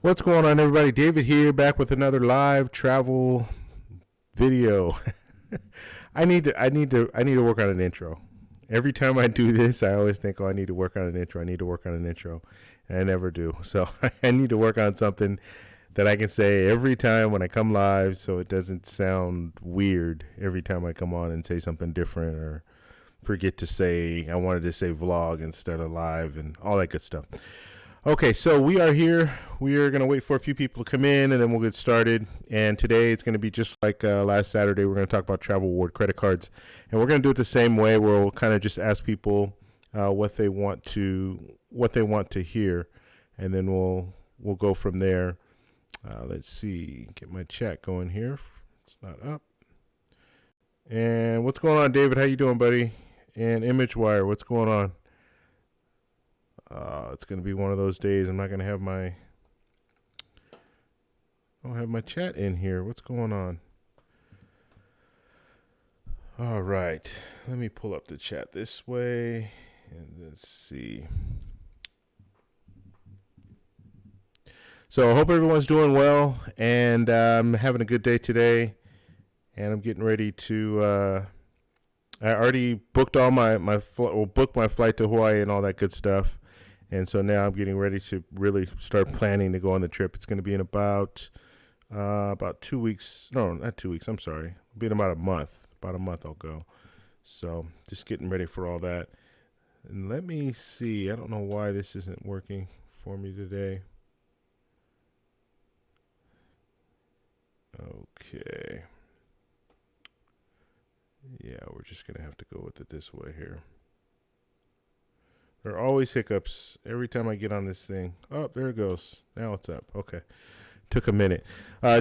What's going on, everybody? David here, back with another live travel video. I need to work on an intro. Every time I do this, I always think, "Oh, I need to work on an intro. I need to work on an intro," and I never do. So I need to work on something that I can say every time when I come live, so it doesn't sound weird every time I come on and say something different, or forget to say I wanted to say vlog instead of live and all that good stuff. Okay, so we are here. We are going to wait for a few people to come in, and then we'll get started. And today it's going to be just like last Saturday. We're going to talk about travel award credit cards, and we're going to do it the same way, where we'll kind of just ask people what they want to hear, and then we'll go from there. Let's see, get my chat going here. It's not up. And what's going on, David? How you doing, buddy? And ImageWire, what's going on? It's going to be one of those days. I'm not going to have I don't have my chat in here. What's going on? All right. Let me pull up the chat this way. And let's see. So I hope everyone's doing well. And I'm having a good day today. And I'm getting ready to... I already booked all booked my flight to Hawaii and all that good stuff. And so now I'm getting ready to really start planning to go on the trip. It's going to be in about 2 weeks. No, not 2 weeks. I'm sorry. It'll be in about a month. About a month I'll go. So just getting ready for all that. And let me see. I don't know why this isn't working for me today. Okay. Yeah, we're just going to have to go with it this way here. There are always hiccups every time I get on this thing. Oh, there it goes. Now it's up. Okay. Took a minute.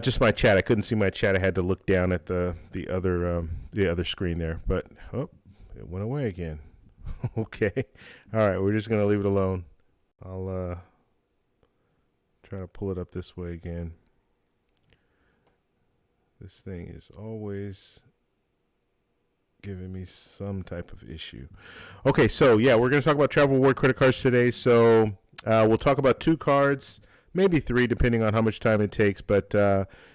Just my chat. I couldn't see my chat. I had to look down at the other screen there. But it went away again. Okay. All right. We're just gonna leave it alone. I'll try to pull it up this way again. This thing is always giving me some type of issue. Okay, so yeah, we're going to talk about travel award credit cards today. So we'll talk about 2 cards, maybe 3, depending on how much time it takes. But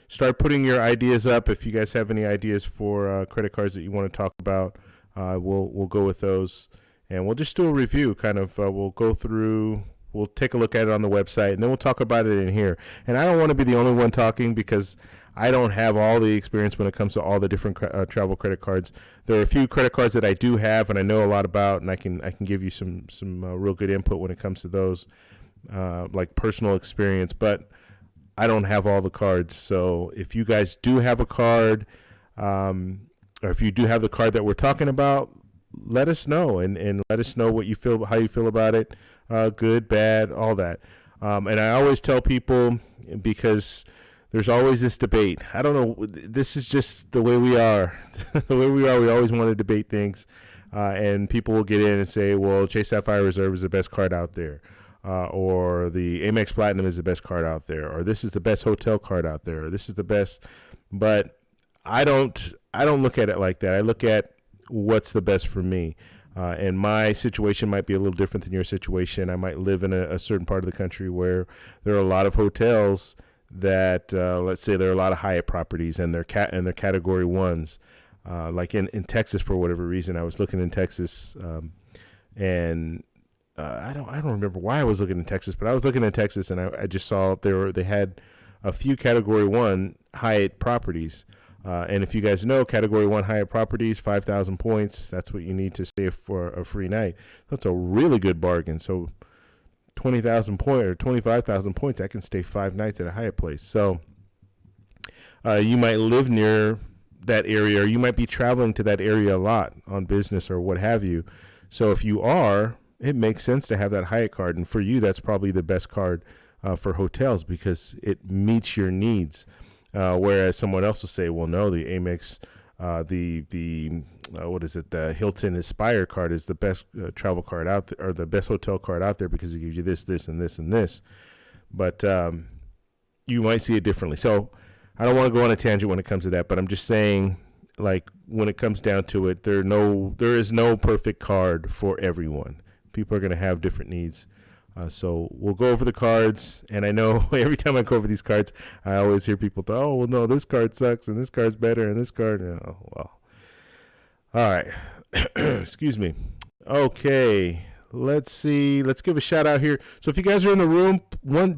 start putting your ideas up. If you guys have any ideas for credit cards that you want to talk about, we'll go with those, and we'll just do a review. Kind of, we'll go through. We'll take a look at it on the website, and then we'll talk about it in here. And I don't want to be the only one talking, because I don't have all the experience when it comes to all the different travel credit cards. There are a few credit cards that I do have and I know a lot about, and I can give you some real good input when it comes to those, like personal experience. But I don't have all the cards. So if you guys do have a card, or if you do have the card that we're talking about, let us know, and let us know what you feel, how you feel about it, good, bad, all that. And I always tell people, because there's always this debate. I don't know. This is just the way we are. The way we are, we always want to debate things. And people will get in and say, well, Chase Sapphire Reserve is the best card out there. Or the Amex Platinum is the best card out there. Or this is the best hotel card out there. Or this is the best. But I don't look at it like that. I look at what's the best for me. And my situation might be a little different than your situation. I might live in a certain part of the country where there are a lot of hotels that, let's say there are a lot of Hyatt properties, and they're category 1s, like in Texas. For whatever reason, I was looking in Texas, and I don't remember why I was looking in Texas, but I was looking in Texas, and I just saw they had a few category 1 Hyatt properties. And if you guys know, category 1 Hyatt properties, 5,000 points, that's what you need to stay for a free night. That's a really good bargain. So 20,000 points or 25,000 points, I can stay 5 nights at a Hyatt place. So you might live near that area, or you might be traveling to that area a lot on business or what have you. So if you are, it makes sense to have that Hyatt card. And for you, that's probably the best card for hotels, because it meets your needs. Whereas someone else will say, well, no, the Amex, the Hilton Aspire card is the best travel card out there, or the best hotel card out there, because it gives you this, this, and this, and this. But you might see it differently. So I don't want to go on a tangent when it comes to that, but I'm just saying, like, when it comes down to it, there is no perfect card for everyone. People are going to have different needs. So we'll go over the cards, and I know every time I go over these cards, I always hear people talk, oh, well, no, this card sucks, and this card's better, and this card, well. All right. Excuse me. Okay. Let's see. Let's give a shout out here. So if you guys are in the room,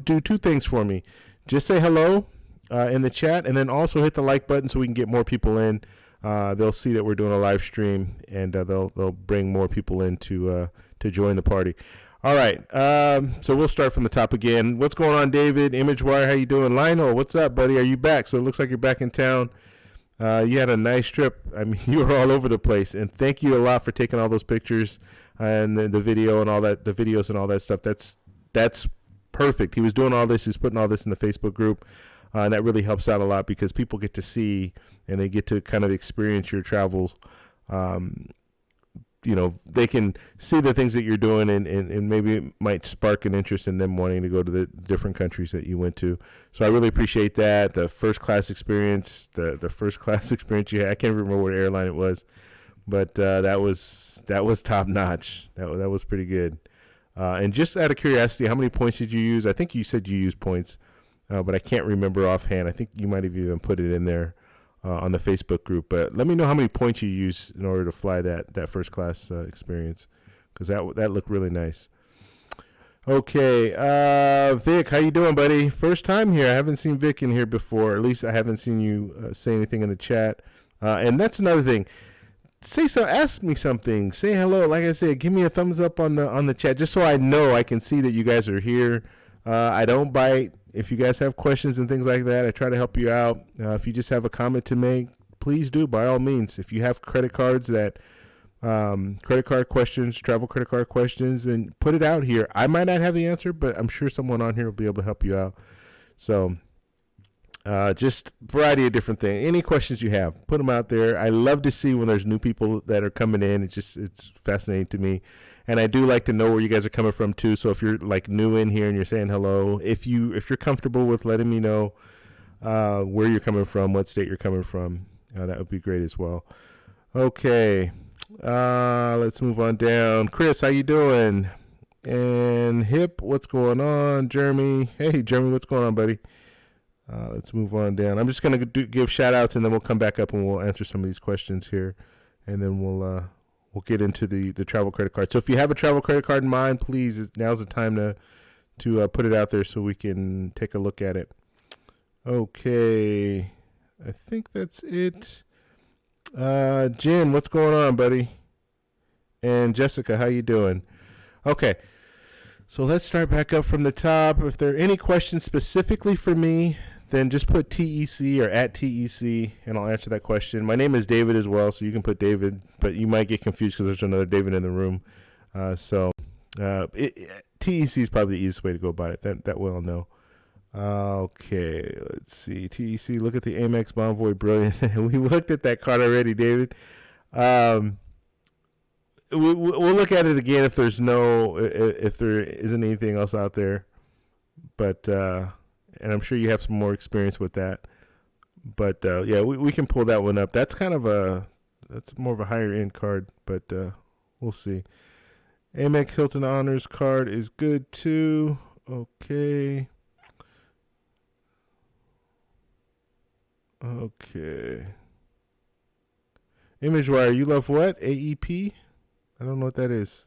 do two things for me. Just say hello in the chat, and then also hit the like button so we can get more people in. They'll see that we're doing a live stream, and they'll bring more people in to join the party. All right. So we'll start from the top again. What's going on, David? ImageWire, how you doing? Lionel, what's up, buddy? Are you back? So it looks like you're back in town. You had a nice trip. I mean, you were all over the place, and thank you a lot for taking all those pictures and the video and all that, the videos and all that stuff. That's perfect. He was doing all this. He's putting all this in the Facebook group, and that really helps out a lot because people get to see and they get to kind of experience your travels. They can see the things that you're doing, and maybe it might spark an interest in them wanting to go to the different countries that you went to. So I really appreciate that. The first class experience you had, I can't remember what airline it was, but that was top notch. That was pretty good. And just out of curiosity, how many points did you use? I think you said you used points, but I can't remember offhand. I think you might have even put it in there on the Facebook group. But let me know how many points you used in order to fly that first class experience, because that looked really nice. Okay, Vic, how you doing, buddy? First time here. I haven't seen Vic in here before. At least I haven't seen you say anything in the chat. And that's another thing. Ask me something. Say hello. Like I said, give me a thumbs up on the chat, just so I know I can see that you guys are here. I don't bite. If you guys have questions and things like that, I try to help you out. If you just have a comment to make, please do, by all means. If you have credit cards credit card questions, travel credit card questions, and put it out here. I might not have the answer, but I'm sure someone on here will be able to help you out. So just variety of different things. Any questions you have, put them out there. I love to see when there's new people that are coming in. It's fascinating to me. And I do like to know where you guys are coming from too. So if you're like new in here and you're saying hello, if you're comfortable with letting me know where you're coming from, what state you're coming from, that would be great as well. Okay, let's move on down. Chris, how you doing? And Hip, what's going on? Jeremy, hey Jeremy, what's going on, buddy? Let's move on down. I'm just gonna give shout outs, and then we'll come back up and we'll answer some of these questions here, and then we'll get into the travel credit card. So if you have a travel credit card in mind, please, now's the time to put it out there so we can take a look at it. Okay, I think that's it. Jen, what's going on, buddy? And Jessica, how you doing? Okay, so let's start back up from the top. If there are any questions specifically for me, then just put TEC or at TEC, and I'll answer that question. My name is David as well, so you can put David, but you might get confused because there's another David in the room. TEC is probably the easiest way to go about it. That we'll know. Okay, let's see. TEC, look at the Amex Bonvoy Brilliant. We looked at that card already, David. We'll look at it again if there isn't anything else out there. But and I'm sure you have some more experience with that. But yeah, we can pull that one up. That's that's more of a higher end card, but we'll see. Amex Hilton Honors card is good too. Okay. ImageWire, you love what? AEP? I don't know what that is.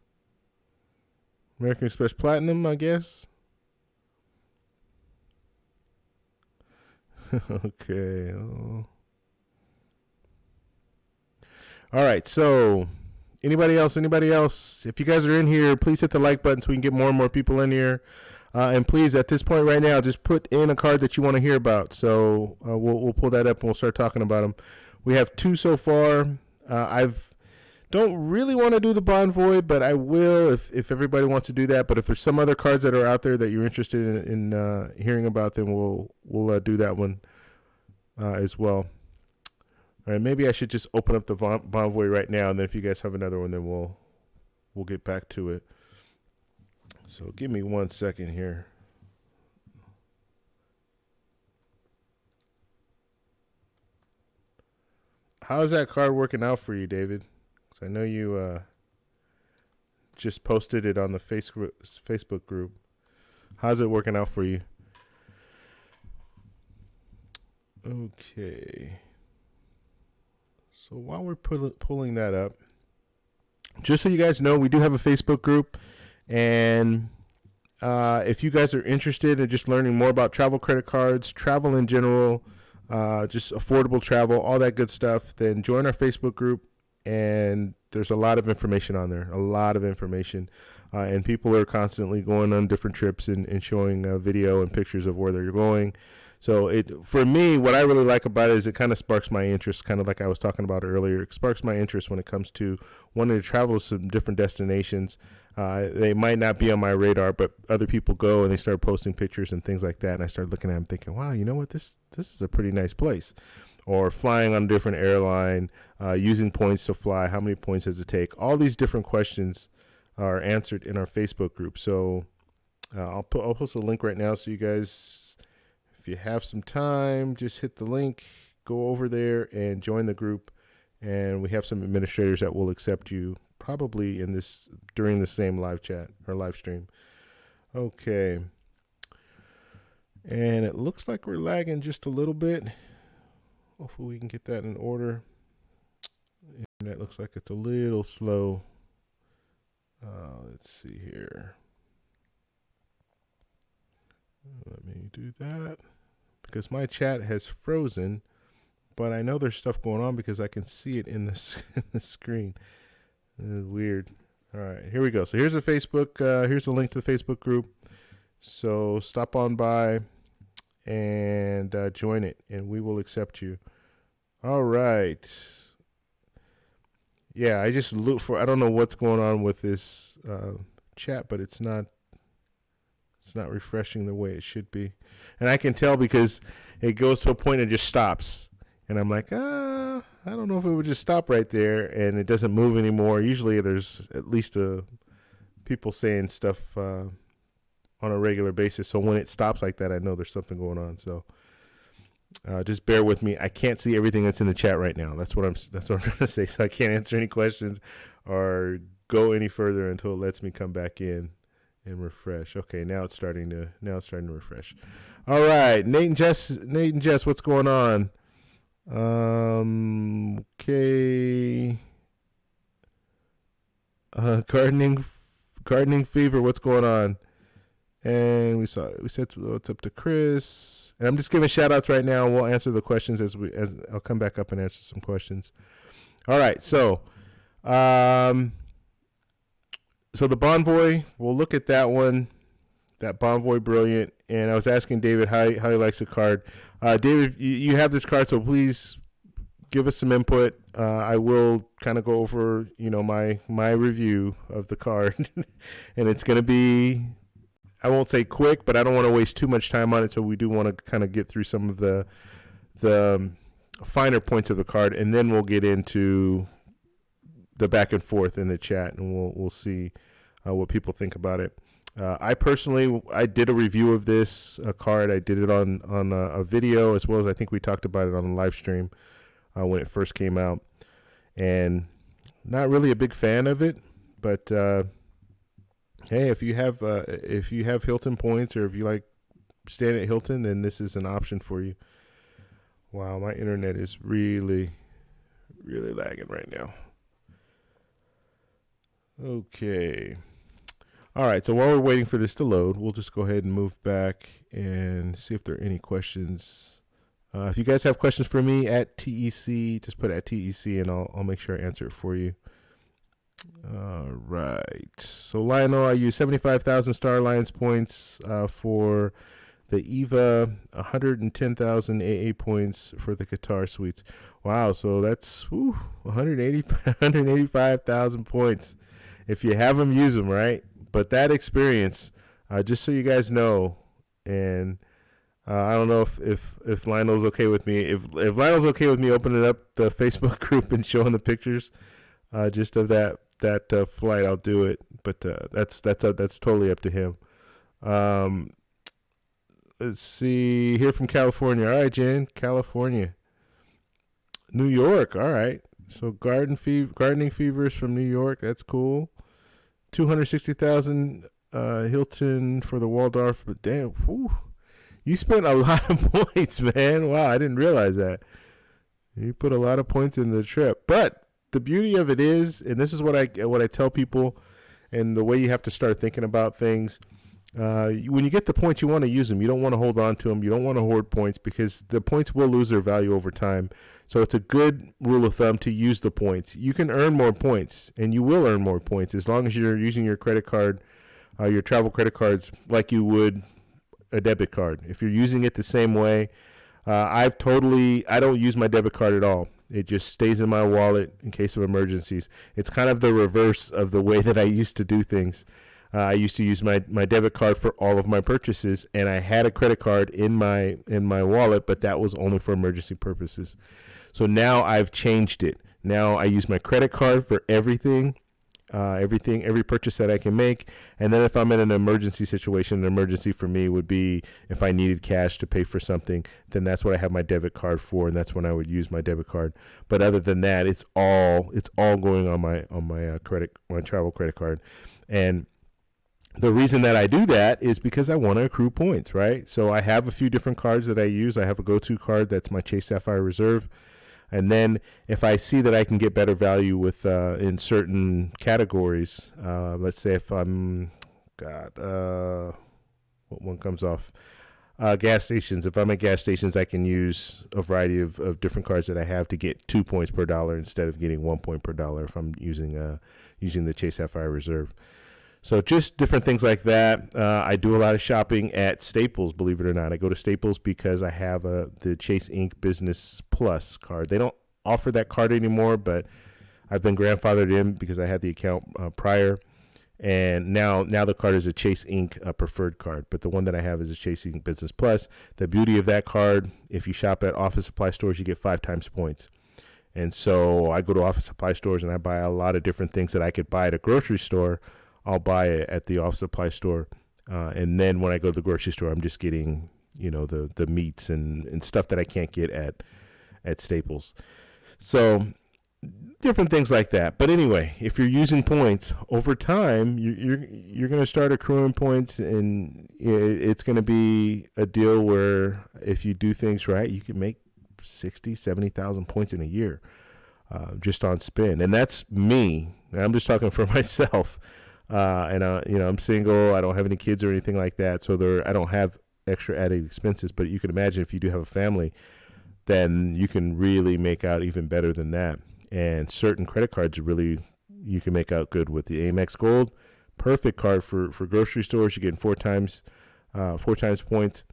American Express Platinum, I guess. Okay. Oh. All right. So, anybody else? If you guys are in here, please hit the like button so we can get more and more people in here. And please, at this point right now, just put in a card that you want to hear about. So we'll pull that up and we'll start talking about them. We have 2 so far. Don't really want to do the Bonvoy, but I will if everybody wants to do that. But if there's some other cards that are out there that you're interested in hearing about, then we'll do that one as well. All right, maybe I should just open up the Bonvoy right now, and then if you guys have another one, then we'll get back to it. So give me 1 second here. How's that card working out for you, David? Because I know you just posted it on the Facebook group. How's it working out for you? Okay. So while we're pulling that up, just so you guys know, we do have a Facebook group, and if you guys are interested in just learning more about travel credit cards, travel in general, just affordable travel, all that good stuff, then join our Facebook group. And there's a lot of information on there, a lot of information. And people are constantly going on different trips and showing video and pictures of where they're going. So for me, what I really like about it is it kind of sparks my interest, kind of like I was talking about earlier. It sparks my interest when it comes to wanting to travel to some different destinations. They might not be on my radar, but other people go and they start posting pictures and things like that. And I start looking at them thinking, wow, you know what? This is a pretty nice place. Or flying on a different airline, using points to fly. How many points does it take? All these different questions are answered in our Facebook group. So I'll post a link right now so you guys, if you have some time, just hit the link, go over there and join the group. And we have some administrators that will accept you probably during the same live chat or live stream. Okay. And it looks like we're lagging just a little bit. Hopefully we can get that in order. And that looks like it's a little slow. Let's see here. Let me do that. Because my chat has frozen, but I know there's stuff going on because I can see it in the screen. It's weird. All right, here we go. So here's a Facebook. Here's a link to the Facebook group. So stop on by and join it, and we will accept you. All right. Yeah, I just look for. I don't know what's going on with this chat, but it's not refreshing the way it should be, and I can tell because it goes to a point and just stops, and I'm like, I don't know if it would just stop right there, and it doesn't move anymore. Usually, there's at least people saying stuff on a regular basis, so when it stops like that, I know there's something going on. So. Just bear with me. I can't see everything that's in the chat right now. That's what I'm trying to say. So I can't answer any questions or go any further until it lets me come back in and refresh. Okay, now it's starting to refresh. All right, Nate and Jess, what's going on? Okay. Gardening fever, what's going on? And we said what's up to Chris. And I'm just giving shout outs right now. We'll answer the questions as I'll come back up and answer some questions. All right. So the Bonvoy, we'll look at that one, that Bonvoy Brilliant. And I was asking David how he likes the card. David, you have this card, so please give us some input. I will kind of go over, my review of the card, and it's going to be, I won't say quick, but I don't want to waste too much time on it. So we do want to kind of get through some of the finer points of the card, and then we'll get into the back and forth in the chat, and we'll see what people think about it. I did a review of this card. I did it on a video, as well as I think we talked about it on the live stream when it first came out, and not really a big fan of it, but hey, if you have Hilton points, or if you like staying at Hilton, then this is an option for you. Wow, my internet is really, really lagging right now. Okay. All right, so while we're waiting for this to load, we'll just go ahead and move back and see if there are any questions. If you guys have questions for me at TEC, just put at TEC, and I'll make sure I answer it for you. All right. So Lionel, I use 75,000 Star Alliance points for the EVA, 110,000 AA points for the Qatar suites. Wow, so that's 185,000 points. If you have them, use them, right? But that experience, just so you guys know, and I don't know if Lionel's okay with me. If Lionel's okay with me opening up the Facebook group and showing the pictures, just of that flight, I'll do it. But that's totally up to him. Let's see, here from California. All right, Jen, California. New York, all right. So gardening fevers from New York, that's cool. 260,000 Hilton for the Waldorf, but damn, whew, you spent a lot of points, man. Wow, I didn't realize that. You put a lot of points in the trip. But the beauty of it is, and this is what I tell people, and the way you have to start thinking about things. When you get the points, you want to use them. You don't want to hold on to them. You don't want to hoard points because the points will lose their value over time. So it's a good rule of thumb to use the points. You can earn more points, and you will earn more points as long as you're using your credit card, your travel credit cards, like you would a debit card. If you're using it the same way, I don't use my debit card at all. It just stays in my wallet in case of emergencies. It's kind of the reverse of the way that I used to do things. I used to use my debit card for all of my purchases, and I had a credit card in my wallet, but that was only for emergency purposes. So now I've changed it. Now I use my credit card for every purchase that I can make. And then if I'm in an emergency situation, an emergency for me would be if I needed cash to pay for something, then that's what I have my debit card for, and that's when I would use my debit card. But other than that, it's all going on my travel credit card. And the reason that I do that is because I want to accrue points, right? So I have a few different cards that I use. I have a go-to card that's my Chase Sapphire Reserve. And then if I see that I can get better value with in certain categories, let's say if I'm, what one comes off? Gas stations. If I'm at gas stations, I can use a variety of different cards that I have to get 2 points per dollar instead of getting 1 point per dollar if I'm using the Chase Sapphire Reserve. So just different things like that. I do a lot of shopping at Staples, believe it or not. I go to Staples because I have the Chase Inc. Business Plus card. They don't offer that card anymore, but I've been grandfathered in because I had the account prior. And now the card is a Chase Inc. Preferred card. But the one that I have is a Chase Inc. Business Plus. The beauty of that card, if you shop at office supply stores, you get 5 times points. And so I go to office supply stores and I buy a lot of different things that I could buy at a grocery store. I'll buy it at the office supply store. And then when I go to the grocery store, I'm just getting, the meats and stuff that I can't get at Staples. So different things like that. But anyway, if you're using points over time, you're going to start accruing points, and it's going to be a deal where if you do things right, you can make 60, 70,000 points in a year just on spend. And that's me. I'm just talking for myself. I'm single. I don't have any kids or anything like that. So I don't have extra added expenses, but you can imagine if you do have a family, then you can really make out even better than that. And certain credit cards you can make out good with. The Amex Gold, perfect card for grocery stores. You're getting 4 times points.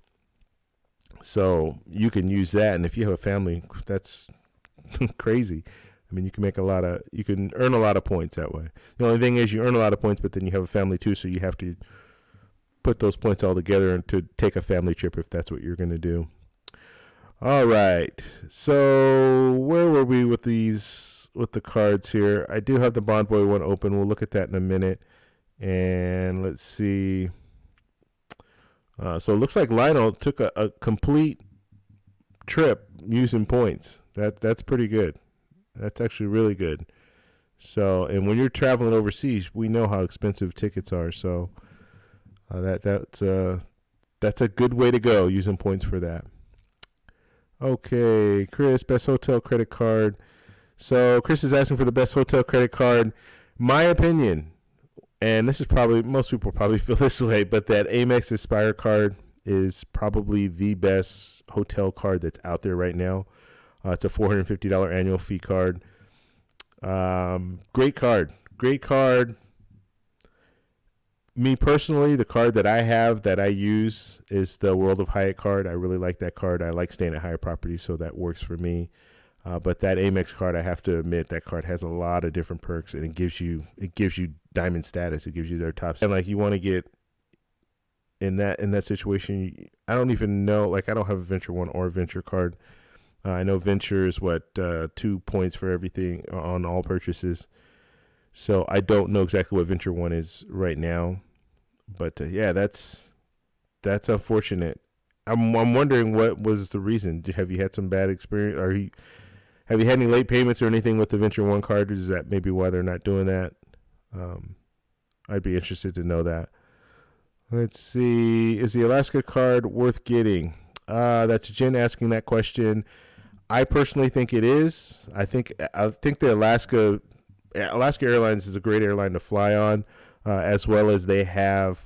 So you can use that. And if you have a family, that's crazy. I mean, you can earn a lot of points that way. The only thing is you earn a lot of points, but then you have a family too, so you have to put those points all together and to take a family trip if that's what you're going to do. All right. So where were we with the cards here? I do have the Bonvoy one open. We'll look at that in a minute. And let's see. So it looks like Lionel took a complete trip using points. That's pretty good. That's actually really good. So, and when you're traveling overseas, we know how expensive tickets are. So that's a good way to go, using points for that. Okay, Chris, best hotel credit card. So Chris is asking for the best hotel credit card. My opinion, and this is probably, most people probably feel this way, but that Amex Aspire card is probably the best hotel card that's out there right now. It's a $450 annual fee card. Great card. Me personally, the card that I have that I use is the World of Hyatt card. I really like that card. I like staying at Hyatt properties, so that works for me. But that Amex card, I have to admit, that card has a lot of different perks, and it gives you diamond status. It gives you their top. And like, you want to get in that situation. I don't even know. Like, I don't have a Venture One or Venture card. I know Venture is 2 points for everything on all purchases. So I don't know exactly what Venture One is right now, but yeah, that's unfortunate. I'm wondering what was the reason. Have you had some bad experience? Have you had any late payments or anything with the Venture One card? Is that maybe why they're not doing that? I'd be interested to know that. Let's see. Is the Alaska card worth getting? That's Jen asking that question. I personally think it is. I think the Alaska Airlines is a great airline to fly on, as well as they have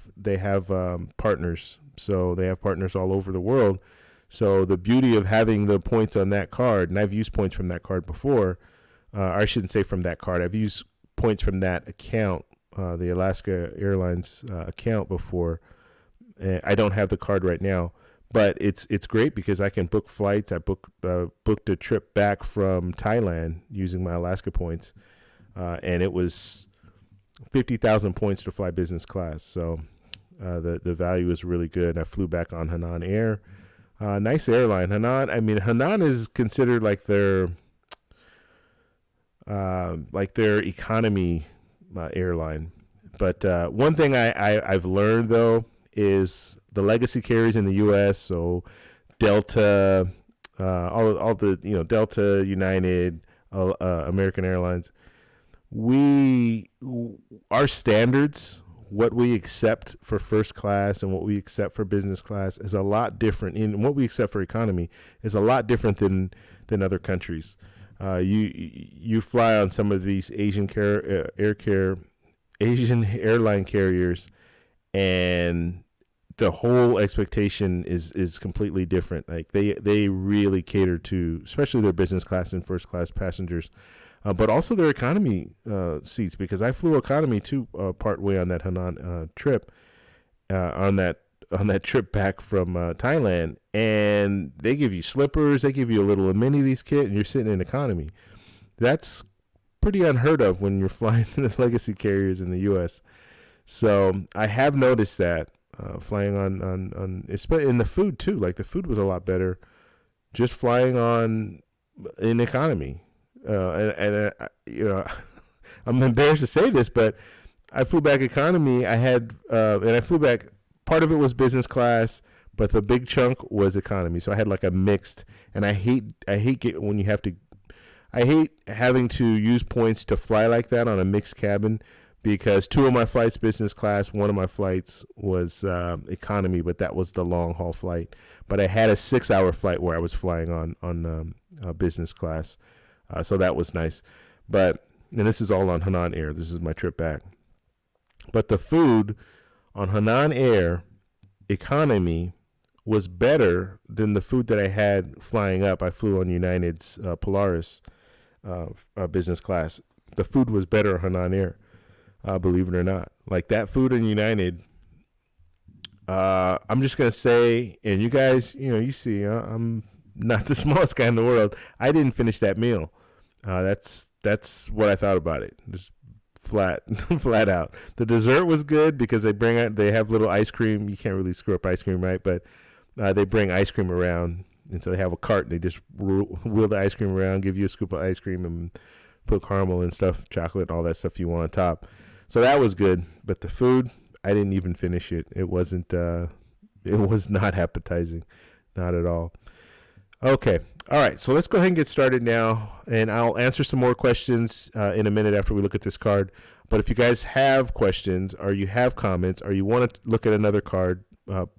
partners. So they have partners all over the world. So the beauty of having the points on that card, and I've used points from that card before. I shouldn't say from that card. I've used points from that account, the Alaska Airlines account before. I don't have the card right now, but it's great because I can book flights. I booked a trip back from Thailand using my Alaska points, and it was 50,000 points to fly business class. So the value is really good. I flew back on Hainan Air. Nice airline, Hainan. I mean, Hainan is considered like their economy airline. But one thing I've learned though is the legacy carriers in the U.S. So Delta, all the Delta, United, American Airlines. Our standards, what we accept for first class and what we accept for business class is a lot different. And what we accept for economy is a lot different than other countries. You fly on some of these Asian airline carriers, and the whole expectation is completely different. Like they really cater to, especially their business class and first class passengers, but also their economy seats. Because I flew economy too, part way on that Hainan trip, on that trip back from Thailand, and they give you slippers, they give you a little amenities kit, and you're sitting in economy. That's pretty unheard of when you're flying the legacy carriers in the U.S. So I have noticed that flying on in the food too. Like the food was a lot better just flying in economy. I'm embarrassed to say this, but I flew back economy. and I flew back. Part of it was business class, but the big chunk was economy. So I had like a mixed. And I hate having to use points to fly like that on a mixed cabin, because two of my flights business class, one of my flights was economy, but that was the long haul flight. But I had a 6-hour flight where I was flying on business class, so that was nice. And this is all on Hainan Air. This is my trip back. But the food on Hainan Air economy was better than the food that I had flying up. I flew on United's Polaris business class. The food was better on Hainan Air. Believe it or not. Like that food in United, I'm just going to say, and you guys, you see, I'm not the smallest guy in the world. I didn't finish that meal. That's what I thought about it. Just flat out. The dessert was good because they have little ice cream. You can't really screw up ice cream, right? But they bring ice cream around. And so they have a cart and they just wheel the ice cream around, give you a scoop of ice cream and put caramel and stuff, chocolate, all that stuff you want on top. So that was good. But the food, I didn't even finish it. It was not appetizing. Not at all. Okay. All right. So let's go ahead and get started now. And I'll answer some more questions in a minute after we look at this card. But if you guys have questions or you have comments or you want to look at another card,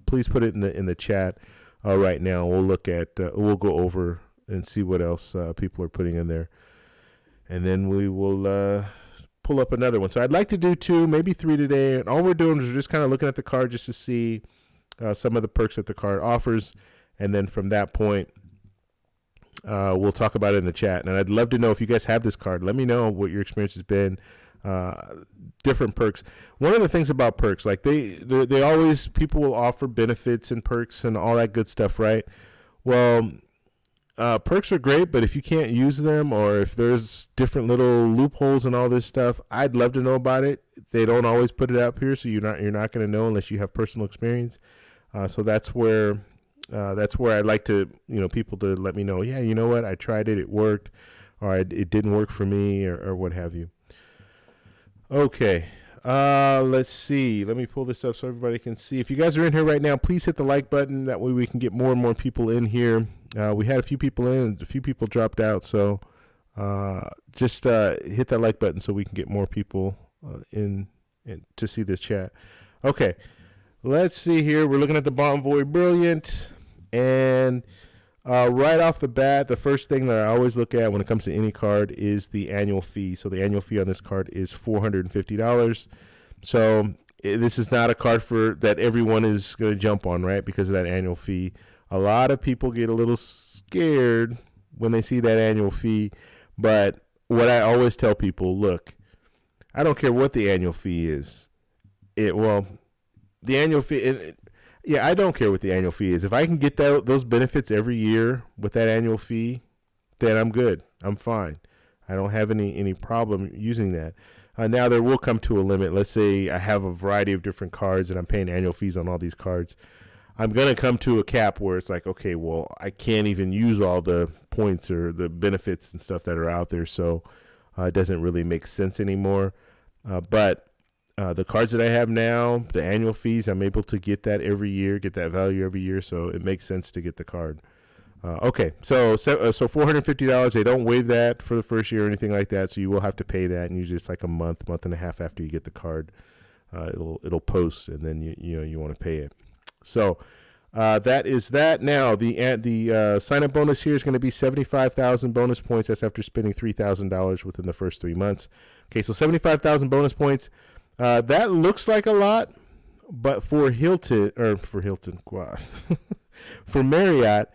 please put it in the chat right now. We'll go over and see what else people are putting in there. And then we will pull up another one. So I'd like to do 2, maybe 3 today. And all we're doing is we're just kind of looking at the card just to see some of the perks that the card offers. And then from that point, we'll talk about it in the chat. And I'd love to know if you guys have this card. Let me know what your experience has been. Different perks. One of the things about perks, like they always, people will offer benefits and perks and all that good stuff, right? Well, perks are great, but if you can't use them or if there's different little loopholes and all this stuff, I'd love to know about it. They don't always put it up here, so you're not going to know unless you have personal experience. So that's where I'd like to, people to let me know, yeah, you know what, I tried it, it worked, or it didn't work for me, or what have you. Okay, let's see. Let me pull this up so everybody can see. If you guys are in here right now, please hit the like button. That way we can get more and more people in here. We had a few people in, and a few people dropped out. So just hit that like button so we can get more people in to see this chat. Okay, let's see here. We're looking at the Bonvoy Brilliant, and right off the bat, the first thing that I always look at when it comes to any card is the annual fee. So the annual fee on this card is $450. So this is not a card for that everyone is going to jump on, right? Because of that annual fee. A lot of people get a little scared when they see that annual fee. But what I always tell people, look, I don't care what the annual fee is. The annual fee, I don't care what the annual fee is. If I can get those benefits every year with that annual fee, then I'm good. I'm fine. I don't have any problem using that. Now, there will come to a limit. Let's say I have a variety of different cards and I'm paying annual fees on all these cards. I'm going to come to a cap where it's like, okay, well, I can't even use all the points or the benefits and stuff that are out there. So it doesn't really make sense anymore. But the cards that I have now, the annual fees, I'm able to get that every year, get that value every year. So it makes sense to get the card. Okay, so $450. They don't waive that for the first year or anything like that. So you will have to pay that, and usually it's like a month and a half after you get the card. It'll post, and then you want to pay it. So that is that. Now the sign up bonus here is going to be 75,000 bonus points. That's after spending $3,000 within the first 3 months. Okay, so 75,000 bonus points. That looks like a lot, but for Marriott.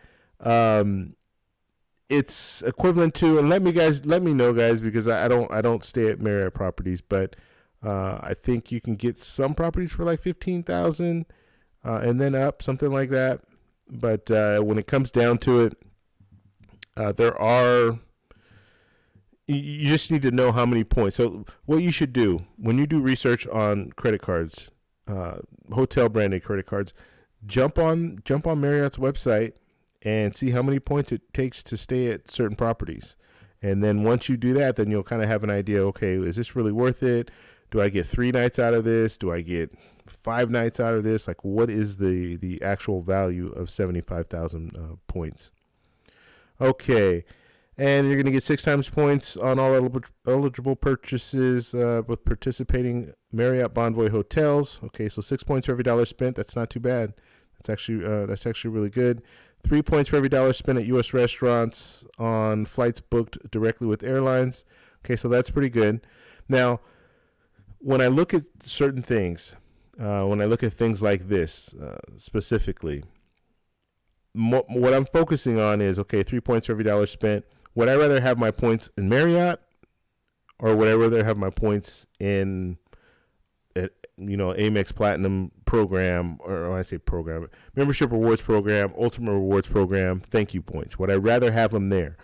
It's equivalent to, and let me know guys, because I don't stay at Marriott properties, but I think you can get some properties for like 15,000 and then up, something like that. But when it comes down to it, you just need to know how many points. So what you should do when you do research on credit cards, hotel branded credit cards, jump on Marriott's website and see how many points it takes to stay at certain properties. And then once you do that, then you'll kind of have an idea, okay, is this really worth it? Do I get 3 nights out of this? Do I get 5 nights out of this? Like, what is the actual value of 75,000 points? Okay, and you're going to get 6 times points on all eligible purchases with participating Marriott Bonvoy hotels. Okay, so 6 points for every dollar spent. That's not too bad. That's actually really good. 3 points for every dollar spent at U.S. restaurants on flights booked directly with airlines. Okay, so that's pretty good. Now, when I look at certain things, when I look at things like this specifically, what I'm focusing on is, okay, 3 points for every dollar spent. Would I rather have my points in Marriott, or would I rather have my points in Amex Platinum program, or when I say program, membership rewards program, ultimate rewards program, thank you points? Would I rather have them there?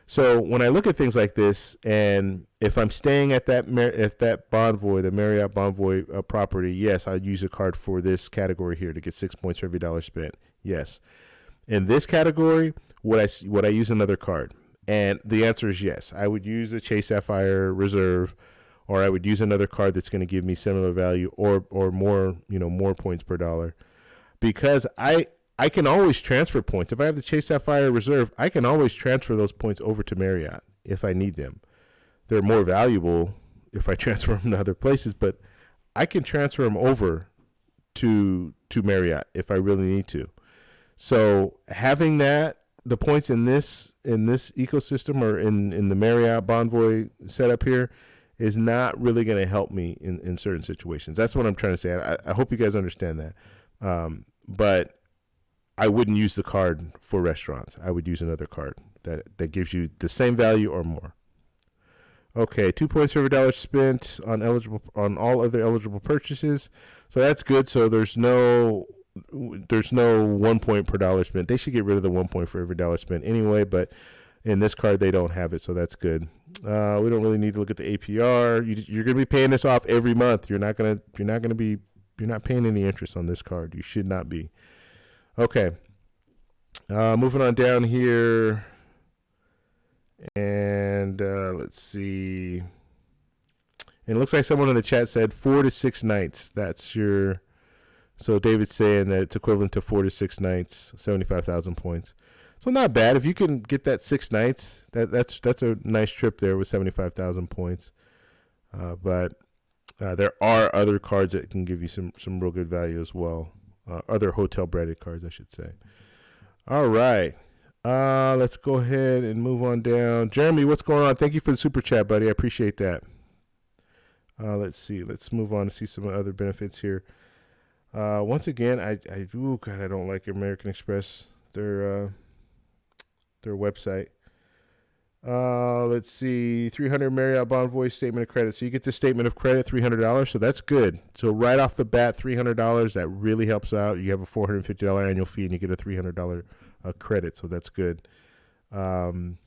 So when I look at things like this, and if I'm staying at that Bonvoy, the Marriott Bonvoy property, yes, I'd use a card for this category here to get 6 points for every dollar spent. Yes. In this category, would I use another card? And the answer is yes. I would use a Chase Sapphire Reserve, or I would use another card that's going to give me similar value or more, more points per dollar, because I can always transfer points. If I have the Chase Sapphire Reserve, I can always transfer those points over to Marriott if I need them. They're more valuable if I transfer them to other places, but I can transfer them over to Marriott if I really need to. So having the points in this ecosystem, or in the Marriott Bonvoy setup here, is not really going to help me in certain situations. That's what I'm trying to say. I hope you guys understand that. But I wouldn't use the card for restaurants. I would use another card that gives you the same value or more. Okay, 2 points for every dollar spent on all other eligible purchases. So that's good. So there's no 1 point per dollar spent. They should get rid of the 1 point for every dollar spent anyway, but in this card they don't have it, so that's good. We don't really need to look at the APR. You're going to be paying this off every month. You're not paying any interest on this card. You should not be. Okay. Moving on down here, and let's see. And it looks like someone in the chat said 4 to 6 nights. So David's saying that it's equivalent to 4 to 6 nights, 75,000 points. So not bad. If you can get that 6 nights, that's a nice trip there with 75,000 points. But There are other cards that can give you some real good value as well. Other hotel branded cards, I should say. All right. Let's go ahead and move on down. Jeremy, what's going on? Thank you for the super chat, buddy. I appreciate that. Let's see. Let's move on to see some other benefits here. Once again, I don't like American Express, their website. Let's see, 300 Marriott Bonvoy statement of credit. So you get the statement of credit, $300. So that's good. So right off the bat, $300. That really helps out. You have a $450 annual fee, and you get a $300 credit. So that's good. And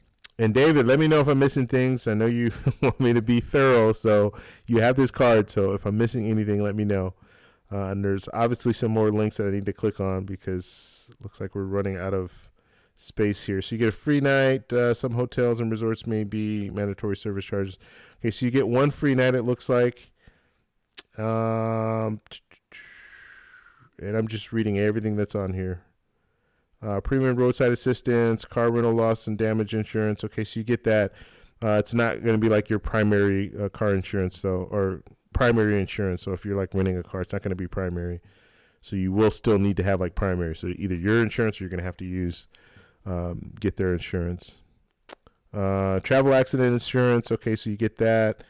David, let me know if I'm missing things. I know you want me to be thorough, so you have this card. So if I'm missing anything, let me know. And there's obviously some more links that I need to click on because it looks like we're running out of space here. So you get a free night. Some hotels and resorts may be mandatory service charges. Okay, so you get one free night, it looks like. And I'm just reading everything that's on here. Premium roadside assistance, car rental loss and damage insurance. Okay, so you get that. It's not going to be like your primary car insurance, though, or primary insurance. So if you're like renting a car, it's not going to be primary. So you will still need to have like primary. So either your insurance or you're going to have to use get their insurance. Travel accident insurance. Okay, so you get that.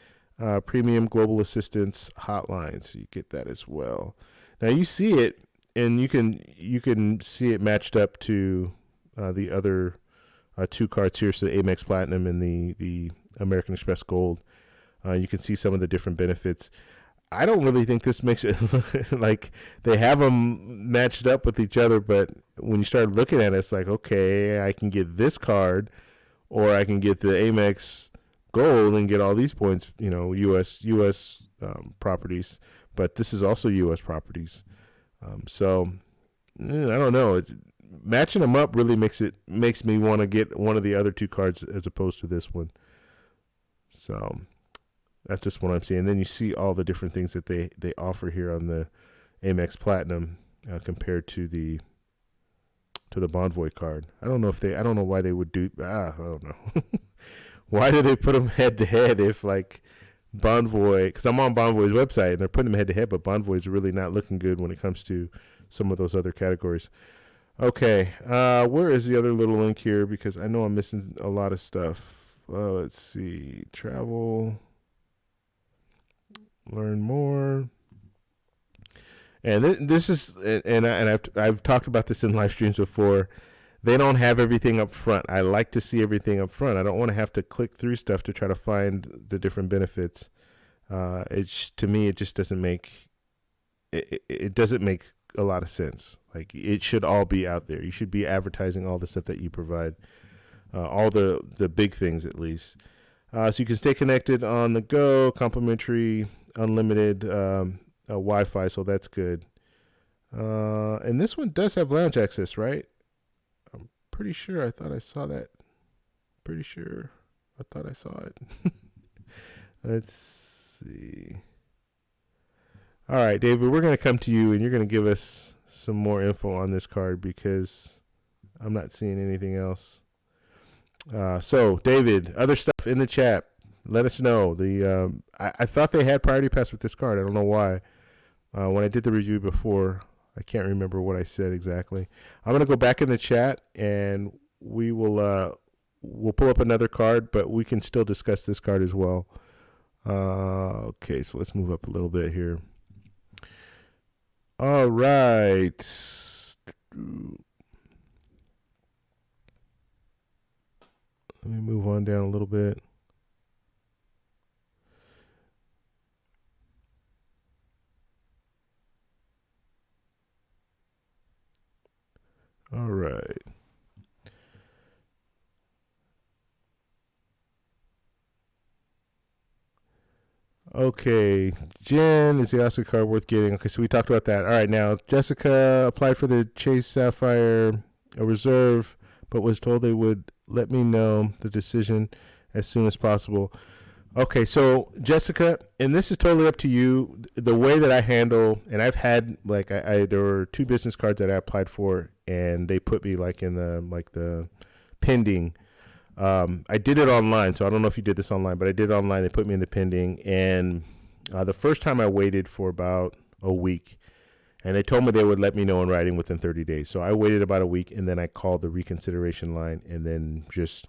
Premium global assistance hotline. So you get that as well. Now you see it, and you can see it matched up to the other two cards here. So the Amex Platinum and the American Express Gold. You can see some of the different benefits. I don't really think this makes it look like they have them matched up with each other, but when you start looking at it, it's like, okay, I can get this card, or I can get the Amex Gold and get all these points, U.S. properties, but this is also U.S. properties. So I don't know. Matching them up really makes me want to get one of the other two cards as opposed to this one. So that's just what I'm seeing. Then you see all the different things that they offer here on the Amex Platinum compared to the Bonvoy card. I don't know why they would do. I don't know. Why do they put them head to head if like Bonvoy? Because I'm on Bonvoy's website and they're putting them head to head, but Bonvoy's really not looking good when it comes to some of those other categories. Okay, where is the other little link here? Because I know I'm missing a lot of stuff. Let's see, travel. Learn more. And this is, and I've talked about this in live streams before. They don't have everything up front. I like to see everything up front. I don't want to have to click through stuff to try to find the different benefits. To me, it just doesn't make it doesn't make a lot of sense. Like, it should all be out there. You should be advertising all the stuff that you provide, all the big things at least. So you can stay connected on the go, complimentary, unlimited Wi-Fi, so that's good. And this one does have lounge access, right? I'm pretty sure. I thought I saw that. Pretty sure. I thought I saw it. Let's see. All right, David, we're going to come to you, and you're going to give us some more info on this card because I'm not seeing anything else. So, David, other stuff in the chat. Let us know. I thought they had priority pass with this card. I don't know why. When I did the review before, I can't remember what I said exactly. I'm going to go back in the chat, and we'll pull up another card, but we can still discuss this card as well. Okay, so let's move up a little bit here. All right. Let me move on down a little bit. All right. Okay, Jen, is the Oscar card worth getting? Okay, so we talked about that. All right, now Jessica applied for the Chase Sapphire Reserve, but was told they would let me know the decision as soon as possible. Okay, so Jessica, and this is totally up to you. The way that I handle, and I've had like there were two business cards that I applied for, and they put me like in the pending. I did it online, so I don't know if you did this online, but I did it online. They put me in the pending, and The first time I waited for about a week, and they told me they would let me know in writing within 30 days. So I waited about a week, and then I called the reconsideration line, and then just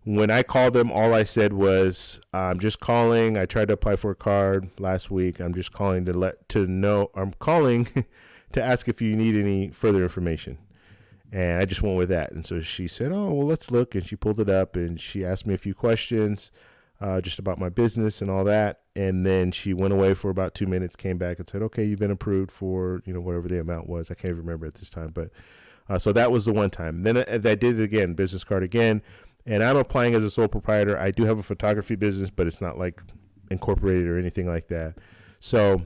when I called them, all I said was, "I'm just calling. I tried to apply for a card last week. I'm just calling I'm calling to ask if you need any further information." And I just went with that. And so she said, "Oh, well, let's look." And she pulled it up, and she asked me a few questions just about my business and all that. And then she went away for about 2 minutes, came back and said, "Okay, you've been approved for, whatever the amount was." I can't even remember at this time. But so that was the one time. Then I did it again, business card again. And I'm applying as a sole proprietor. I do have a photography business, but it's not like incorporated or anything like that. So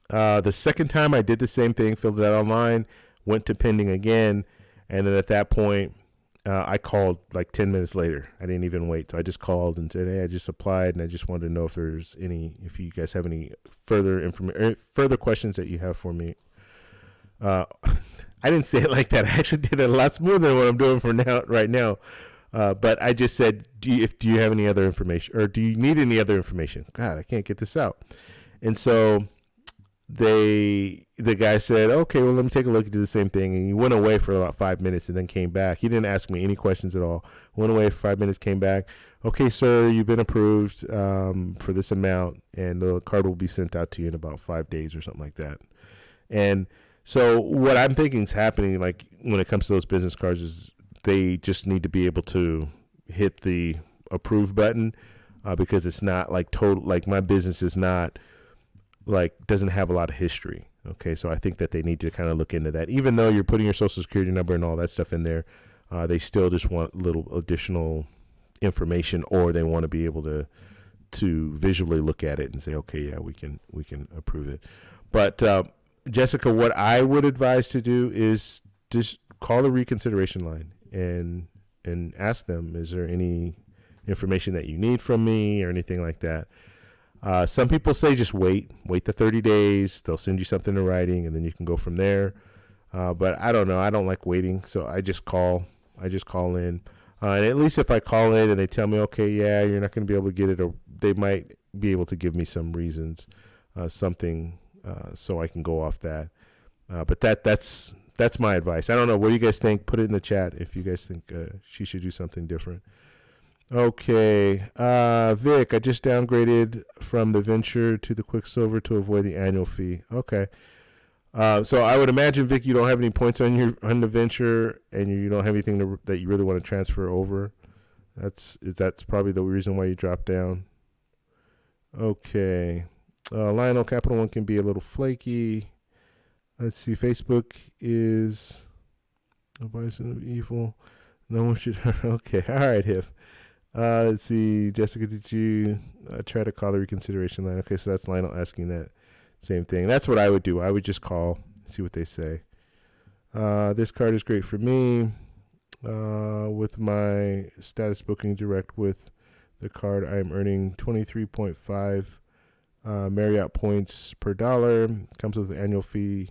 the second time I did the same thing, filled it out online, went to pending again. And then at that point, I called like 10 minutes later. I didn't even wait. So I just called and said, "Hey, I just applied, and I just wanted to know if you guys have any further questions that you have for me." I didn't say it like that. I actually did it a lot smoother than what I'm doing right now. But I just said, do you have any other information, or do you need any other information? God, I can't get this out. And so the guy said, "Okay, well, let me take a look." He did the same thing, and he went away for about 5 minutes and then came back. He didn't ask me any questions at all. Went away for 5 minutes, came back. "Okay, sir, you've been approved for this amount, and the card will be sent out to you in about 5 days," or something like that. And so what I'm thinking is happening, like when it comes to those business cards, is they just need to be able to hit the approve button because it's not like total. Like my business is not doesn't have a lot of history. Okay, so I think that they need to kind of look into that. Even though you're putting your social security number and all that stuff in there, they still just want little additional information, or they want to be able to visually look at it and say, "Okay, yeah, we can approve it." But Jessica, what I would advise to do is just call the reconsideration line and ask them, "Is there any information that you need from me or anything like that?" Some people say just wait the 30 days. They'll send you something in writing, and then you can go from there. But I don't know. I don't like waiting, so I just call in. And at least if I call in and they tell me, "Okay, yeah, you're not going to be able to get it," or they might be able to give me some reasons, something, so I can go off that. But that's my advice. I don't know. What do you guys think? Put it in the chat if you guys think she should do something different. Okay. Vic, I just downgraded from the Venture to the Quicksilver to avoid the annual fee. Okay. So I would imagine, Vic, you don't have any points on the Venture, and you don't have anything that you really want to transfer over. That's probably the reason why you dropped down. Okay. Lionel, Capital One can be a little flaky. Let's see. Facebook is a bison of evil. No one should. Okay. All right, Hif. Let's see. Jessica, did you try to call the reconsideration line? Okay, so that's Lionel asking that same thing. That's what I would do. I would just call, see what they say. This card is great for me. With my status booking direct with the card, I am earning 23.5 Marriott points per dollar. Comes with an annual fee.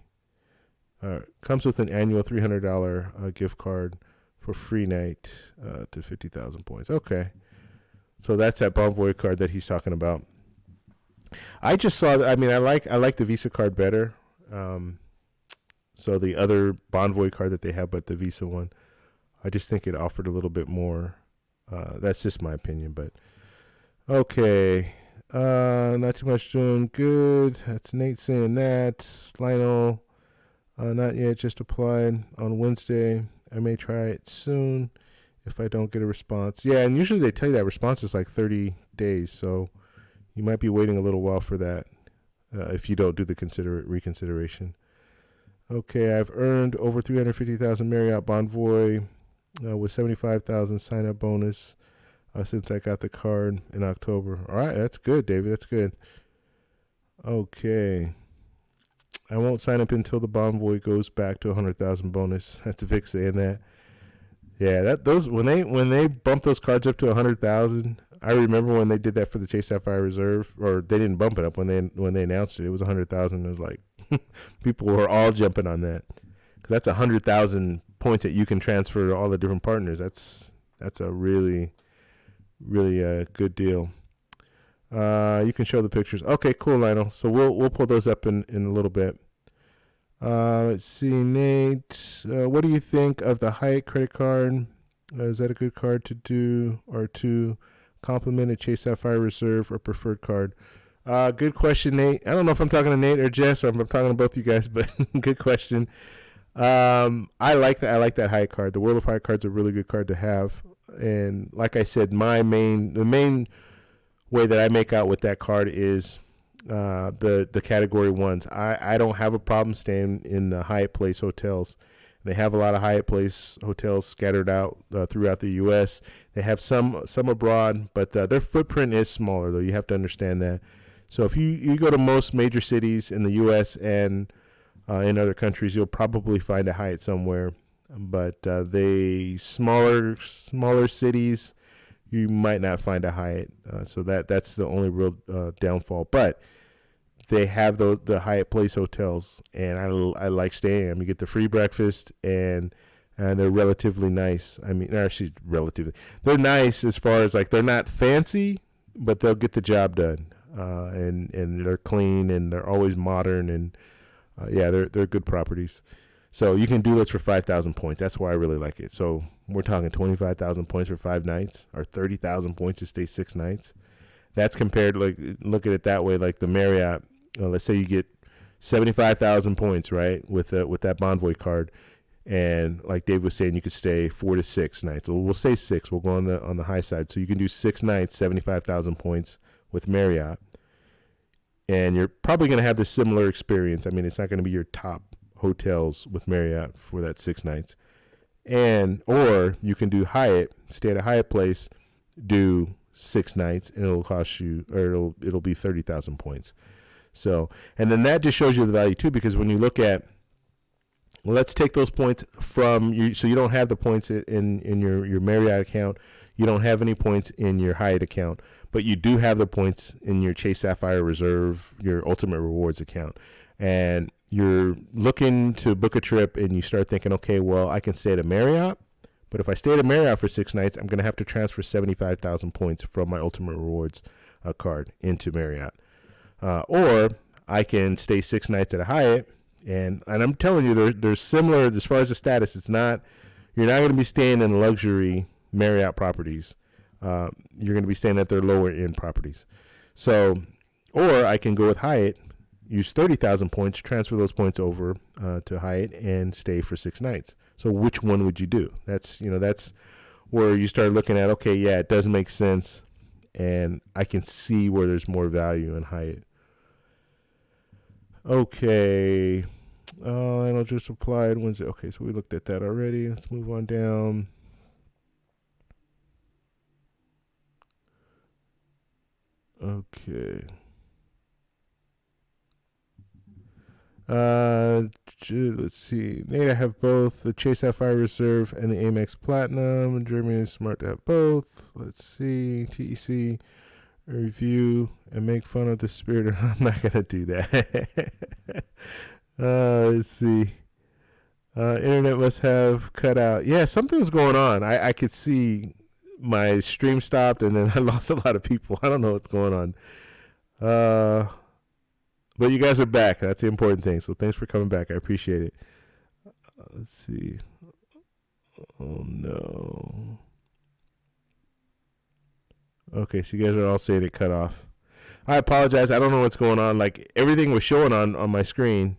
Comes with an annual $300 gift card for free night to 50,000 points. Okay. So that's that Bonvoy card that he's talking about. I just saw that. I mean, I like the Visa card better. So the other Bonvoy card that they have, but the Visa one, I just think it offered a little bit more. That's just my opinion, but okay. Not too much doing good. That's Nate saying that. Lionel, not yet, just applied on Wednesday. I may try it soon if I don't get a response. Yeah, and usually they tell you that response is like 30 days, so you might be waiting a little while for that if you don't do the reconsideration. Okay, I've earned over 350,000 Marriott Bonvoy with 75,000 sign-up bonus since I got the card in October. All right, that's good, David. That's good. Okay. I won't sign up until the Bonvoy goes back to 100,000 bonus. That's Vic saying that. Yeah, when they bump those cards up to 100,000. I remember when they did that for the Chase Sapphire Reserve, or they didn't bump it up when they announced it. It was 100,000. It was like people were all jumping on that because that's 100,000 points that you can transfer to all the different partners. That's a really, really good deal. You can show the pictures. Okay, cool, Lionel. So we'll pull those up in a little bit. Let's see, Nate. What do you think of the Hyatt credit card? Is that a good card to do or to complement a Chase Sapphire Reserve or preferred card? Good question, Nate. I don't know if I'm talking to Nate or Jess or if I'm talking to both you guys, but good question. I like that. I like that Hyatt card. The World of Hyatt card's a really good card to have. And like I said, the main way that I make out with that card is the category ones. I don't have a problem staying in the Hyatt Place hotels. They have a lot of Hyatt Place hotels scattered out throughout the U.S. They have some abroad, but their footprint is smaller, though. You have to understand that. So if you go to most major cities in the U.S. and in other countries, you'll probably find a Hyatt somewhere. But they smaller cities, you might not find a Hyatt. So that's the only real downfall. But they have the Hyatt Place hotels, and I like staying. I mean, you get the free breakfast, and they're relatively nice. I mean, actually, they're nice as far as like they're not fancy, but they'll get the job done. And they're clean, and they're always modern, and they're good properties. So you can do this for 5,000 points. That's why I really like it. So we're talking 25,000 points for 5 nights, or 30,000 points to stay 6 nights. That's compared, like, look at it that way, like the Marriott. Let's say you get 75,000 points, right, with that Bonvoy card, and like Dave was saying, you could stay 4 to 6 nights. So we'll say 6. We'll go on the high side. So you can do 6 nights, 75,000 points with Marriott, and you're probably going to have the similar experience. I mean, it's not going to be your top hotels with Marriott for that 6 nights, or you can do Hyatt, stay at a Hyatt Place, do 6 nights, and it'll cost you, or it'll be 30,000 points. So, and then that just shows you the value too, because when you look at, let's take those points from you, so you don't have the points in your Marriott account, you don't have any points in your Hyatt account, but you do have the points in your Chase Sapphire Reserve, your Ultimate Rewards account, and you're looking to book a trip, and you start thinking, okay, well, I can stay at a Marriott, but if I stay at a Marriott for 6 nights, I'm going to have to transfer 75,000 points from my Ultimate Rewards card into Marriott. Or I can stay 6 nights at a Hyatt, and I'm telling you, they're similar as far as the status. You're not going to be staying in luxury Marriott properties. You're going to be staying at their lower end properties. So, or I can go with Hyatt, use 30,000 points, transfer those points over to Hyatt, and stay for 6 nights. So which one would you do? That's where you start looking at, okay, yeah, it does make sense, and I can see where there's more value in Hyatt. Okay. I don't just applied Wednesday. Okay, so we looked at that already. Let's move on down. Okay. Let's see. Nate, I have both the Chase Sapphire Reserve and the Amex Platinum. Germany is smart to have both. Let's see. TEC review and make fun of the spirit. I'm not gonna do that. Let's see. Internet must have cut out. Yeah, something was going on. I could see my stream stopped, and then I lost a lot of people. I don't know what's going on. But you guys are back. That's the important thing. So thanks for coming back. I appreciate it. Let's see. Oh, no. Okay, so you guys are all saying it cut off. I apologize. I don't know what's going on. Like, everything was showing on my screen.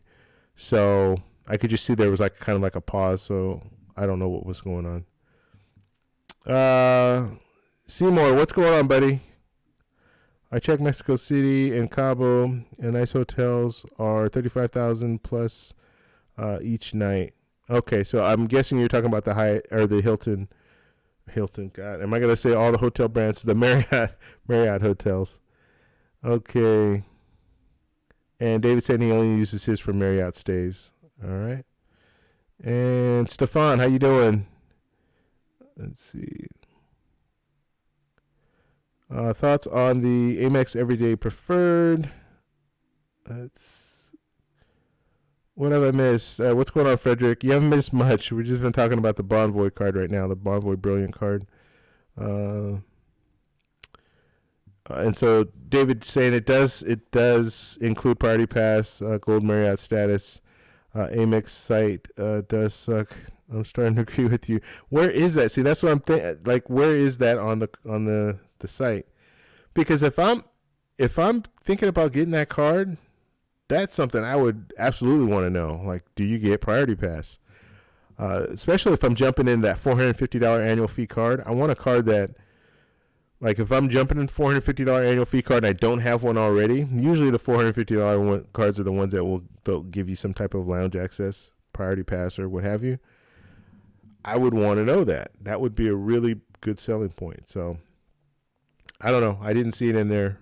So I could just see there was like kind of like a pause. So I don't know what was going on. Seymour, what's going on, buddy? I checked Mexico City and Cabo, and nice hotels are 35,000 plus each night. Okay, so I'm guessing you're talking about the Hyatt or the Hilton. God, am I gonna say all the hotel brands? The Marriott hotels. Okay. And David said he only uses his for Marriott stays. All right. And Stefan, how you doing? Let's see. Thoughts on the Amex Everyday Preferred? What have I missed? What's going on, Frederick? You haven't missed much. We've just been talking about the Bonvoy card right now, the Bonvoy Brilliant card. And so David's saying it does include Priority Pass, Gold Marriott status. Amex site does suck. I'm starting to agree with you. Where is that? See, that's what I'm thinking. Like, where is that on the site? Because if I'm thinking about getting that card, that's something I would absolutely want to know. Like, do you get Priority Pass? Especially if I'm jumping in that $450 annual fee card. I want a card that, like, if I'm jumping in $450 annual fee card and I don't have one already, usually the $450 cards are the ones that they'll give you some type of lounge access, Priority Pass, or what have you. I would want to know that. That would be a really good selling point. So, I don't know. I didn't see it in there,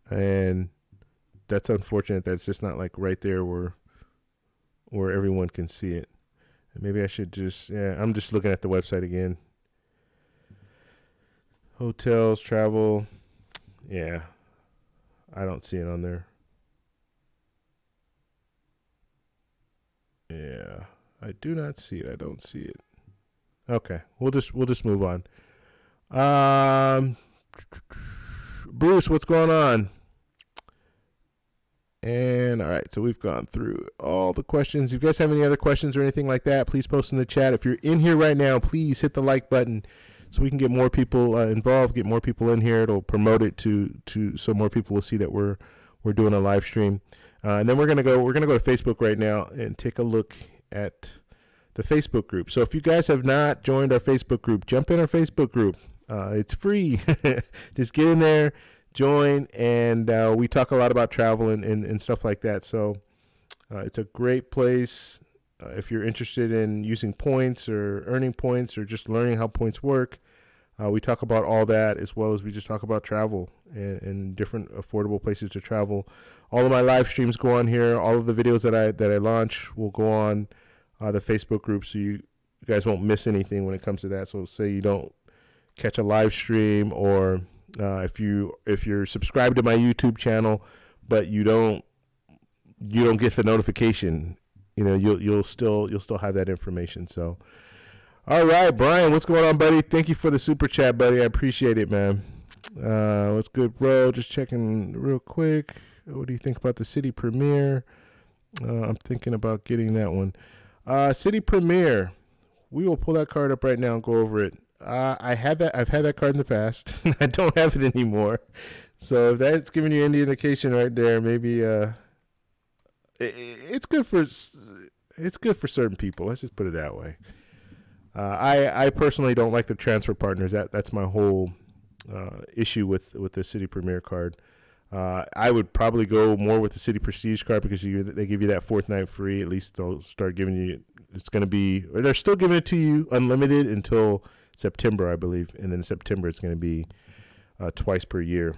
and that's unfortunate. That's just not like right there where everyone can see it. Maybe I should I'm just looking at the website again. Hotels, travel. Yeah. I don't see it on there. Yeah. I do not see it. I don't see it. Okay. We'll just move on. Bruce, what's going on? And all right, so we've gone through all the questions. If you guys have any other questions or anything like that, please post in the chat. If you're in here right now, please hit the like button so we can get more people involved, get more people in here. It'll promote it to so more people will see that we're doing a live stream. And then we're gonna go to Facebook right now and take a look at the Facebook group. So if you guys have not joined our Facebook group, jump in our Facebook group. It's free. Just get in there. Join, and we talk a lot about travel and stuff like that. So it's a great place if you're interested in using points or earning points or just learning how points work. We talk about all that, as well as we just talk about travel and different affordable places to travel. All of my live streams go on here. All of the videos that I launch will go on the Facebook group, so you guys won't miss anything when it comes to that. So say you don't catch a live stream, or if you're subscribed to my YouTube channel, but you don't get the notification, you'll still have that information. So, all right, Brian, what's going on, buddy? Thank you for the super chat, buddy. I appreciate it, man. What's good, bro? Just checking real quick. What do you think about the City Premiere? I'm thinking about getting that one. City Premiere. We will pull that card up right now and go over it. I've had that card in the past. I don't have it anymore. So if that's giving you any indication right there, maybe it's good for certain people. Let's just put it that way. I personally don't like the transfer partners. That's my whole issue with the City Premier card. I would probably go more with the City Prestige card because they give you that fourth night free. At least they'll start giving you. They're still giving it to you unlimited until September, I believe, and then in September it's going to be twice per year.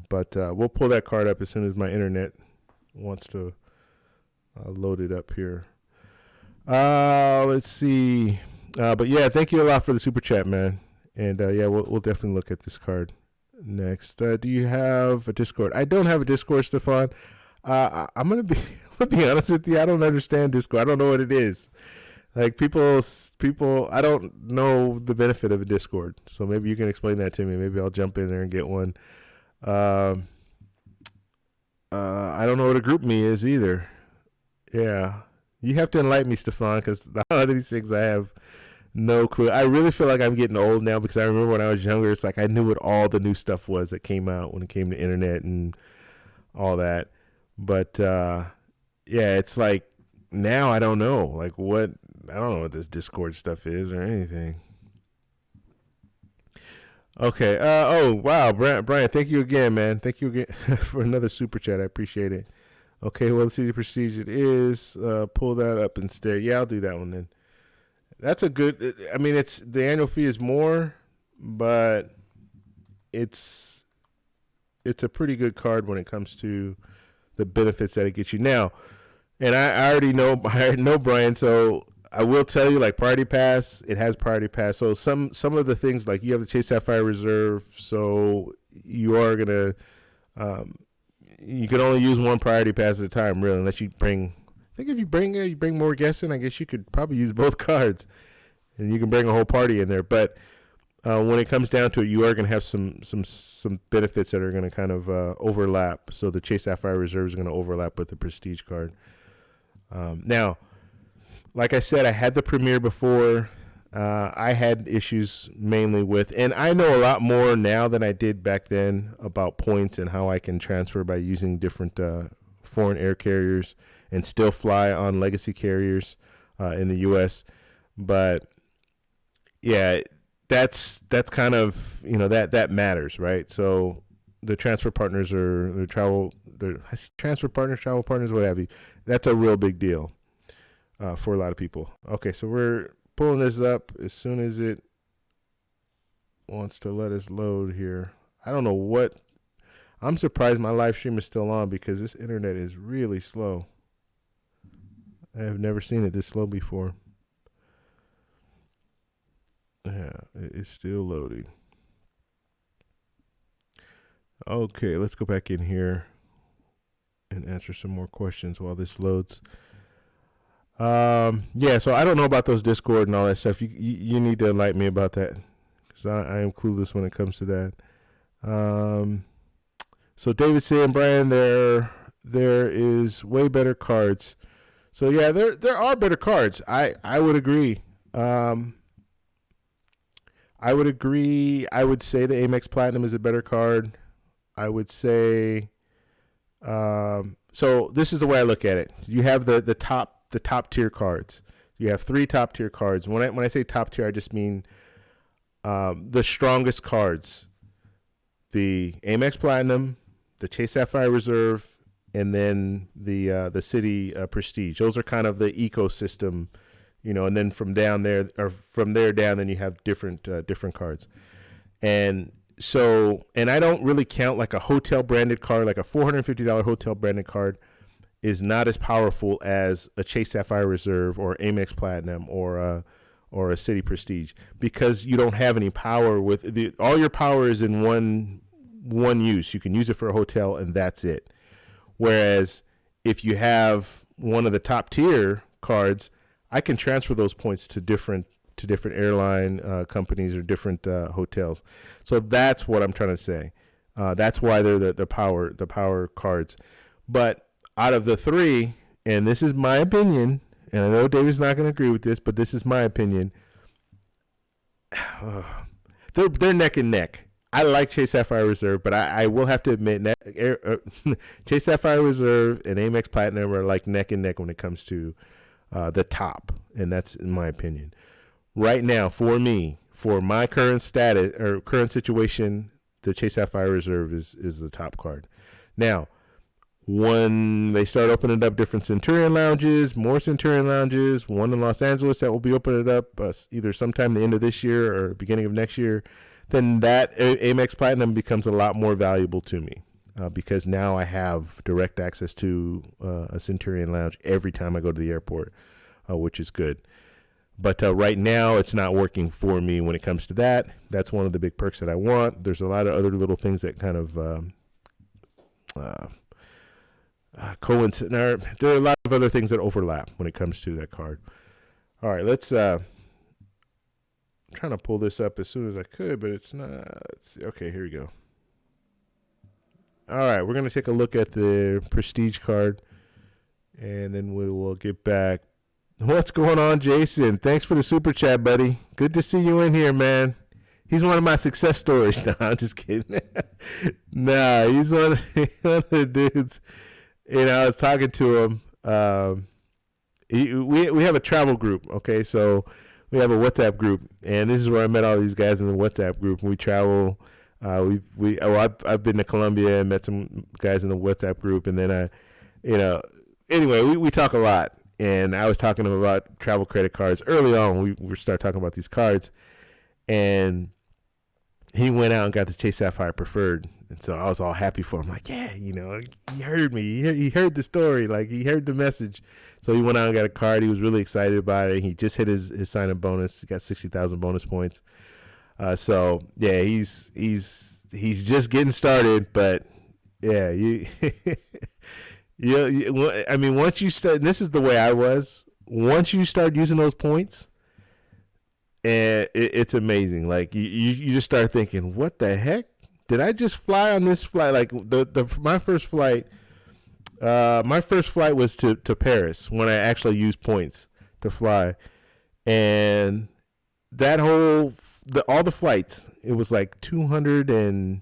But we'll pull that card up as soon as my internet wants to load it up here. Let's see. But yeah, thank you a lot for the super chat, man. And yeah, we'll definitely look at this card next. Do you have a Discord? I don't have a Discord, Stefan. I'm gonna be honest with you. I don't understand Discord. I don't know what it is. Like people, I don't know the benefit of a Discord. So maybe you can explain that to me. Maybe I'll jump in there and get one. I don't know what a group me is either. Yeah. You have to enlighten me, Stefan, because a lot of these things I have no clue. I really feel like I'm getting old now because I remember when I was younger, it's like I knew what all the new stuff was that came out when it came to internet and all that. But yeah, it's like now I don't know. Like I don't know what this Discord stuff is or anything. Okay. Oh, wow. Brian, thank you again, man. Thank you again for another super chat. I appreciate it. Okay, well, let's see the procedure. It is pull that up instead. Yeah, I'll do that one then. That's a good. I mean, it's the annual fee is more, but it's a pretty good card when it comes to the benefits that it gets you now. And I already know Brian, so I will tell you, like Priority Pass, it has Priority Pass. So some of the things, like you have the Chase Sapphire Reserve, so you are gonna. You can only use one Priority Pass at a time, really, unless you bring. I think if you bring more guests in, I guess you could probably use both cards, and you can bring a whole party in there. But when it comes down to it, you are going to have some benefits that are going to kind of overlap. So the Chase Sapphire Reserve is going to overlap with the Prestige card. Now, like I said, I had the Premier before. I had issues mainly with, and I know a lot more now than I did back then about points and how I can transfer by using different foreign air carriers and still fly on legacy carriers in the U.S. But yeah, that's kind of, that matters, right? So the transfer partners or the travel partners, what have you. That's a real big deal for a lot of people. Okay, so we're pulling this up as soon as it wants to let us load here. I don't know what. I'm surprised my live stream is still on because this internet is really slow. I have never seen it this slow before. Yeah, it's still loading. Okay, let's go back in here and answer some more questions while this loads. Yeah, so I don't know about those Discord and all that stuff. You need to enlighten me about that because I am clueless when it comes to that. So David saying, Brian, there is way better cards. So yeah, there are better cards. I would agree. I would agree. I would say the Amex Platinum is a better card. I would say. So this is the way I look at it. You have the top tier cards. You have 3 top tier cards. When I say top tier, I just mean the strongest cards: the Amex Platinum, the Chase Sapphire Reserve, and then the City Prestige. Those are kind of the ecosystem, and then from down there or from there down, then you have different cards. And so, and I don't really count like a hotel branded card, like a $450 hotel branded card is not as powerful as a Chase Sapphire Reserve or Amex Platinum or a City Prestige, because you don't have any power with all your power is in one use. You can use it for a hotel and that's it. Whereas if you have one of the top tier cards, I can transfer those points to different airline companies or different hotels. So that's what I'm trying to say. That's why they're the power cards. But out of the 3, and this is my opinion, and I know David's not going to agree with this, but this is my opinion. They're neck and neck. I like Chase Sapphire Reserve, but I will have to admit, Chase Sapphire Reserve and Amex Platinum are like neck and neck when it comes to the top, and that's in my opinion. Right now, for me, for my current status or current situation, the Chase Sapphire Reserve is the top card. Now, when they start opening up different Centurion lounges, more Centurion lounges, one in Los Angeles that will be opening up either sometime the end of this year or beginning of next year, then that Amex Platinum becomes a lot more valuable to me because now I have direct access to a Centurion lounge every time I go to the airport, which is good. But right now, it's not working for me when it comes to that. That's one of the big perks that I want. There's a lot of other little things that kind of coincide. There are a lot of other things that overlap when it comes to that card. All right, let's. I'm trying to pull this up as soon as I could, but it's not. Let's see. Okay, here we go. All right, we're going to take a look at the Prestige card, and then we will get back. What's going on, Jason? Thanks for the super chat, buddy. Good to see you in here, man. He's one of my success stories. No, I'm just kidding. Nah, he's one of the dudes. I was talking to him. We have a travel group, okay? So we have a WhatsApp group, and this is where I met all these guys in the WhatsApp group. We travel. I've been to Colombia and met some guys in the WhatsApp group, and then anyway, we talk a lot. And I was talking to him about travel credit cards early on. We started talking about these cards, and he went out and got the Chase Sapphire Preferred. And so I was all happy for him. Like, yeah, he heard me. He heard the story. Like, he heard the message. So he went out and got a card. He was really excited about it. He just hit his sign-up bonus. He got 60,000 bonus points. So yeah, he's just getting started. But yeah, Yeah, I mean, once you start, and this is the way I was, once you start using those points, and it's amazing. Like you just start thinking, what the heck? Did I just fly on this flight? Like my first flight. My first flight was to Paris when I actually used points to fly, and that all the flights, it was like 200 and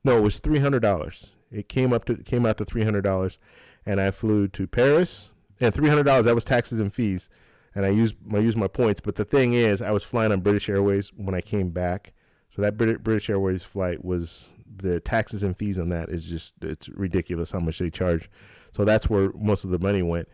no, it was $300. It came out to $300, and I flew to Paris, and $300 that was taxes and fees, and I used my points. But the thing is, I was flying on British Airways when I came back, so that British Airways flight was the taxes and fees on that it's ridiculous how much they charge. So that's where most of the money went.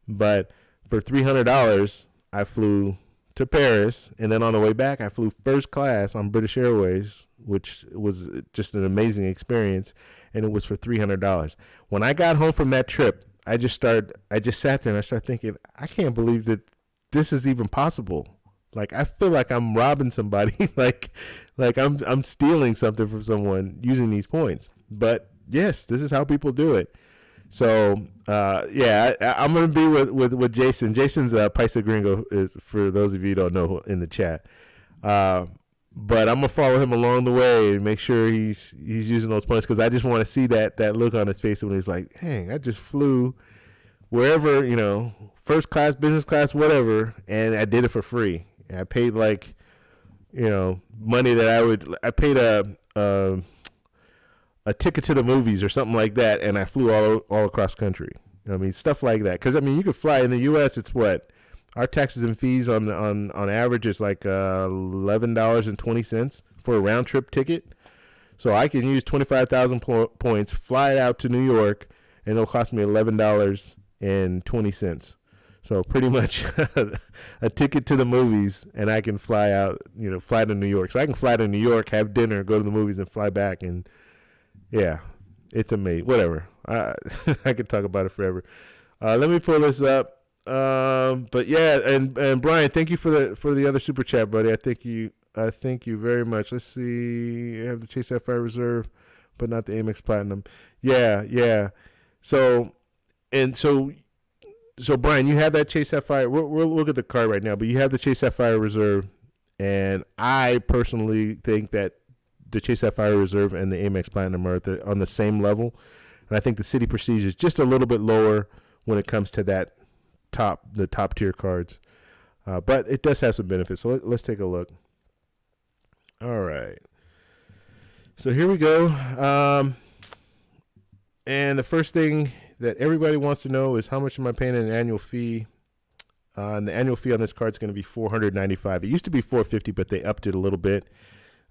But for $300, I flew to Paris, and then on the way back, I flew first class on British Airways, which was just an amazing experience, and it was for $300. When I got home from that trip, I just sat there and I started thinking, I can't believe that this is even possible. Like, I feel like I'm robbing somebody, like I'm stealing something from someone using these points. But yes, this is how people do it. So I'm gonna be with Jason. Jason's Paisa Gringo, is for those of you who don't know, in the chat. But I'm gonna follow him along the way and make sure he's using those points, because I just want to see that look on his face when he's like, "Dang, I just flew wherever, first class, business class, whatever, and I did it for free." And I paid money that I paid a ticket to the movies or something like that, and I flew all across country. I mean, stuff like that. Because you could fly in the U.S. It's what our taxes and fees on average is like $11.20 for a round trip ticket. So I can use 25,000 points, fly out to New York, and it'll cost me $11.20. So pretty much a ticket to the movies, and I can fly out, fly to New York. So I can fly to New York, have dinner, go to the movies, and fly back. And yeah, it's amazing. Whatever. I could talk about it forever. Let me pull this up. But yeah, and Brian, thank you for the other super chat, buddy. I thank you very much. Let's see. I have the Chase Sapphire Reserve, but not the Amex Platinum. Yeah. So Brian, you have that Chase Sapphire. We'll look at the card right now, but you have the Chase Sapphire Reserve, and I personally think that the Chase Sapphire Reserve and the Amex Platinum are on the same level, and I think the City Prestige is just a little bit lower when it comes to the top tier cards, but it does have some benefits. So let's take a look. All right, so here we go, and the first thing that everybody wants to know is how much am I paying in an annual fee? And the annual fee on this card is going to be $495. It used to be $450, but they upped it a little bit.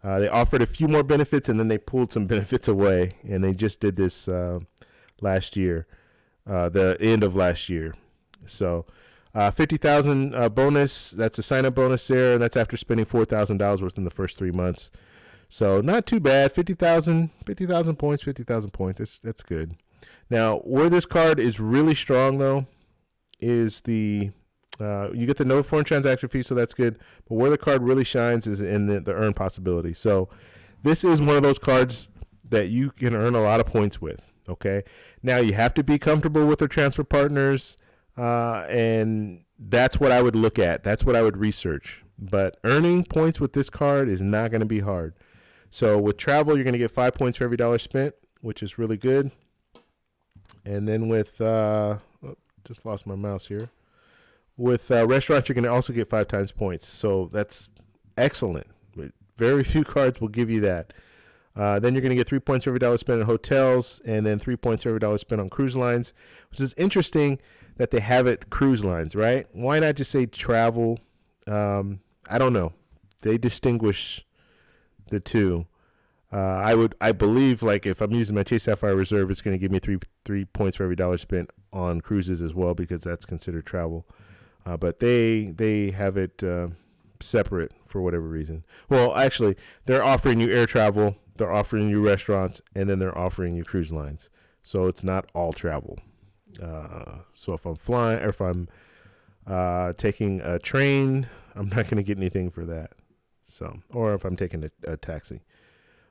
They offered a few more benefits, and then they pulled some benefits away, and they just did this last year, the end of last year. So $50,000 bonus. That's a sign-up bonus there, and that's after spending $4,000 within the first 3 months. So not too bad. 50,000 points. That's good. Now, where this card is really strong, though, is you get the no foreign transaction fee, so that's good. But where the card really shines is in the earn possibility. So this is one of those cards that you can earn a lot of points with, okay? Now, you have to be comfortable with their transfer partners, and that's what I would look at. That's what I would research. But earning points with this card is not going to be hard. So with travel, you're going to get 5 points for every dollar spent, which is really good. And then with, just lost my mouse here. With restaurants, you're going to also get 5 times points. So that's excellent. Very few cards will give you that. Then you're going to get 3 points for every dollar spent in hotels, and then 3 points for every dollar spent on cruise lines, which is interesting that they have it cruise lines, right? Why not just say travel? I don't know. They distinguish the two. I believe, like, if I'm using my Chase Sapphire Reserve, it's going to give me three points for every dollar spent on cruises as well, because that's considered travel. But they have it separate for whatever reason. Well, actually, they're offering you air travel, they're offering you restaurants, and then they're offering you cruise lines. So it's not all travel. So if I'm flying, or if I'm taking a train, I'm not going to get anything for that. So, or if I'm taking a taxi.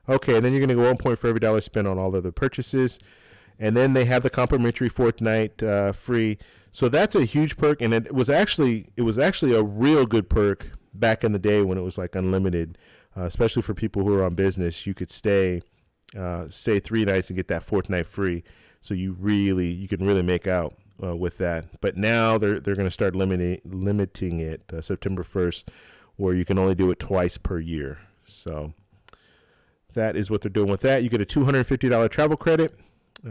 Okay, and then you're going to go 1 point for every dollar spent on all other purchases. And then they have the complimentary fourth night free. So that's a huge perk, and it was actually a real good perk back in the day when it was like unlimited, especially for people who are on business, you could stay 3 nights and get that fourth night free. So you can really make out with that. But now they're going to start limiting it September 1st, where you can only do it twice per year. So that is what they're doing with that. You get a $250 travel credit,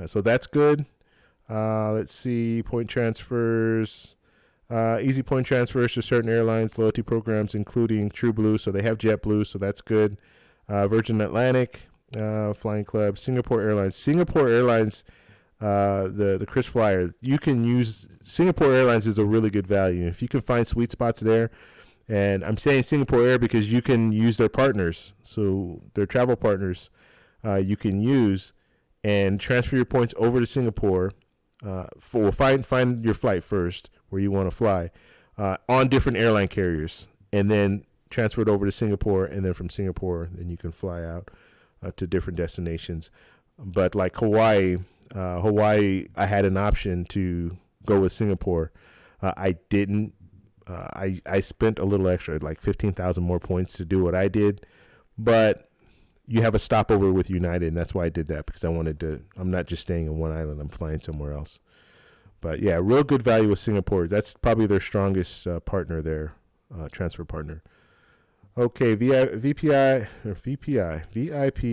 so that's good. Let's see, point transfers. Easy point transfers to certain airlines, loyalty programs, including TrueBlue. So they have JetBlue, so that's good. Virgin Atlantic, Flying Club, Singapore Airlines. Singapore Airlines, the Chris Flyer. You can use Singapore Airlines is a really good value. If you can find sweet spots there, and I'm saying Singapore Air because you can use their partners, so their travel partners, you can use and transfer your points over to Singapore. Find your flight first where you want to fly on different airline carriers, and then transfer it over to Singapore, and then from Singapore, then you can fly out to different destinations. But like Hawaii, I had an option to go with Singapore. I didn't. I spent a little extra, like 15,000 more points to do what I did, but you have a stopover with United, and that's why I did that, because I'm not just staying in one island, I'm flying somewhere else. But yeah, real good value with Singapore. That's probably their strongest partner there, transfer partner. Okay, VIP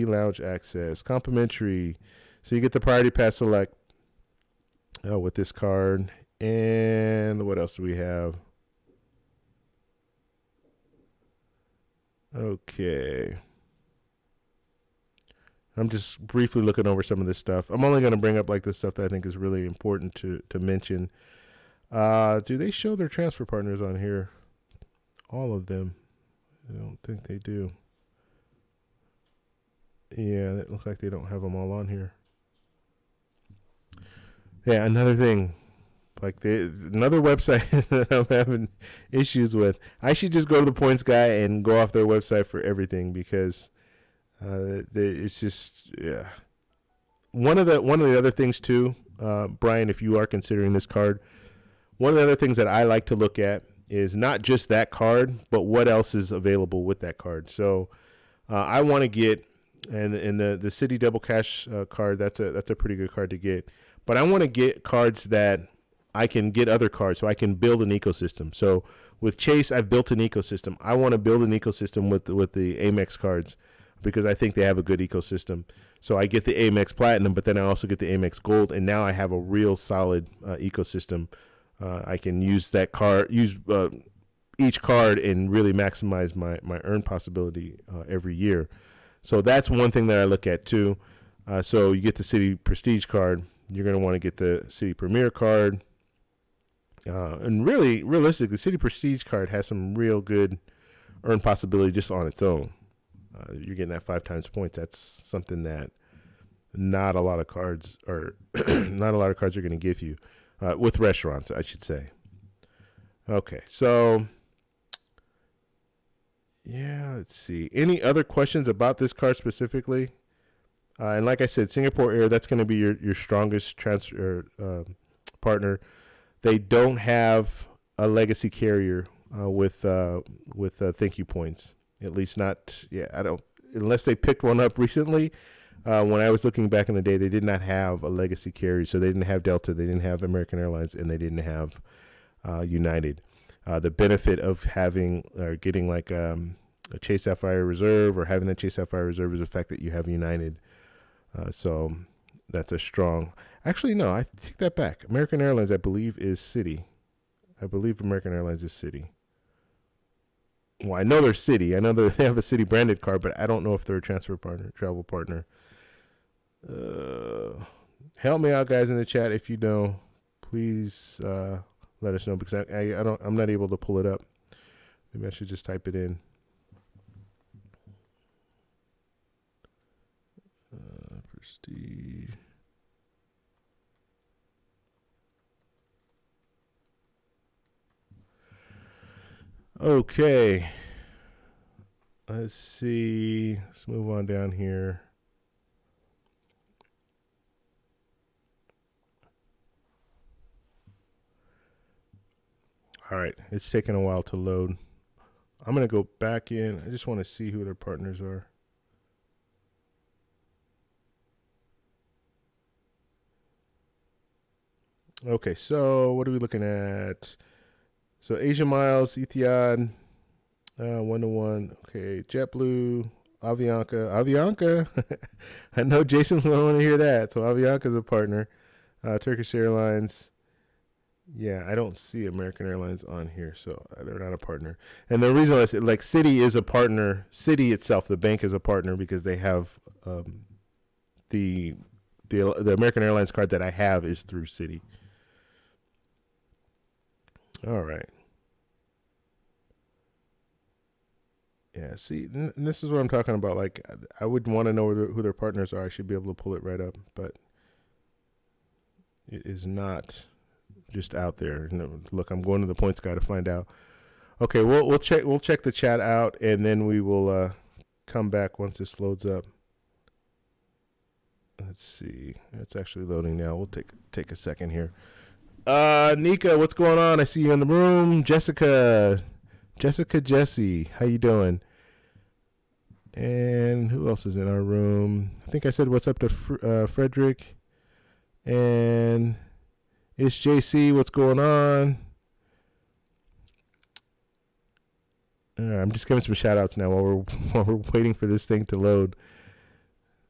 lounge access, complimentary. So you get the Priority Pass Select with this card. And what else do we have? Okay. I'm just briefly looking over some of this stuff. I'm only going to bring up like this stuff that I think is really important to mention. Do they show their transfer partners on here? All of them. I don't think they do. Yeah, it looks like they don't have them all on here. Yeah, another thing. Like another website that I'm having issues with. I should just go to the points guy and go off their website for everything, because it's just, yeah. One of the other things too, Brian, if you are considering this card, one of the other things that I like to look at is not just that card, but what else is available with that card. So I want to get, and the Citi Double Cash card, that's a pretty good card to get. But I want to get cards that I can get other cards, so I can build an ecosystem. So with Chase, I've built an ecosystem. I want to build an ecosystem with the Amex cards, because I think they have a good ecosystem. So I get the Amex Platinum, but then I also get the Amex Gold, and now I have a real solid ecosystem. I can use that card, each card, and really maximize my earn possibility every year. So that's one thing that I look at too. So you get the Citi Prestige card. You're going to want to get the Citi Premier card. And really, realistically, the Citi Prestige card has some real good earn possibility just on its own. You're getting that 5 times points. That's something that not a lot of cards are not a lot of cards are going to give you with restaurants, I should say. Okay, so yeah, let's see. Any other questions about this card specifically? And like I said, Singapore Air, that's going to be your strongest transfer partner. They don't have a legacy carrier with thank you points. At least not, I don't, unless they picked one up recently. When I was looking back in the day, they did not have a legacy carrier. So they didn't have Delta, they didn't have American Airlines, and they didn't have United. The benefit of having or getting like a Chase Sapphire Reserve, or having that Chase Sapphire Reserve, is the fact that you have United. So that's a strong. Actually, no, I take that back. American Airlines, I believe, is Citi. I believe American Airlines is Citi. Well, I know they're Citi. I know they have a Citi branded card, but I don't know if they're a travel partner. Help me out, guys, in the chat if you know. Please let us know, because I'm not able to pull it up. Maybe I should just type it in. Prestige. Okay. Let's see. Let's move on down here. All right. It's taking a while to load. I'm going to go back in. I just want to see who their partners are. Okay, so what are we looking at? So Asia Miles, Etihad, 1-to-1. Okay, JetBlue, Avianca. I know Jason's going to want to hear that. So Avianca's a partner. Turkish Airlines. Yeah, I don't see American Airlines on here, so they're not a partner. And the reason I said, like, Citi is a partner. Citi itself, the bank, is a partner because they have the American Airlines card that I have is through Citi. All right. Yeah, see, and this is what I'm talking about. Like, I would want to know who their partners are. I should be able to pull it right up, but it is not just out there. No, look, I'm going to the points guy to find out. Okay, we'll check the chat out, and then we will come back once this loads up. Let's see. It's actually loading now. We'll take a second here. Nika, what's going on? I see you in the room. Jessica, Jesse, how you doing? And who else is in our room? I think I said what's up to Frederick. And it's JC. What's going on? I'm just giving some shout outs now while we're waiting for this thing to load.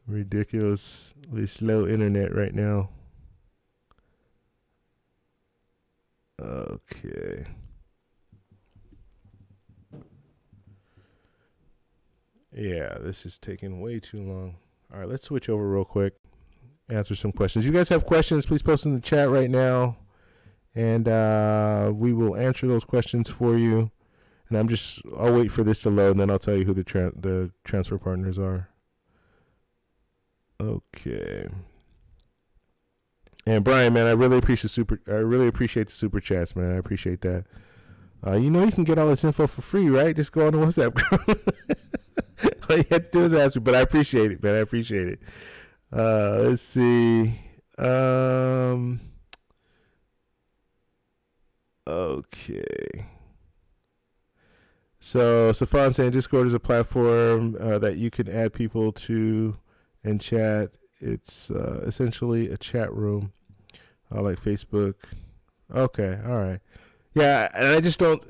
Ridiculously slow internet right now. Okay. Yeah, this is taking way too long. All right, let's switch over real quick. Answer some questions. If you guys have questions, please post in the chat right now, and we will answer those questions for you. And I'll wait for this to load, and then I'll tell you who the transfer partners are. Okay. And Brian, man, I really appreciate the super chats, man. I appreciate that. You can get all this info for free, right? Just go on the WhatsApp group. All you have to do is ask me, but I appreciate it, man. I appreciate it. Let's see. Okay. So Safan saying Discord is a platform that you can add people to and chat. It's essentially a chat room, like Facebook. Okay, all right. Yeah, and I just don't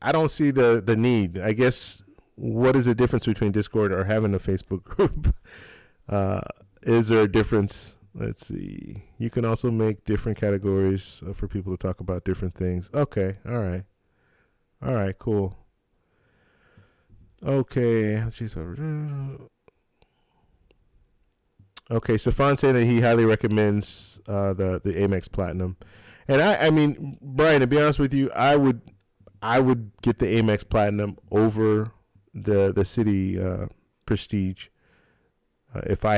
I don't see the need. I guess what is the difference between Discord or having a Facebook group? Is there a difference? Let's see. You can also make different categories for people to talk about different things. Okay, all right. All right, cool. Okay. Okay, Stefan saying that he highly recommends the Amex Platinum. And I mean, Brian, to be honest with you, I would get the Amex Platinum over the Citi Prestige. If I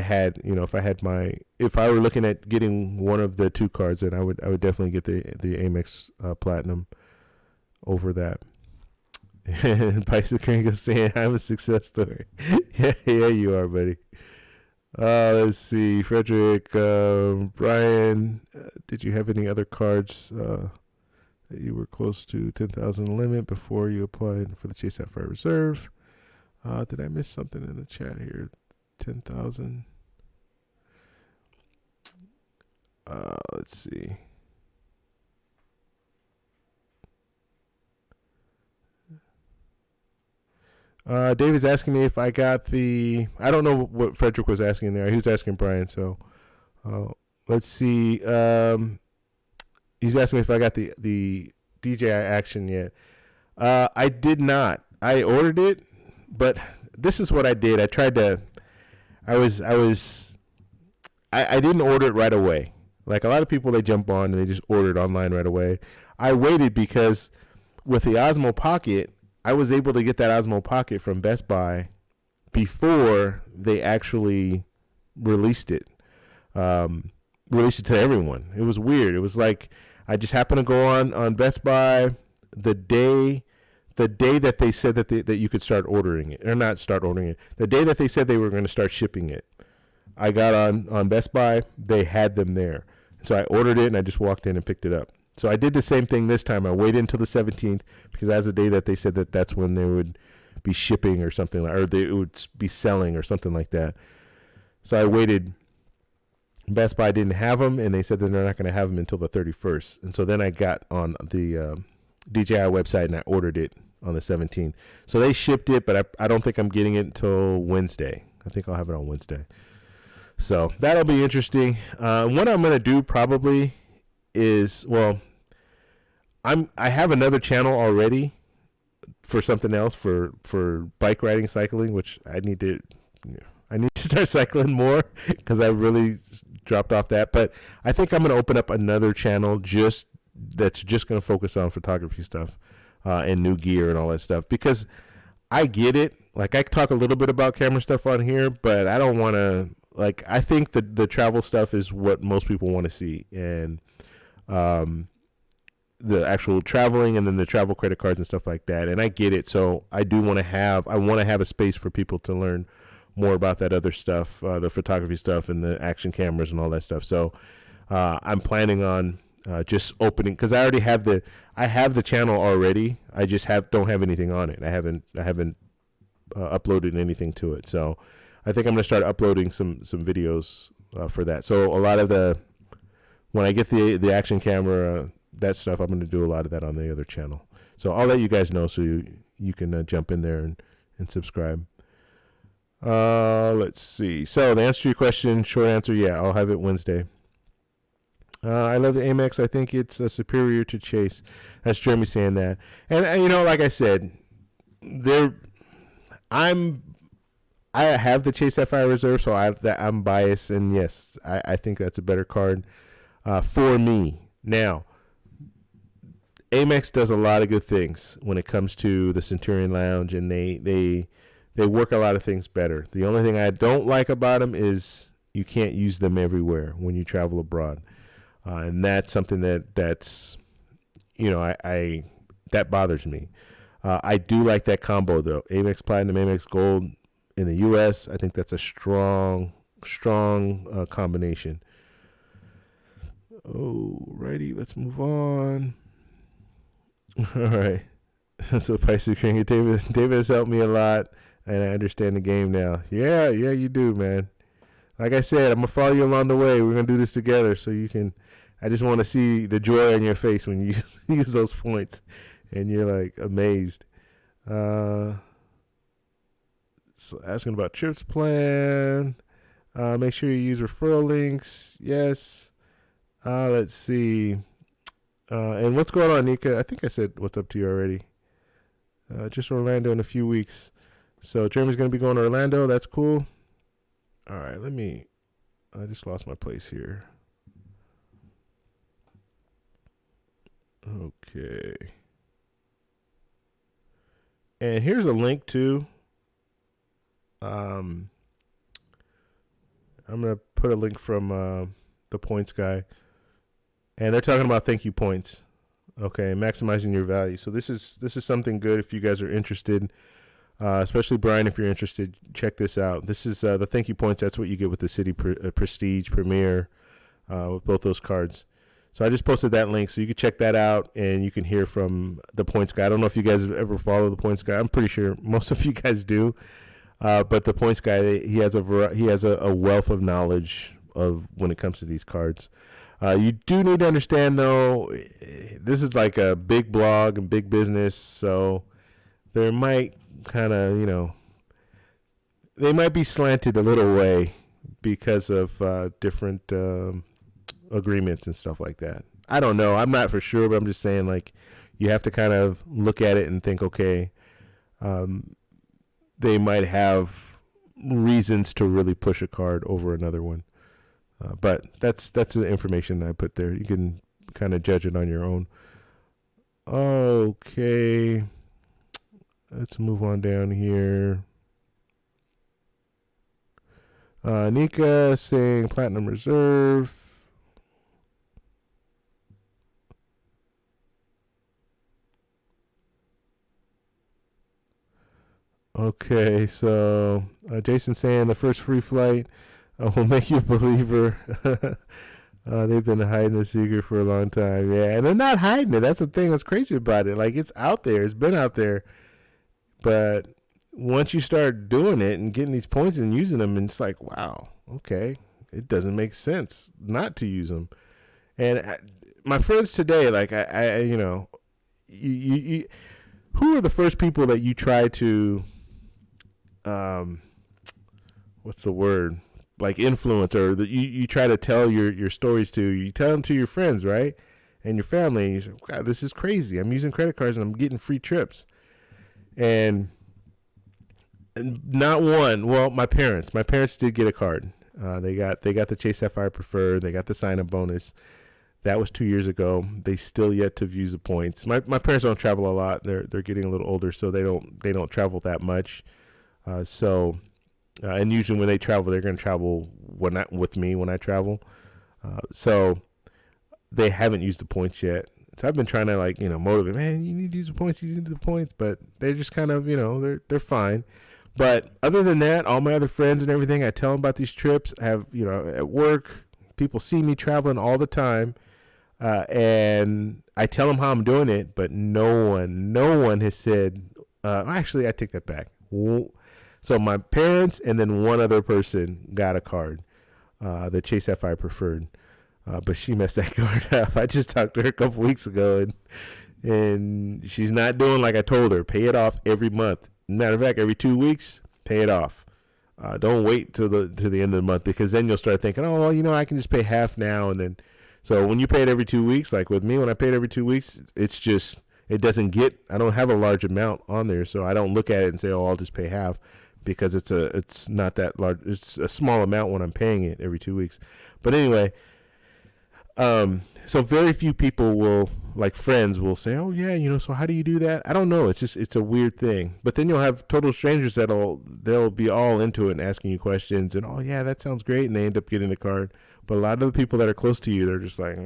were looking at getting one of the two cards, then I would definitely get the Amex Platinum over that. And Bicycle saying I'm a success story. yeah, you are, buddy. Let's see, Frederick, Brian, did you have any other cards that you were close to 10,000 limit before you applied for the Chase Sapphire Reserve? Did I miss something in the chat here? 10,000. Let's see. David's asking me if I got the. I don't know what Frederick was asking there. He was asking Brian. So, let's see. He's asking me if I got the DJI Action yet. I did not. I ordered it, but this is what I did. I tried to. I didn't order it right away. Like a lot of people, they jump on and they just order it online right away. I waited because with the Osmo Pocket, I was able to get that Osmo Pocket from Best Buy before they actually released it. Released it to everyone. It was weird. It was like I just happened to go on Best Buy the day that they said that you could start ordering it, or not start ordering it. The day that they said they were going to start shipping it, I got on Best Buy. They had them there, so I ordered it and I just walked in and picked it up. So I did the same thing this time. I waited until the 17th because that's the day that they said that that's when they would be shipping or something, or they would be selling or something like that. So I waited. Best Buy didn't have them, and they said that they're not going to have them until the 31st. And so then I got on the DJI website and I ordered it on the 17th. So they shipped it, but I don't think I'm getting it until Wednesday. I think I'll have it on Wednesday. So that'll be interesting. What I'm going to do probably is, well, I have another channel already for something else for bike riding, cycling, which I need to start cycling more because I really dropped off that. But I think I'm going to open up another channel that's just going to focus on photography stuff and new gear and all that stuff, because I get it. Like, I talk a little bit about camera stuff on here, but I don't want to, like, I think the travel stuff is what most people want to see, and the actual traveling, and then the travel credit cards and stuff like that. And I get it. So I want to have a space for people to learn more about that other stuff, the photography stuff and the action cameras and all that stuff. So I'm planning on just opening, because I already have the channel already. I just don't have anything on it. I haven't uploaded anything to it. So I think I'm going to start uploading some videos for that. So a lot of when I get the action camera, that stuff, I'm going to do a lot of that on the other channel. So I'll let you guys know so you can jump in there and subscribe. Let's see. So the answer to your question, short answer, yeah, I'll have it Wednesday. I love the Amex. I think it's superior to Chase. That's Jeremy saying that. And like I said, I have the Chase Sapphire Reserve, so I'm biased, and yes, I think that's a better card for me. Now, Amex does a lot of good things when it comes to the Centurion Lounge, and they work a lot of things better. The only thing I don't like about them is you can't use them everywhere when you travel abroad, and that's something that's that bothers me. I do like that combo though, Amex Platinum, Amex Gold in the U.S. I think that's a strong combination. Alrighty, let's move on. All right. So Pisces King, David has helped me a lot, and I understand the game now. Yeah, you do, man. Like I said, I'm gonna follow you along the way. We're gonna do this together, so you can. I just want to see the joy on your face when you use those points, and you're like amazed. So asking about trips plan. Make sure you use referral links. Yes. Let's see. And what's going on, Nika? I think I said what's up to you already. Just Orlando in a few weeks. So Jeremy's going to be going to Orlando. That's cool. All right, I just lost my place here. Okay. And here's a link to, I'm going to put a link from the points guy. And they're talking about thank you points, okay, maximizing your value. So this is something good if you guys are interested, especially Brian. If you're interested, check this out. This is the thank you points. That's what you get with the City Prestige Premier, with both those cards. So I just posted that link, so you can check that out, and you can hear from the points guy. I don't know if you guys have ever followed the points guy. I'm pretty sure most of you guys do, but the points guy, he has a wealth of knowledge of when it comes to these cards. You do need to understand, though, this is like a big blog and big business, so there might kind of, they might be slanted a little way because of different agreements and stuff like that. I don't know. I'm not for sure, but I'm just saying, like, you have to kind of look at it and think, okay, they might have reasons to really push a card over another one. But that's the information I put there. You can kind of judge it on your own. Okay. Let's move on down here. Nika saying Platinum Reserve. Okay, so Jason saying the first free flight will make you a believer. They've been hiding the secret for a long time. Yeah, and they're not hiding it. That's the thing that's crazy about it. Like, it's out there. It's been out there. But once you start doing it and getting these points and using them, and it's like, wow, okay, it doesn't make sense not to use them. And my friends today, like, you know, you, who are the first people that you try to, what's the word? Like, influence, or that you try to tell your stories to. You tell them to your friends, right? And your family. And you say, God, this is crazy. I'm using credit cards and I'm getting free trips. And not one. Well, my parents. My parents did get a card. They got the Chase Sapphire Preferred. They got the sign-up bonus. That was 2 years ago. They still yet to use the points. My parents don't travel a lot. They're getting a little older, so they don't travel that much. And usually when they travel, they're going to travel with me when I travel. So they haven't used the points yet. So I've been trying to, like, you know, motivate, man, you need to use the points, you need the points. But they're just kind of, you know, they're fine. But other than that, all my other friends and everything, I tell them about these trips. I have, you know, at work, people see me traveling all the time. And I tell them how I'm doing it, but no one has said, actually, I take that back. So my parents and then one other person got a card, the Chase Sapphire Preferred, but she messed that card up. I just talked to her a couple weeks ago, and she's not doing like I told her. Pay it off every month. Matter of fact, every 2 weeks, pay it off. Don't wait to the end of the month, because then you'll start thinking, oh, well, you know, I can just pay half now, and then. So when you pay it every 2 weeks, like with me, when I pay it every 2 weeks, it's just, it doesn't get, I don't have a large amount on there, so I don't look at it and say, oh, I'll just pay half. Because it's not that large. It's a small amount when I'm paying it every 2 weeks. But anyway, so very few people will, like friends, will say, oh yeah, you know, so how do you do that? I don't know. It's a weird thing. But then you'll have total strangers they'll be all into it and asking you questions, and oh yeah, that sounds great, and they end up getting the card. But a lot of the people that are close to you, they're just like,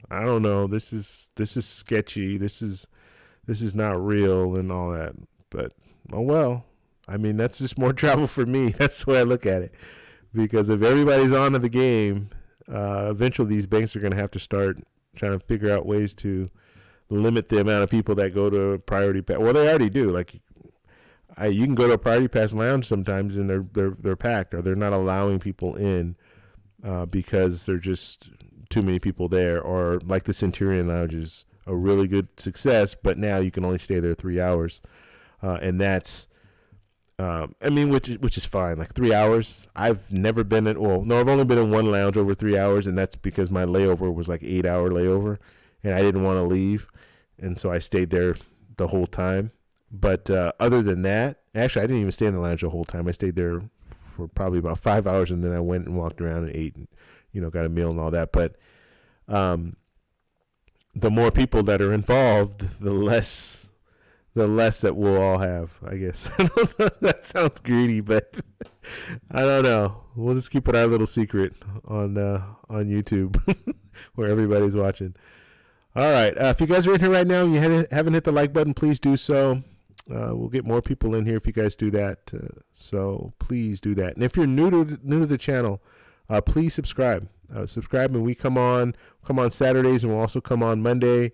I don't know. This is sketchy. This is not real and all that. But oh well. I mean, that's just more travel for me. That's the way I look at it. Because if everybody's on to the game, eventually these banks are going to have to start trying to figure out ways to limit the amount of people that go to Priority Pass. Well, they already do. Like, you can go to a Priority Pass lounge sometimes, and they're packed, or they're not allowing people in because there's just too many people there. Or like the Centurion Lounge is a really good success, but now you can only stay there 3 hours, and that's. I mean, which is fine. Like 3 hours. I've never been in. Well, no, I've only been in one lounge over 3 hours, and that's because my layover was like 8 hour layover, and I didn't want to leave, and so I stayed there the whole time. But other than that, actually, I didn't even stay in the lounge the whole time. I stayed there for probably about 5 hours, and then I went and walked around and ate, and got a meal and all that. But the more people that are involved, the less that we'll all have, I guess. I don't know, that sounds greedy, but I don't know. We'll just keep it our little secret on YouTube where everybody's watching. All right. If you guys are in here right now and you haven't hit the like button, please do so. We'll get more people in here if you guys do that. So please do that. And if you're new to the channel, please subscribe. Subscribe, and we come on Saturdays, and we'll also come on Monday.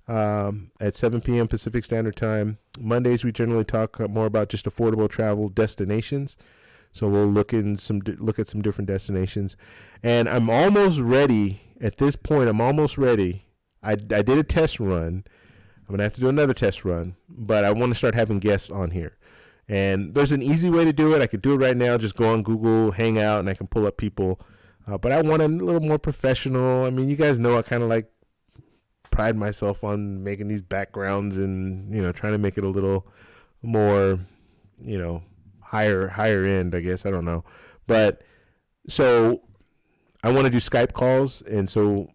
At 7 p.m. Pacific Standard Time. Mondays, we generally talk more about just affordable travel destinations. So we'll look at some different destinations. And I'm almost ready. At this point, I'm almost ready. I did a test run. I'm going to have to do another test run. But I want to start having guests on here. And there's an easy way to do it. I could do it right now. Just go on Google, Hangout, and I can pull up people. But I want a little more professional. I mean, you guys know I kind of like pride myself on making these backgrounds and trying to make it a little more higher end, I guess. I don't know, but so I want to do Skype calls, and so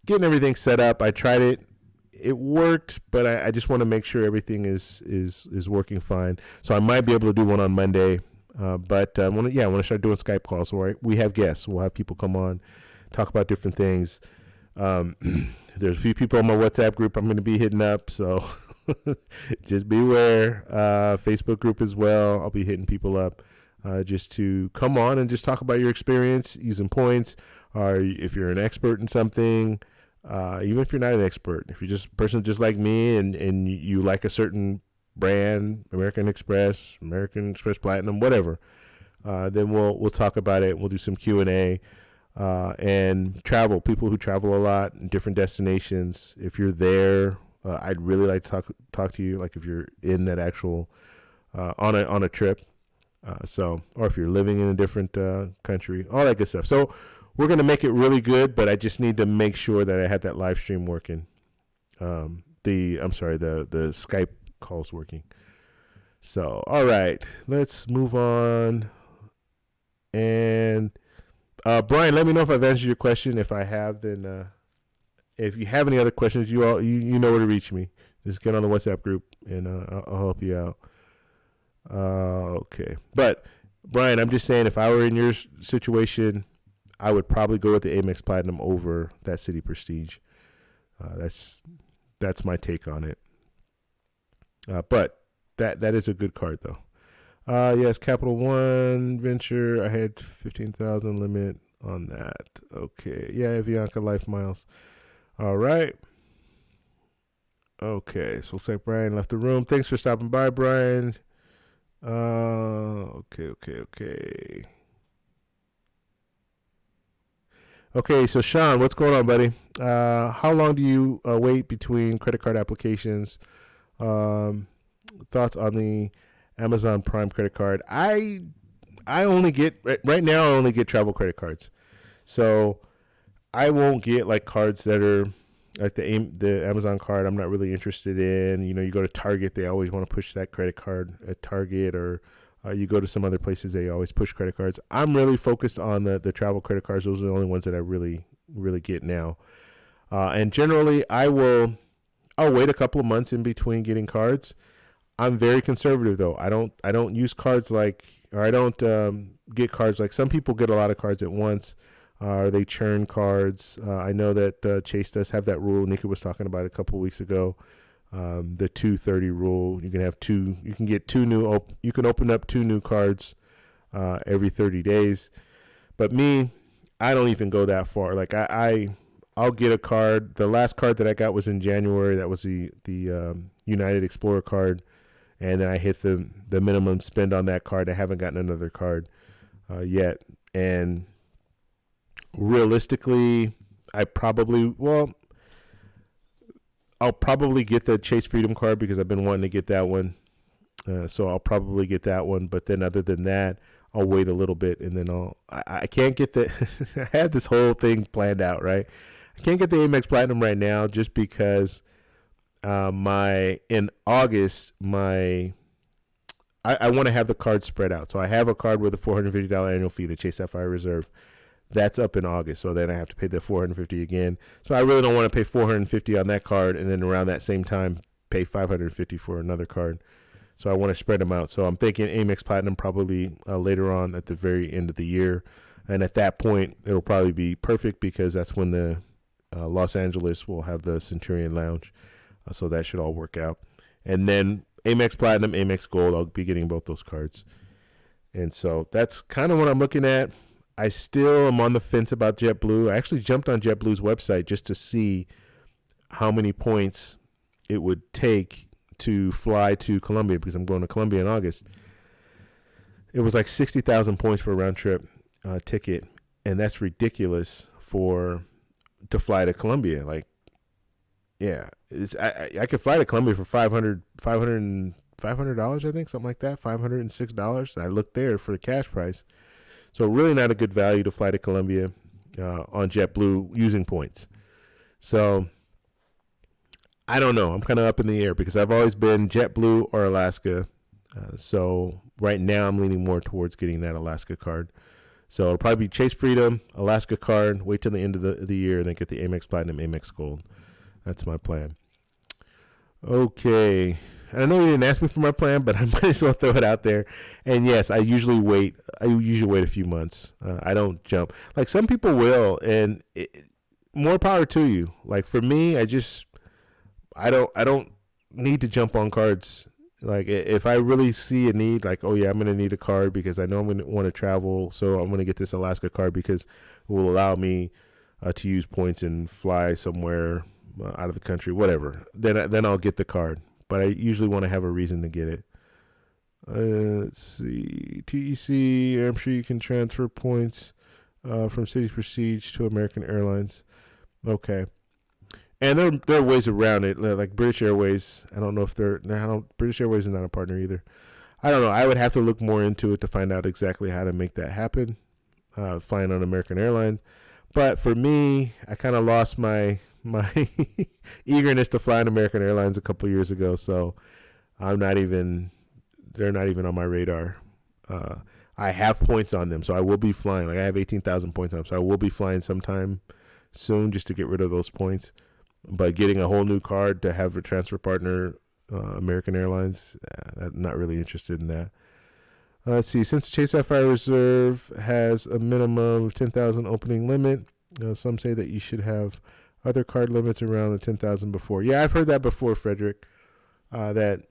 getting everything set up, I tried it worked, but I just want to make sure everything is working fine. So I might be able to do one on Monday, but I want to start doing Skype calls where we have guests. We'll have people come on, talk about different things. There's a few people on my WhatsApp group I'm going to be hitting up, so just beware. Facebook group as well. I'll be hitting people up. just to come on and just talk about your experience using points, or if you're an expert in something, even if you're not an expert, if you're just a person just like me and you like a certain brand, American Express Platinum, whatever, then we'll talk about it. We'll do some Q&A. And travel, people who travel a lot in different destinations. If you're there, I'd really like to talk to you. Like if you're in that actual on a trip, or if you're living in a different country, all that good stuff. So we're gonna make it really good, but I just need to make sure that I have that live stream working. The Skype calls working. So all right, let's move on. And Brian, let me know if I've answered your question. If I have, then if you have any other questions, you know where to reach me. Just get on the WhatsApp group, and I'll help you out. Okay. But, Brian, I'm just saying, if I were in your situation, I would probably go with the Amex Platinum over that City Prestige. That's my take on it. But that is a good card, though. Yes, Capital One Venture. I had 15,000 limit on that. Okay. Yeah, Avianca Life Miles. All right. Okay, so looks like Brian left the room. Thanks for stopping by, Brian. Okay. Okay, so Sean, what's going on, buddy? How long do you wait between credit card applications? Thoughts on the Amazon Prime credit card? I only get right now. I only get travel credit cards, so I won't get like cards that are like the Amazon card. I'm not really interested in. You go to Target, they always want to push that credit card at Target, or you go to some other places, they always push credit cards. I'm really focused on the travel credit cards. Those are the only ones that I really get now. And generally, I'll wait a couple of months in between getting cards. I'm very conservative though. I don't use cards I don't get cards like some people get a lot of cards at once. They churn cards. I know that Chase does have that rule. Nika was talking about it a couple of weeks ago. The 230 rule. You can have two. You can get two new. You can open up two new cards every 30 days. But me, I don't even go that far. Like I'll get a card. The last card that I got was in January. That was the United Explorer card. And then I hit the minimum spend on that card. I haven't gotten another card yet. And realistically, I'll probably get the Chase Freedom card because I've been wanting to get that one. So I'll probably get that one. But then other than that, I'll wait a little bit, and then I can't get the I had this whole thing planned out, right? I can't get the Amex Platinum right now just because in August, I want to have the card spread out. So I have a card with a $450 annual fee, the Chase Sapphire Reserve. That's up in August, so then I have to pay the $450 again. So I really don't want to pay $450 on that card, and then around that same time pay $550 for another card. So I want to spread them out. So I'm thinking Amex Platinum probably later on at the very end of the year, and at that point it'll probably be perfect because that's when the Los Angeles will have the Centurion Lounge. So that should all work out. And then Amex Platinum, Amex Gold, I'll be getting both those cards. And so that's kind of what I'm looking at. I still am on the fence about JetBlue. I actually jumped on JetBlue's website just to see how many points it would take to fly to Colombia because I'm going to Colombia in August. It was like 60,000 points for a round trip ticket. And that's ridiculous to fly to Colombia. Like, yeah, I could fly to Colombia for $500, I think, something like that, $506. I looked there for the cash price. So really not a good value to fly to Colombia on JetBlue using points. So I don't know. I'm kind of up in the air because I've always been JetBlue or Alaska. So right now I'm leaning more towards getting that Alaska card. So it'll probably be Chase Freedom, Alaska card, wait till the end of the year, and then get the Amex Platinum, Amex Gold. That's my plan. Okay. I know you didn't ask me for my plan, but I might as well throw it out there. And yes, I usually wait a few months. I don't jump. Like some people will, and more power to you. Like for me, I don't need to jump on cards Like if I really see a need, like, oh yeah, I'm gonna need a card because I know I'm gonna want to travel, so I'm gonna get this Alaska card because it will allow me to use points and fly somewhere out of the country, whatever. Then I'll get the card. But I usually want to have a reason to get it. Let's see, TEC. I'm sure you can transfer points from City's Prestige to American Airlines. Okay. And there are ways around it, like British Airways. I don't know if British Airways is not a partner either. I don't know. I would have to look more into it to find out exactly how to make that happen. Flying on American Airlines, but for me, I kind of lost my eagerness to fly on American Airlines a couple years ago. So they're not even on my radar. I have points on them, so I will be flying. Like I have 18,000 points on them, so I will be flying sometime soon just to get rid of those points. But getting a whole new card to have a transfer partner, American Airlines, I'm not really interested in that. Let's see. Since Chase Sapphire Reserve has a minimum of 10,000 opening limit, some say that you should have other card limits around the 10,000 before. Yeah, I've heard that before, Frederick. That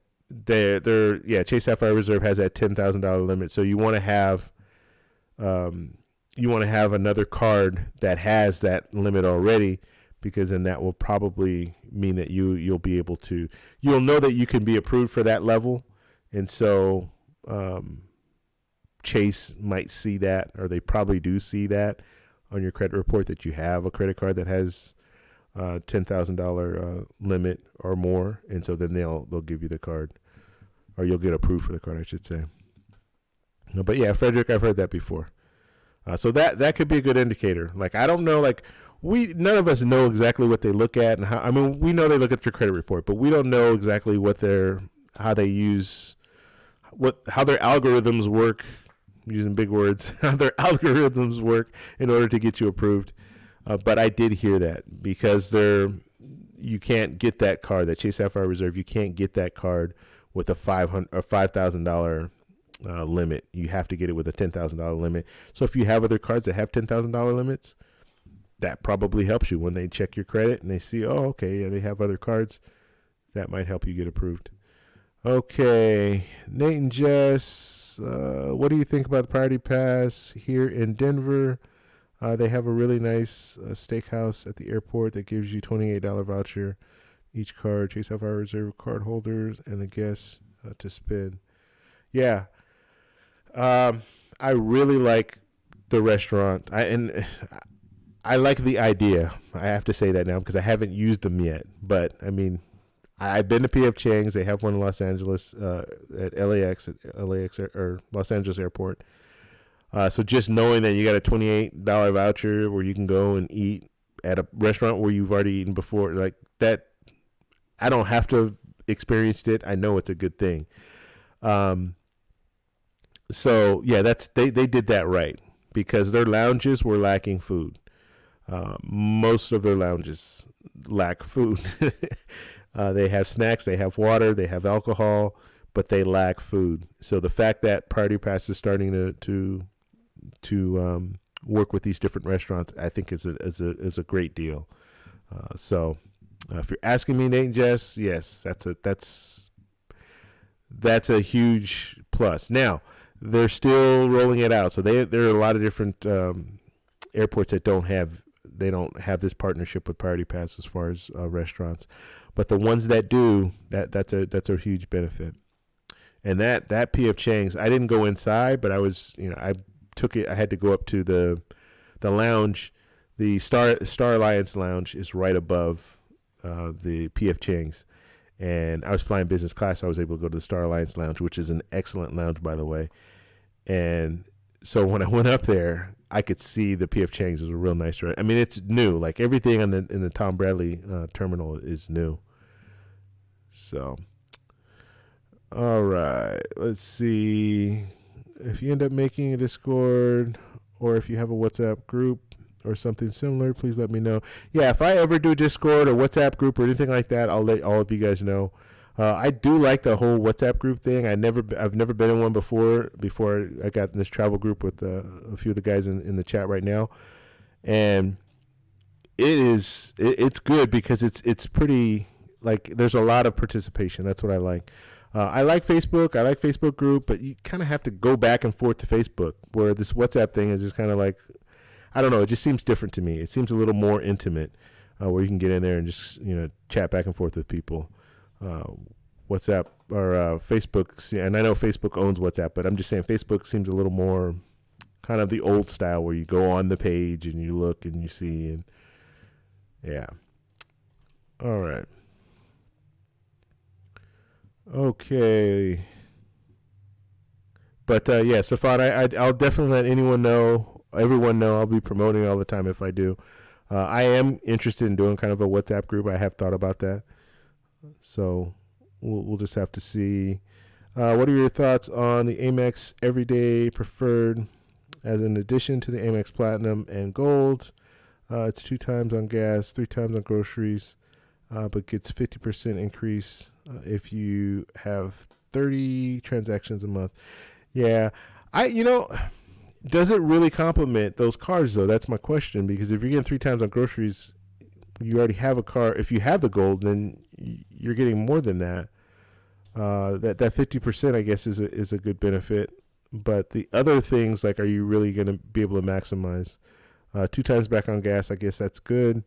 Chase Sapphire Reserve has that $10,000 limit. So you want to have another card that has that limit already, because then that will probably mean that you'll be able to, you'll know that you can be approved for that level. And so Chase might see that, or they probably do see that on your credit report, that you have a credit card that has $10,000 limit or more. And so then they'll give you the card, or you'll get approved for the card, I should say. No, but yeah, Frederick, I've heard that before. So that could be a good indicator. Like, I don't know, like, none of us know exactly what they look at and how. I mean, we know they look at your credit report, but we don't know exactly how their algorithms work. I'm using big words. How their algorithms work in order to get you approved. But I did hear that because you can't get that card, that Chase Sapphire Reserve. You can't get that card with a $5,000 limit. You have to get it with a $10,000 limit. So if you have other cards that have $10,000 limits, that probably helps you when they check your credit and they see, oh, okay, yeah, they have other cards. That might help you get approved. Okay, Nate and Jess, what do you think about the Priority Pass here in Denver? They have a really nice steakhouse at the airport that gives you $28 voucher each card. Chase Sapphire Reserve card holders and the guests to spend. Yeah, I really like the restaurant. I like the idea. I have to say that now because I haven't used them yet. But, I mean, I've been to P.F. Chang's. They have one in Los Angeles at LAX or Los Angeles Airport. So just knowing that you got a $28 voucher where you can go and eat at a restaurant where you've already eaten before, like that, I don't have to have experienced it. I know it's a good thing. So, yeah, they did that right because their lounges were lacking food. Most of their lounges lack food. They have snacks, they have water, they have alcohol, but they lack food. So the fact that Priority Pass is starting to work with these different restaurants, I think is a great deal. So if you're asking me, Nate and Jess, yes, that's a huge plus. Now they're still rolling it out, so there are a lot of different airports that don't have this partnership with Priority Pass as far as restaurants, but the ones that do, that's a huge benefit. And that P.F. Chang's, I didn't go inside, but I took it. I had to go up to the lounge. The Star Alliance lounge is right above the P.F. Chang's, and I was flying business class, so I was able to go to the Star Alliance lounge, which is an excellent lounge, by the way. And so when I went up there, I could see the P.F. Chang's. It was a real nice restaurant. I mean, it's new. Like everything in the Tom Bradley terminal is new. So, all right. Let's see. If you end up making a Discord or if you have a WhatsApp group or something similar, please let me know. Yeah, if I ever do Discord or WhatsApp group or anything like that, I'll let all of you guys know. I do like the whole WhatsApp group thing. I've never been in one before I got in this travel group with a few of the guys in the chat right now. And it's good because it's pretty, like, there's a lot of participation. That's what I like. I like Facebook. I like Facebook group, but you kind of have to go back and forth to Facebook. Where this WhatsApp thing is just kind of like, I don't know. It just seems different to me. It seems a little more intimate, where you can get in there and just chat back and forth with people. WhatsApp or Facebook, and I know Facebook owns WhatsApp, but I'm just saying Facebook seems a little more kind of the old style where you go on the page and you look and you see, and yeah. All right. Okay. But yeah, Safad, I'll definitely let everyone know. I'll be promoting all the time if I do. I am interested in doing kind of a WhatsApp group. I have thought about that. So we'll just have to see. What are your thoughts on the Amex Everyday Preferred as an addition to the Amex Platinum and Gold? It's 2 times on gas, 3 times on groceries, but gets 50% increase if you have 30 transactions a month. Yeah, does it really complement those cards though? That's my question, because if you're getting 3 times on groceries, you already have a card. If you have the gold, then you're getting more than that. That 50%, I guess, is a good benefit. But the other things, like, are you really going to be able to maximize? 2 times back on gas, I guess that's good.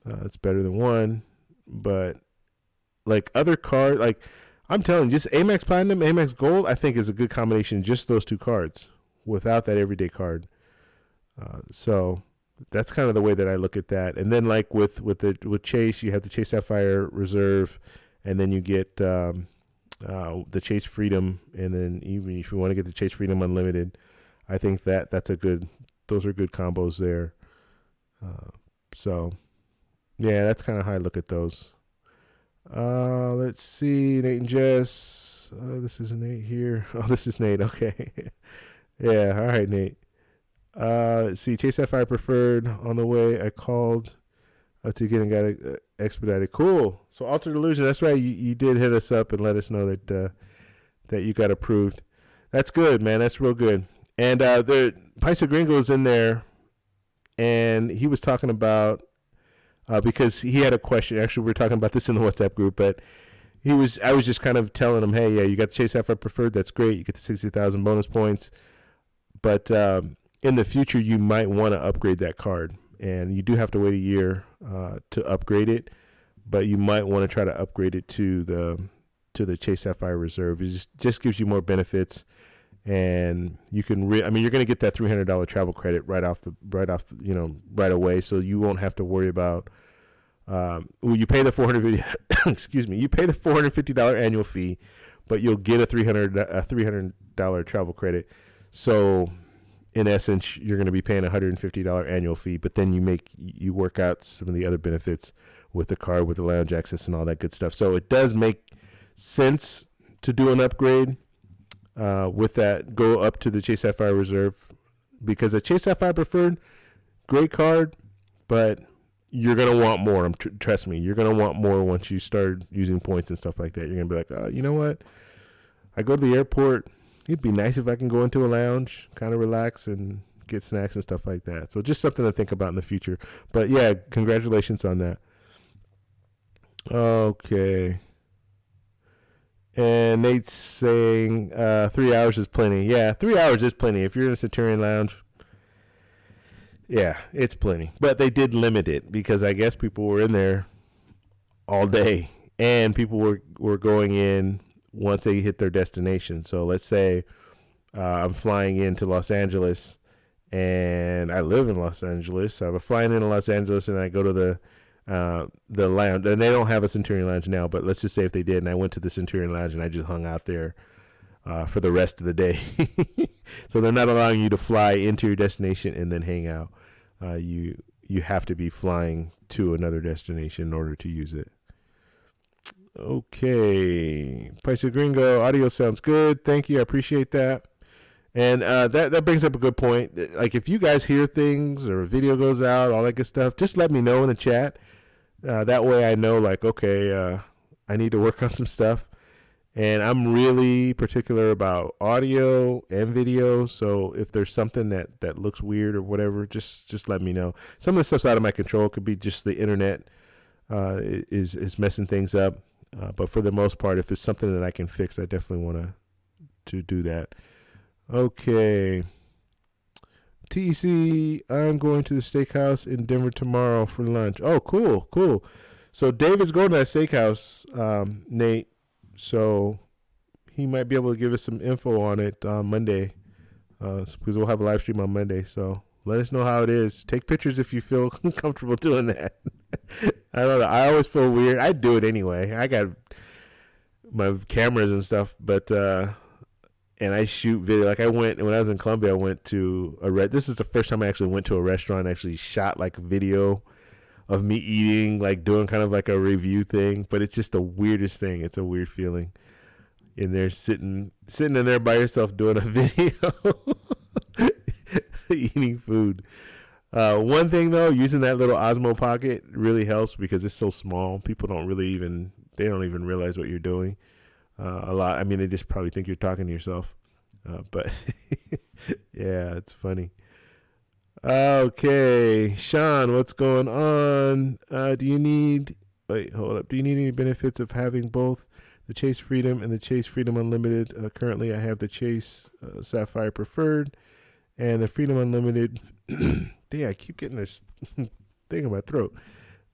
It's better than 1. But like other cards, like I'm telling you, just Amex Platinum, Amex Gold, I think is a good combination. Just those 2 cards without that everyday card. So that's kind of the way that I look at that. And then like with Chase, you have the Chase Sapphire Reserve, and then you get the Chase Freedom, and then even if you want to get the Chase Freedom Unlimited, I think those are good combos there. So yeah, that's kind of how I look at those. Let's see, Nate and Jess. This is Nate here. Oh, this is Nate. Okay. Yeah. All right, Nate. Let's see, Chase Sapphire Preferred on the way. I called to get and got it expedited. Cool. So Altered Illusion. That's right. You did hit us up and let us know that you got approved. That's good, man. That's real good. And the Paisa Gringo's in there, and he was talking about because he had a question. Actually, we were talking about this in the WhatsApp group, but I was just kind of telling him, hey, yeah, you got the Chase Sapphire Preferred. That's great. You get the 60,000 bonus points, but in the future, you might want to upgrade that card, and you do have to wait a year to upgrade it, but you might want to try to upgrade it to the Chase Sapphire Reserve. It just gives you more benefits, and you can you're going to get that $300 travel credit right right away, so you won't have to worry about you pay the $450 excuse me, you pay the $450 annual fee, but you'll get a $300 travel credit. So in essence, you're going to be paying a $150 annual fee, but then you work out some of the other benefits with the card, with the lounge access and all that good stuff. So it does make sense to do an upgrade with that, go up to the Chase Sapphire Reserve, because the Chase Sapphire Preferred, great card, but you're going to want more. Trust me, you're going to want more once you start using points and stuff like that. You're going to be like, you know what? I go to the airport. It'd be nice if I can go into a lounge, kind of relax and get snacks and stuff like that. So just something to think about in the future. But yeah, congratulations on that. Okay. And Nate's saying 3 hours is plenty. Yeah, 3 hours is plenty. If you're in a Centurion Lounge, yeah, it's plenty. But they did limit it because I guess people were in there all day, and people were going in once they hit their destination. So let's say I'm flying into Los Angeles, and I live in Los Angeles. So I'm flying into Los Angeles, and I go to the lounge, and they don't have a Centurion Lounge now, but let's just say if they did, and I went to the Centurion Lounge and I just hung out there for the rest of the day. So they're not allowing you to fly into your destination and then hang out. You have to be flying to another destination in order to use it. Okay, Paisa Gringo, audio sounds good. Thank you, I appreciate that. And that brings up a good point. Like, if you guys hear things or a video goes out, all that good stuff, just let me know in the chat. That way I know, like, okay, I need to work on some stuff. And I'm really particular about audio and video. So if there's something that looks weird or whatever, just let me know. Some of the stuff's out of my control. It could be just the internet is messing things up. But for the most part, if it's something that I can fix, I definitely want to do that. Okay. TEC, I'm going to the steakhouse in Denver tomorrow for lunch. Oh, cool. So David's going to that steakhouse, Nate. So he might be able to give us some info on it on Monday, because we'll have a live stream on Monday. So let us know how it is. Take pictures if you feel comfortable doing that. I don't know. I always feel weird. I do it anyway. I got my cameras and stuff, but and I shoot video. Like when I was in Colombia, I went to this is the first time I actually went to a restaurant and actually shot like a video of me eating, like doing kind of like a review thing. But it's just the weirdest thing. It's a weird feeling in there sitting in there by yourself doing a video, eating food. One thing though, using that little Osmo Pocket really helps because it's so small. People don't even realize what you're doing. A lot. I mean, they just probably think you're talking to yourself. But yeah, it's funny. Okay, Sean, what's going on? Do you need any benefits of having both the Chase Freedom and the Chase Freedom Unlimited? Currently, I have the Chase Sapphire Preferred and the Freedom Unlimited. Damn, I keep getting this thing in my throat.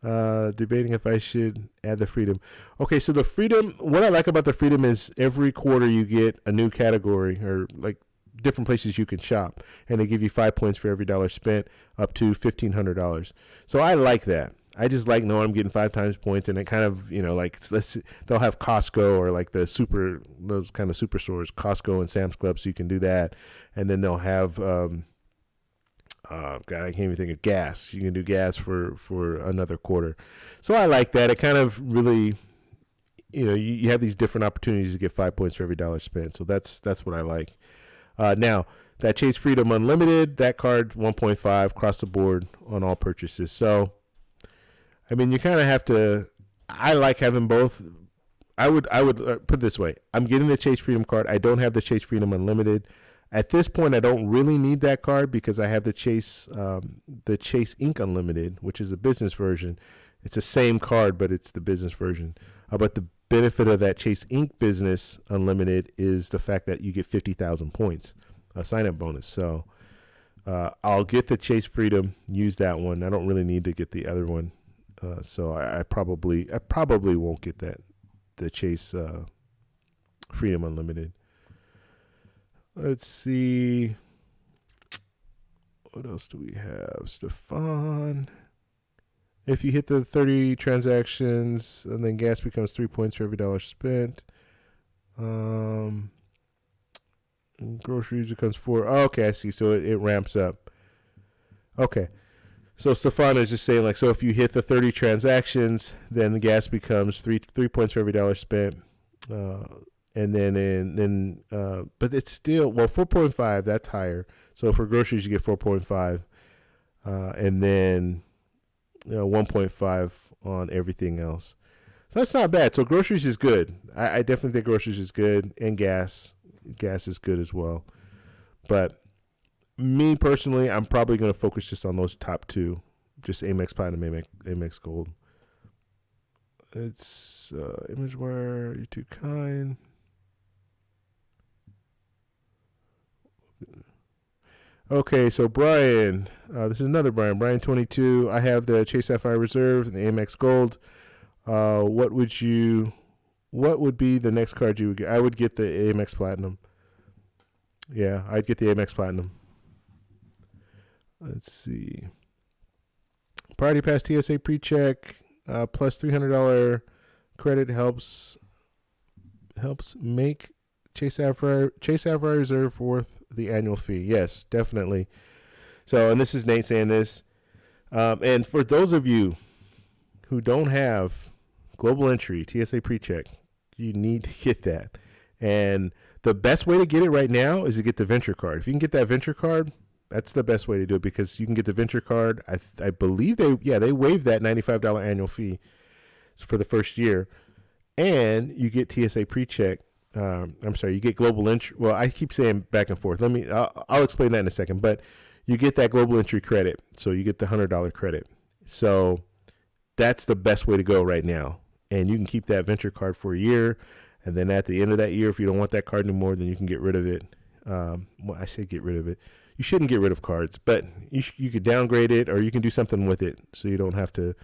Debating if I should add the Freedom. Okay, so the Freedom, what I like about the Freedom is every quarter you get a new category or like different places you can shop, and they give you 5 points for every dollar spent up to $1,500. So I like that. I just like knowing I'm getting 5 times points, and it kind of, like they'll have Costco or like those kind of super stores, Costco and Sam's Club, so you can do that, and then they'll have God, I can't even think of gas. You can do gas for another quarter. So I like that. It kind of really, you have these different opportunities to get 5 points for every dollar spent. So that's what I like. Now, that Chase Freedom Unlimited, that card 1.5 across the board on all purchases. So, I mean, you kind of have to. I like having both. I would put it this way. I'm getting the Chase Freedom card. I don't have the Chase Freedom Unlimited. At this point, I don't really need that card because I have the Chase Ink Unlimited, which is a business version. It's the same card, but it's the business version. But the benefit of that Chase Ink Business Unlimited is the fact that you get 50,000 points, a sign-up bonus. So I'll get the Chase Freedom, use that one. I don't really need to get the other one. So I probably won't get the Chase Freedom Unlimited. Let's see. What else do we have? Stefan. If you hit the 30 transactions, and then gas becomes 3 points for every dollar spent. Groceries becomes 4. Oh, okay, I see. So it ramps up. Okay. So Stefan is just saying, like, so if you hit the 30 transactions, then the gas becomes 3 points for every dollar spent. And then but it's still, 4.5, that's higher. So for groceries, you get 4.5. And then 1.5 on everything else. So that's not bad. So groceries is good. I definitely think groceries is good. And gas is good as well. But me personally, I'm probably going to focus just on those top two. Just Amex Platinum, Amex Gold. It's ImageWire, you're too kind. Okay, so Brian, this is another Brian 22. I have the Chase Sapphire Reserve and the Amex Gold. What would be the next card you would get? I would get the Amex Platinum. Yeah, I'd get the Amex Platinum. Let's see. Priority Pass TSA pre-check plus $300 credit helps make Chase Sapphire Reserve worth the annual fee. Yes, definitely. So, and this is Nate saying this. And for those of you who don't have Global Entry TSA pre-check, you need to get that. And the best way to get it right now is to get the Venture card. If you can get that Venture card, that's the best way to do it because you can get the Venture card. I believe they waived that $95 annual fee for the first year, and you get TSA pre-check. You get Global Entry. Well, I keep saying back and forth. I'll explain that in a second. But you get that Global Entry credit, so you get the $100 credit. So that's the best way to go right now. and you can keep that venture card for a year. And then at the end of that year, if you don't want that card anymore, then you can get rid of it. Well, I say get rid of it. You shouldn't get rid of cards, but you could downgrade it, or you can do something with it so you don't have to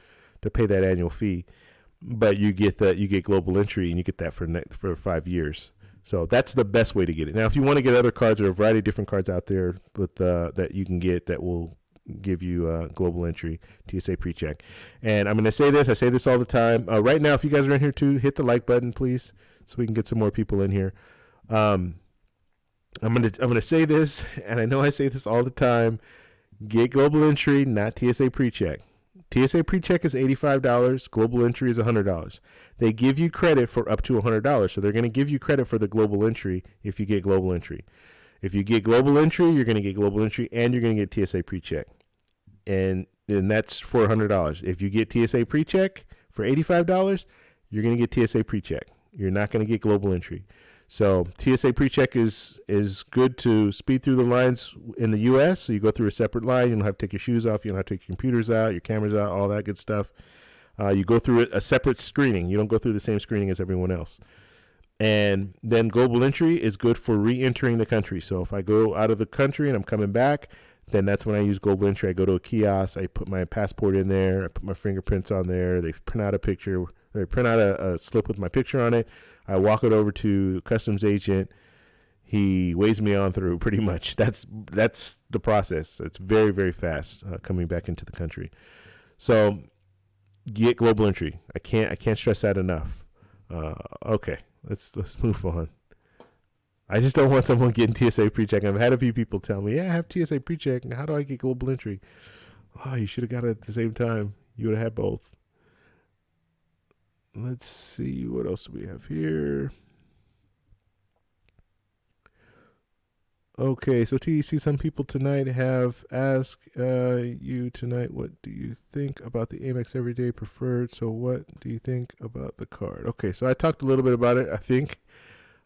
pay that annual fee. But you get global entry, and you get that for 5 years. So that's the best way to get it. Now, if you want to get other cards, there are a variety of different cards out there that you can get that will give you global entry, TSA pre-check. And I'm going to say this. I say this all the time. Right now, if you guys are in here too, hit the like button, please, so we can get some more people in here. I'm gonna say this, and I know I say this all the time. Get global entry, not TSA pre-check. TSA pre-check is $85. Global entry is $100. They give you credit for up to $100, so they're going to give you credit for the global entry if you get global entry. If you get global entry, you're going to get global entry, and you're going to get TSA pre-check, and that's for $100. If you get TSA pre-check for $85, you're going to get TSA pre-check. You're not going to get global entry. So TSA pre-check is good to speed through the lines in the U.S. So you go through a separate line. You don't have to take your shoes off. You don't have to take your computers out, your cameras out, all that good stuff. You go through a separate screening. You don't go through the same screening as everyone else. And then global entry is good for re-entering the country. So if I go out of the country and I'm coming back, then that's when I use global entry. I go to a kiosk. I put my passport in there. I put my fingerprints on there. They print out a picture. They print out a slip with my picture on it. I walk it over to customs agent. He weighs me on through pretty much. That's the process. It's very, very fast coming back into the country. So get global entry. I can't stress that enough. Okay, let's move on. I just don't want someone getting TSA pre-check. I've had a few people tell me, yeah, I have TSA pre-check. How do I get global entry? Oh, you should have got it at the same time. You would have had both. Let's see, what else do we have here? Okay, so TEC, some people tonight have asked you tonight, what do you think about the Amex Everyday Preferred? So what do you think about the card? Okay, so I talked a little bit about it, I think.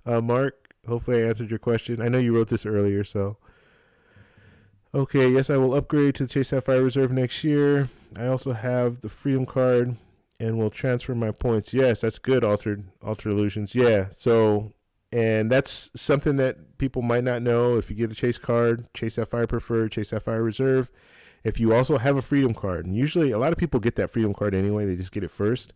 Mark, hopefully I answered your question. I know you wrote this earlier, so. Okay, yes, I will upgrade to the Chase Sapphire Reserve next year. I also have the Freedom Card and will transfer my points. Yes, that's good, Altered Illusions. Yeah, so, and that's something that people might not know. If you get a Chase card, Chase Sapphire Preferred, Chase Sapphire Reserve, if you also have a Freedom Card, and usually a lot of people get that Freedom Card anyway, they just get it first.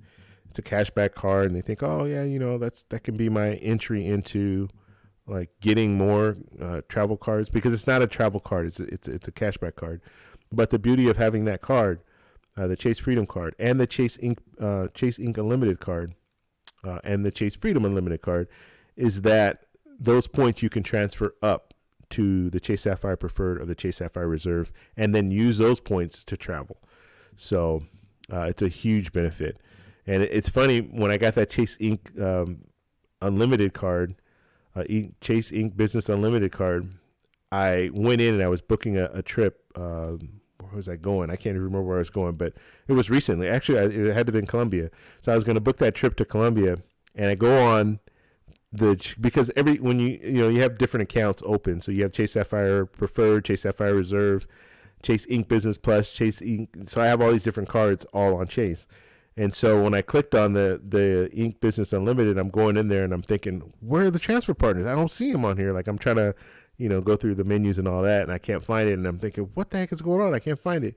It's a cashback card, and they think, oh, yeah, that can be my entry into, like, getting more travel cards, because it's not a travel card, it's a cashback card. But the beauty of having that card, the Chase Freedom Card, and the Chase Ink Unlimited Card, and the Chase Freedom Unlimited Card, is that those points you can transfer up to the Chase Sapphire Preferred or the Chase Sapphire Reserve, and then use those points to travel. So it's a huge benefit. And it's funny, when I got that Chase Ink Unlimited Card, Chase Ink Business Unlimited Card, I went in and I was booking a trip. Where was I going? I can't even remember where I was going, but it was recently. Actually, it had to be in Colombia. So I was going to book that trip to Colombia, and I go on because when you have different accounts open. So you have Chase Sapphire Preferred, Chase Sapphire Reserve, Chase Ink Business Plus, Chase Ink. So I have all these different cards all on Chase. And so when I clicked on the Ink Business Unlimited, I'm going in there and I'm thinking, where are the transfer partners? I don't see them on here. Like, I'm trying to, go through the menus and all that, and I can't find it. And I'm thinking, what the heck is going on? I can't find it.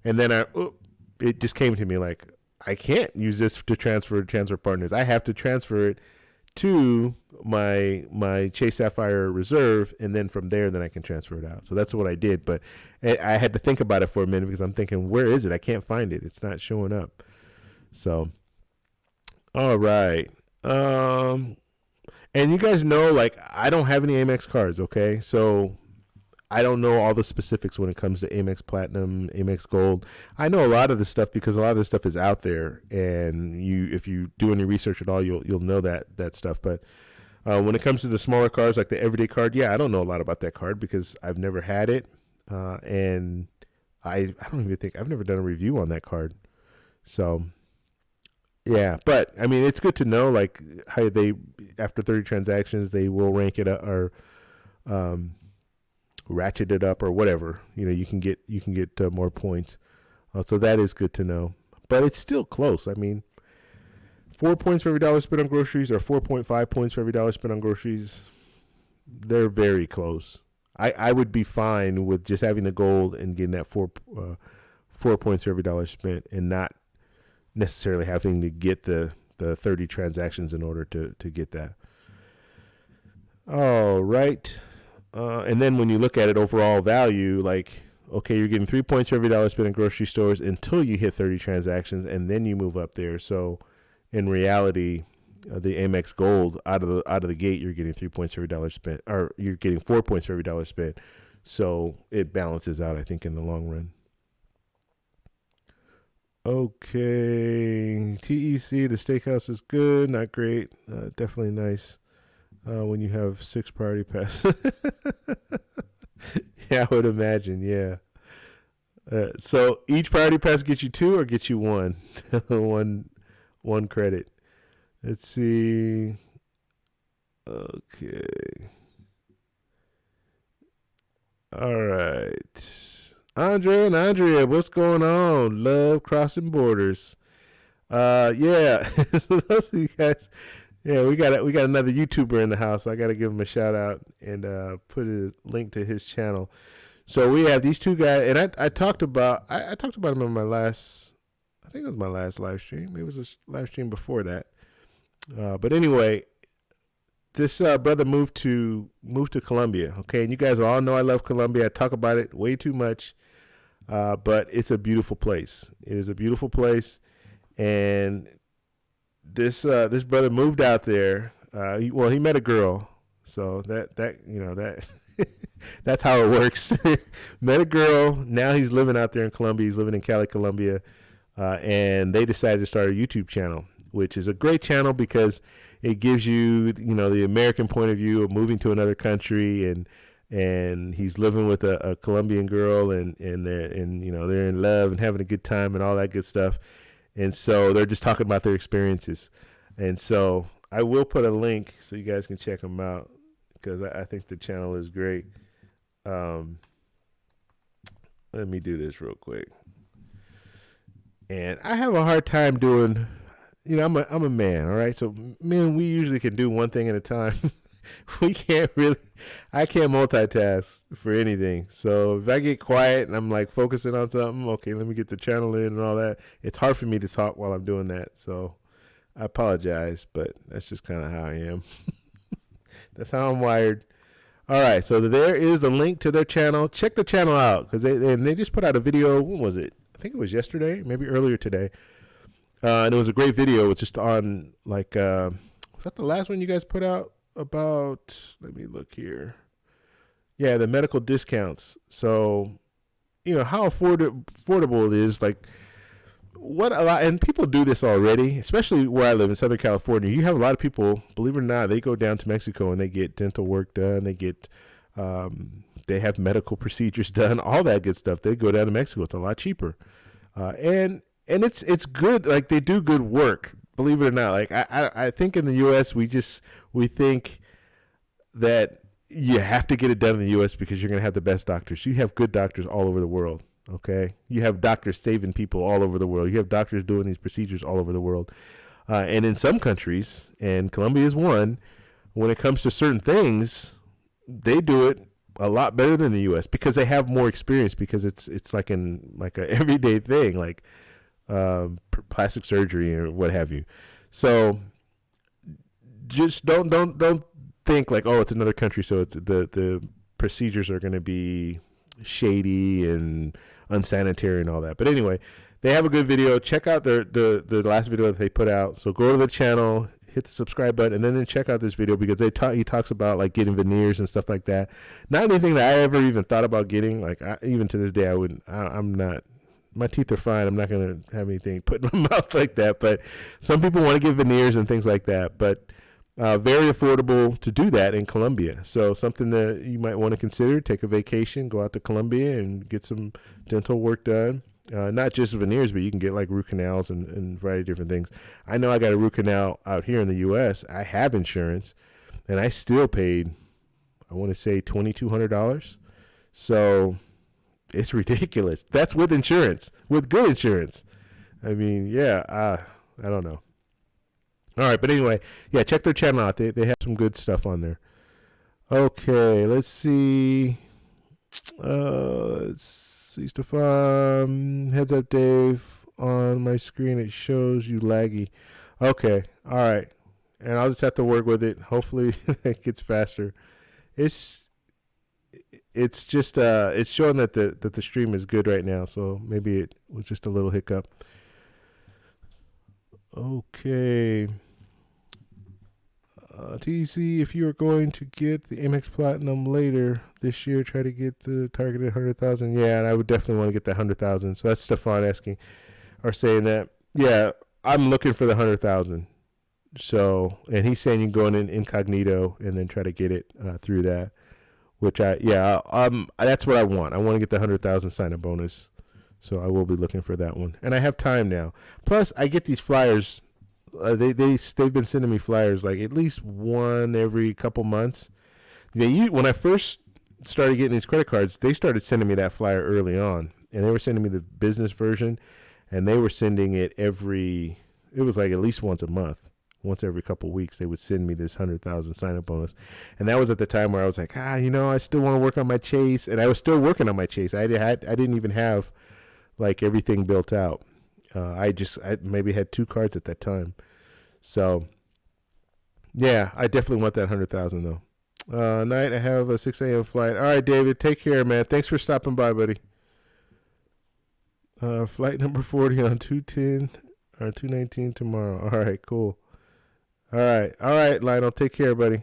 And then it just came to me like, I can't use this to transfer partners. I have to transfer it to my Chase Sapphire Reserve, and then from there, then I can transfer it out. So that's what I did. But I had to think about it for a minute, because I'm thinking, where is it? I can't find it. It's not showing up. So, all right. And you guys know, like, I don't have any Amex cards, okay? So I don't know all the specifics when it comes to Amex Platinum, Amex Gold. I know a lot of this stuff because a lot of this stuff is out there, and if you do any research at all, you'll know that stuff. But when it comes to the smaller cards, like the Everyday card, yeah, I don't know a lot about that card because I've never had it, and I don't even think I've never done a review on that card. So. Yeah, but I mean, it's good to know, like, how they, after 30 transactions, they will rank it up or ratchet it up or whatever. You can get more points. So that is good to know. But it's still close. I mean, 4 points for every dollar spent on groceries or 4.5 points for every dollar spent on groceries. They're very close. I would be fine with just having the gold and getting that 4 points for every dollar spent and not necessarily having to get the 30 transactions in order to get that. All right. And then when you look at it overall value, like, okay, you're getting 3 points for every dollar spent in grocery stores until you hit 30 transactions, and then you move up there. So in reality, the Amex Gold out of the gate, you're getting 3 points for every dollar spent, or you're getting 4 points for every dollar spent. So it balances out, I think, in the long run. Okay, TEC, the steakhouse is good, not great, definitely nice when you have 6 priority pass. Yeah, I would imagine, yeah. So each priority pass gets you 2 or gets you 1? one credit. Let's see. Okay. All right. Andre and Andrea, what's going on? Love crossing borders. Yeah. So those of you guys, yeah, we got another YouTuber in the house. So I got to give him a shout out and put a link to his channel. So we have these two guys, and I talked about him in my last, I think it was my last live stream. Maybe it was a live stream before that. But anyway, this brother moved to Colombia. Okay, and you guys all know I love Colombia. I talk about it way too much, but it's a beautiful place. It is a beautiful place, and this brother moved out there. He met a girl, so that you know that that's how it works. Met a girl. Now he's living out there in Colombia. He's living in Cali, Colombia, and they decided to start a YouTube channel, which is a great channel because it gives you the American point of view of moving to another country, and he's living with a Colombian girl, and they're in love and having a good time and all that good stuff. And so they're just talking about their experiences. And so I will put a link so you guys can check them out because I think the channel is great. Let me do this real quick. And I have a hard time doing, I'm a man, all right? So men, we usually can do one thing at a time. I can't multitask for anything. So if I get quiet and I'm like focusing on something, okay, let me get the channel in and all that. It's hard for me to talk while I'm doing that. So I apologize, but that's just kind of how I am. That's how I'm wired. All right, so there is a link to their channel. Check the channel out because they just put out a video. When was it? I think it was yesterday, maybe earlier today. And it was a great video. It's just on was that the last one you guys put out about? Let me look here. Yeah, the medical discounts. So, how affordable it is. Like and people do this already, especially where I live in Southern California. You have a lot of people, believe it or not, they go down to Mexico and they get dental work done. They get they have medical procedures done, all that good stuff. They go down to Mexico. It's a lot cheaper, and it's good. Like they do good work. Believe it or not. Like I think in the U.S. we think that you have to get it done in the U.S. because you're going to have the best doctors. You have good doctors all over the world. Okay, you have doctors saving people all over the world. You have doctors doing these procedures all over the world, and in some countries, and Colombia is one. When it comes to certain things, they do it a lot better than the U.S. because they have more experience. Because it's like a everyday thing, like plastic surgery or what have you. So just don't think like, oh, it's another country, so it's the procedures are going to be shady and unsanitary and all that. But anyway, they have a good video. Check out the last video that they put out. So go to the channel, hit the subscribe button, and then check out this video because he talks about like getting veneers and stuff like that. Not anything that I ever even thought about getting. Like even to this day, I'm not. My teeth are fine. I'm not going to have anything put in my mouth like that. But some people want to get veneers and things like that. But very affordable to do that in Colombia. So something that you might want to consider, take a vacation, go out to Colombia and get some dental work done. Not just veneers, but you can get like root canals and a variety of different things. I know I got a root canal out here in the U.S. I have insurance, and I still paid, I want to say $2,200. So it's ridiculous. That's with insurance, with good insurance. I mean, yeah, I don't know. All right, but anyway, yeah, check their channel out. They have some good stuff on there. Okay, let's see. Let's see, Stefan. Heads up, Dave. On my screen, it shows you laggy. Okay, all right, and I'll just have to work with it. Hopefully, it gets faster. It's it's just it's showing that the stream is good right now. So maybe it was just a little hiccup. Okay. TC, if you are going to get the Amex Platinum later this year, try to get the targeted 100,000. Yeah, and I would definitely want to get the 100,000. So that's Stefan asking or saying that. Yeah, I'm looking for the 100,000. So, and he's saying you can go in incognito and then try to get it through that. Which that's what I want. I want to get the 100,000 sign-up bonus. So I will be looking for that one, and I have time now. Plus, I get these flyers. They've been sending me flyers like at least one every couple months. When I first started getting these credit cards, they started sending me that flyer early on, and they were sending me the business version, and they were sending it it was like at least once a month. Once every couple weeks, they would send me this 100,000 sign-up bonus, and that was at the time where I was like, I still want to work on my Chase, and I was still working on my Chase. I didn't even have like everything built out. I maybe had 2 cards at that time, so yeah, I definitely want that 100,000 though. Night, I have a 6 a.m. flight. All right, David, take care, man. Thanks for stopping by, buddy. Flight number 40 on 210 or 219 tomorrow. All right, cool. All right, Lionel, take care, buddy.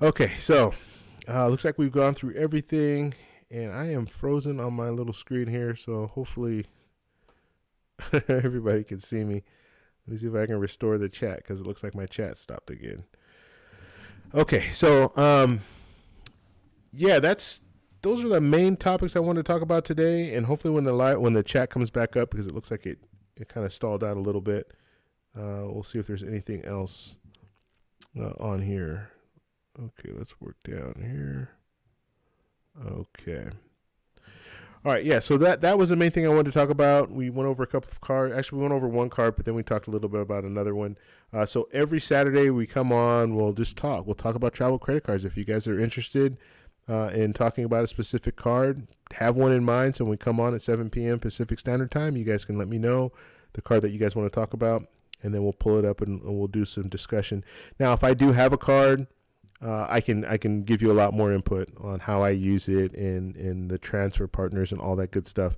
Okay, so looks like we've gone through everything, and I am frozen on my little screen here, so hopefully everybody can see me. Let me see if I can restore the chat, because it looks like my chat stopped again. Okay, so yeah, those are the main topics I wanted to talk about today, and hopefully when the chat comes back up, because it looks like it kind of stalled out a little bit. We'll see if there's anything else on here. Okay, let's work down here. Okay. All right, yeah, so that was the main thing I wanted to talk about. We went over a couple of cards. Actually, we went over one card, but then we talked a little bit about another one. So every Saturday we come on, we'll just talk. We'll talk about travel credit cards. If you guys are interested in talking about a specific card, have one in mind. So when we come on at 7 p.m. Pacific Standard Time, you guys can let me know the card that you guys want to talk about, and then we'll pull it up and we'll do some discussion. Now, if I do have a card, I can give you a lot more input on how I use it and the transfer partners and all that good stuff,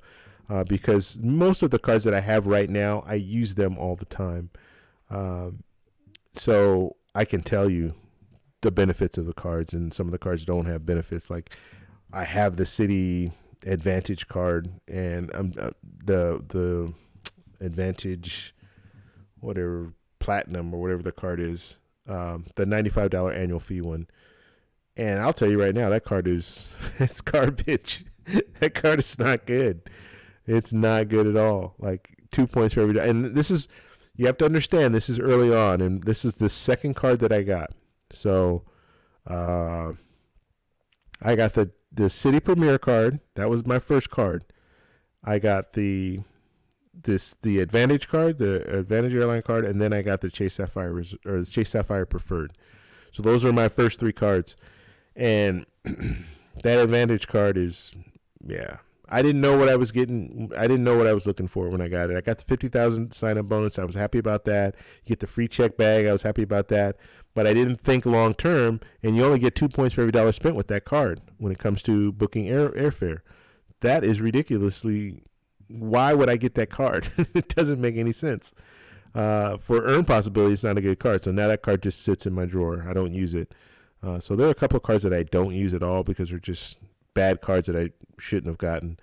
because most of the cards that I have right now, I use them all the time. So I can tell you the benefits of the cards, and some of the cards don't have benefits. Like I have the City Advantage card, and the Advantage, whatever, Platinum or whatever the card is, the $95 annual fee one. And I'll tell you right now, that card is it's garbage. That card is not good. It's not good at all. Like 2 points for every day. And you have to understand, this is early on, and this is the second card that I got. So I got the City Premier card. That was my first card. I got the Advantage card, the Advantage Airline card, and then I got the Chase Sapphire or the Chase Sapphire Preferred. So those are my first 3 cards, and that Advantage card is, yeah. I didn't know what I was getting. I didn't know what I was looking for when I got it. I got the 50,000 sign-up bonus. I was happy about that. You get the free check bag. I was happy about that. But I didn't think long-term, and you only get 2 points for every dollar spent with that card when it comes to booking airfare. That is ridiculously. Why would I get that card? It doesn't make any sense. For earn possibility, it's not a good card. So now that card just sits in my drawer. I don't use it. So there are a couple of cards that I don't use at all because they're just bad cards that I shouldn't have gotten.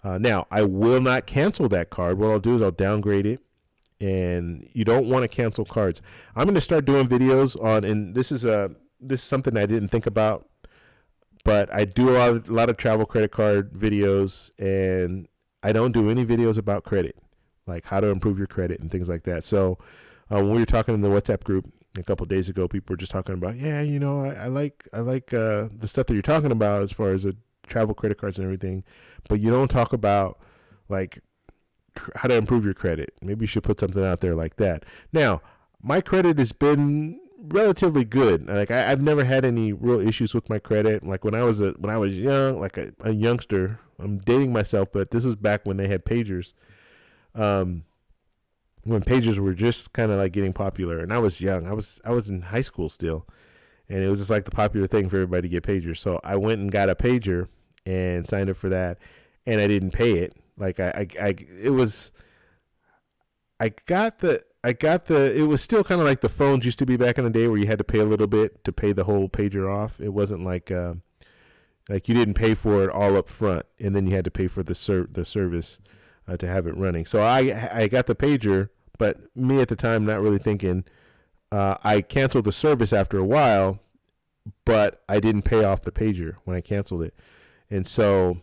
Now, I will not cancel that card. What I'll do is I'll downgrade it. And you don't want to cancel cards. I'm going to start doing videos on, and this is something I didn't think about, but I do a lot of travel credit card videos, and I don't do any videos about credit, like how to improve your credit and things like that. So when we were talking in the WhatsApp group a couple of days ago, people were just talking about, yeah, I like the stuff that you're talking about as far as the travel credit cards and everything, but you don't talk about like how to improve your credit. Maybe you should put something out there like that. Now, my credit has been relatively good. Like I've never had any real issues with my credit. Like when I was young, like a youngster. I'm dating myself, but this was back when they had pagers. Um, when pagers were just kind of like getting popular, and I was young. I was in high school still, and it was just like the popular thing for everybody to get pagers. So I went and got a pager and signed up for that, and I didn't pay it. Like it was, it was still kind of like the phones used to be back in the day where you had to pay a little bit to pay the whole pager off. It wasn't like you didn't pay for it all up front and then you had to pay for the service to have it running. So I got the pager, but me at the time not really thinking, I canceled the service after a while, but I didn't pay off the pager when I canceled it. And so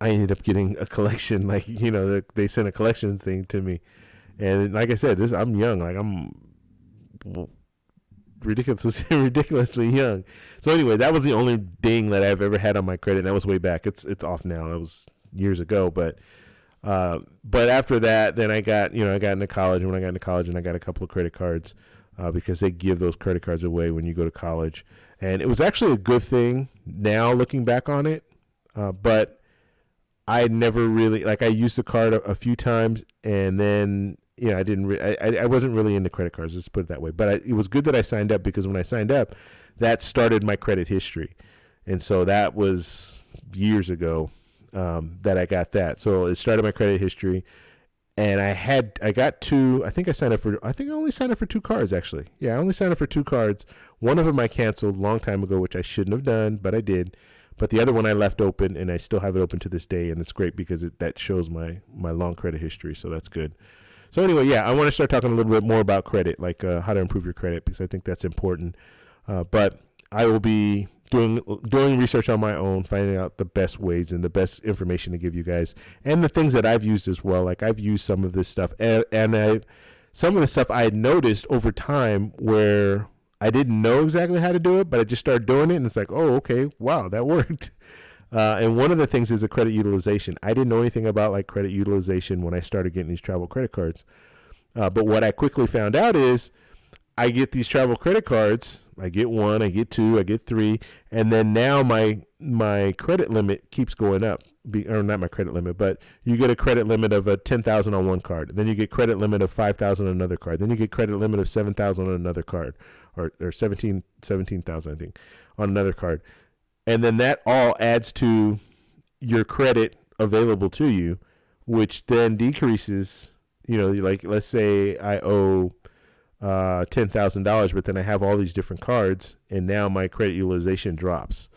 I ended up getting a collection, like, they sent a collection thing to me. And like I said, I'm young, like I'm ridiculously young. So anyway, that was the only ding that I've ever had on my credit. And that was way back. It's off now. That was years ago. But after that, then I got into college. And when I got into college, and I got a couple of credit cards because they give those credit cards away when you go to college. And it was actually a good thing now looking back on it. But I never really, like, I used the card a few times, and then I wasn't really into credit cards, let's put it that way. But it was good that I signed up, because when I signed up, that started my credit history. And so that was years ago that I got that. So it started my credit history. And I only signed up for 2 cards, actually. Yeah, I only signed up for 2 cards. One of them I canceled a long time ago, which I shouldn't have done, but I did. But the other one I left open, and I still have it open to this day. And it's great because that shows my long credit history. So that's good. So anyway, yeah, I want to start talking a little bit more about credit, like how to improve your credit, because I think that's important. But I will be doing research on my own, finding out the best ways and the best information to give you guys, and the things that I've used as well. Like I've used some of this stuff, and some of the stuff I had noticed over time where I didn't know exactly how to do it, but I just started doing it, and it's like, oh, okay, wow, that worked. And one of the things is the credit utilization. I didn't know anything about like credit utilization when I started getting these travel credit cards. But what I quickly found out is I get these travel credit cards. I get 1, I get 2, I get 3. And then now my credit limit keeps going up. Or not my credit limit, but you get a credit limit of $10,000 on one card. Then you get credit limit of $5,000 on another card. Then you get credit limit of $7,000 on another card, or 17,000, I think, on another card. And then that all adds to your credit available to you, which then decreases. Like let's say I owe $10,000, but then I have all these different cards, and now my credit utilization drops.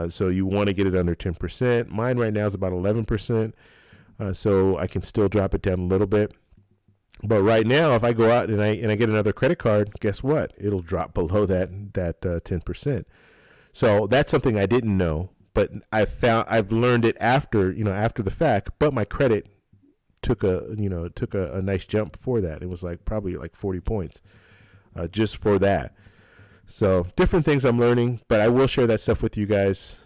So you want to get it under 10%. Mine right now is about 11%. So I can still drop it down a little bit. But right now, if I go out and I get another credit card, guess what? It'll drop below that 10%. So that's something I didn't know, but I've learned it after the fact. But my credit took a nice jump for that. It was probably 40 points, just for that. So different things I'm learning, but I will share that stuff with you guys.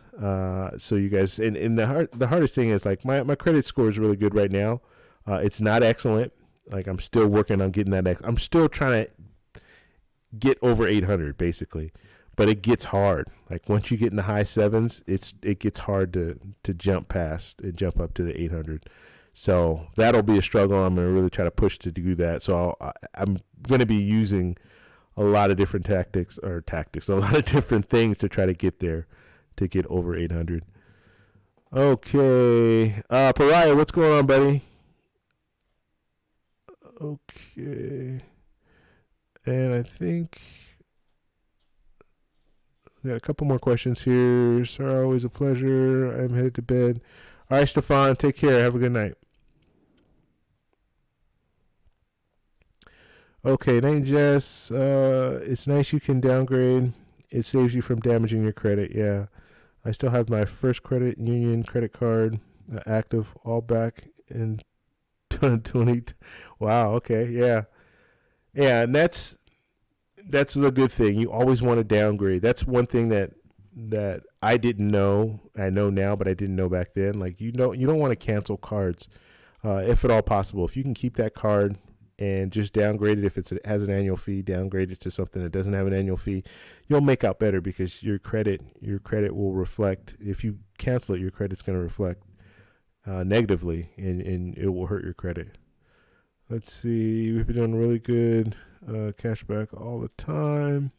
So you guys, and the hardest thing is like my credit score is really good right now. It's not excellent. Like I'm still working on getting that. I'm still trying to get over 800 basically. But it gets hard. Like once you get in the high 7s, it gets hard to jump past and jump up to the 800. So that'll be a struggle. I'm going to really try to push to do that. So I'm going to be using a lot of different tactics, a lot of different things to try to get there, to get over 800. Okay. Pariah, what's going on, buddy? Okay. And I think we got a couple more questions here. Sir, always a pleasure. I'm headed to bed. All right, Stefan, take care. Have a good night. Okay, Nate Jess, it's nice you can downgrade. It saves you from damaging your credit. Yeah, I still have my first credit union credit card active, all back in 2020. Wow. Okay. Yeah. Yeah, and that's a good thing. You always want to downgrade. That's one thing that I didn't know. I know now, but I didn't know back then. Like you don't want to cancel cards, if at all possible. If you can keep that card and just downgrade it. If it has an annual fee, downgrade it to something that doesn't have an annual fee. You'll make out better because your credit will reflect. If you cancel it, your credit's going to reflect negatively, and it will hurt your credit. Let's see. We've been doing really good cashback all the time.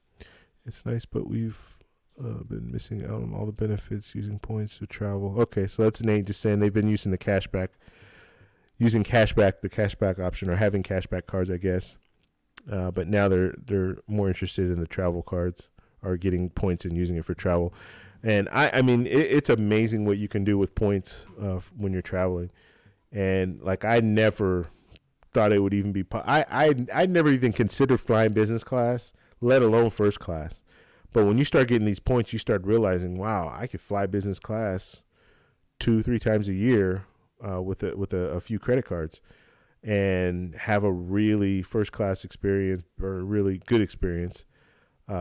It's nice, but we've been missing out on all the benefits using points to travel. Okay, so that's Nate just saying they've been using the cashback, the cashback option, or having cashback cards, I guess. But now they're more interested in the travel cards, or getting points and using it for travel. And I mean, it's amazing what you can do with points when you're traveling. And like, I never thought it would even be. I never even considered flying business class, let alone first class. But when you start getting these points, you start realizing, wow, I could fly business class 2-3 times a year with a few credit cards and have a really first class experience, or a really good experience.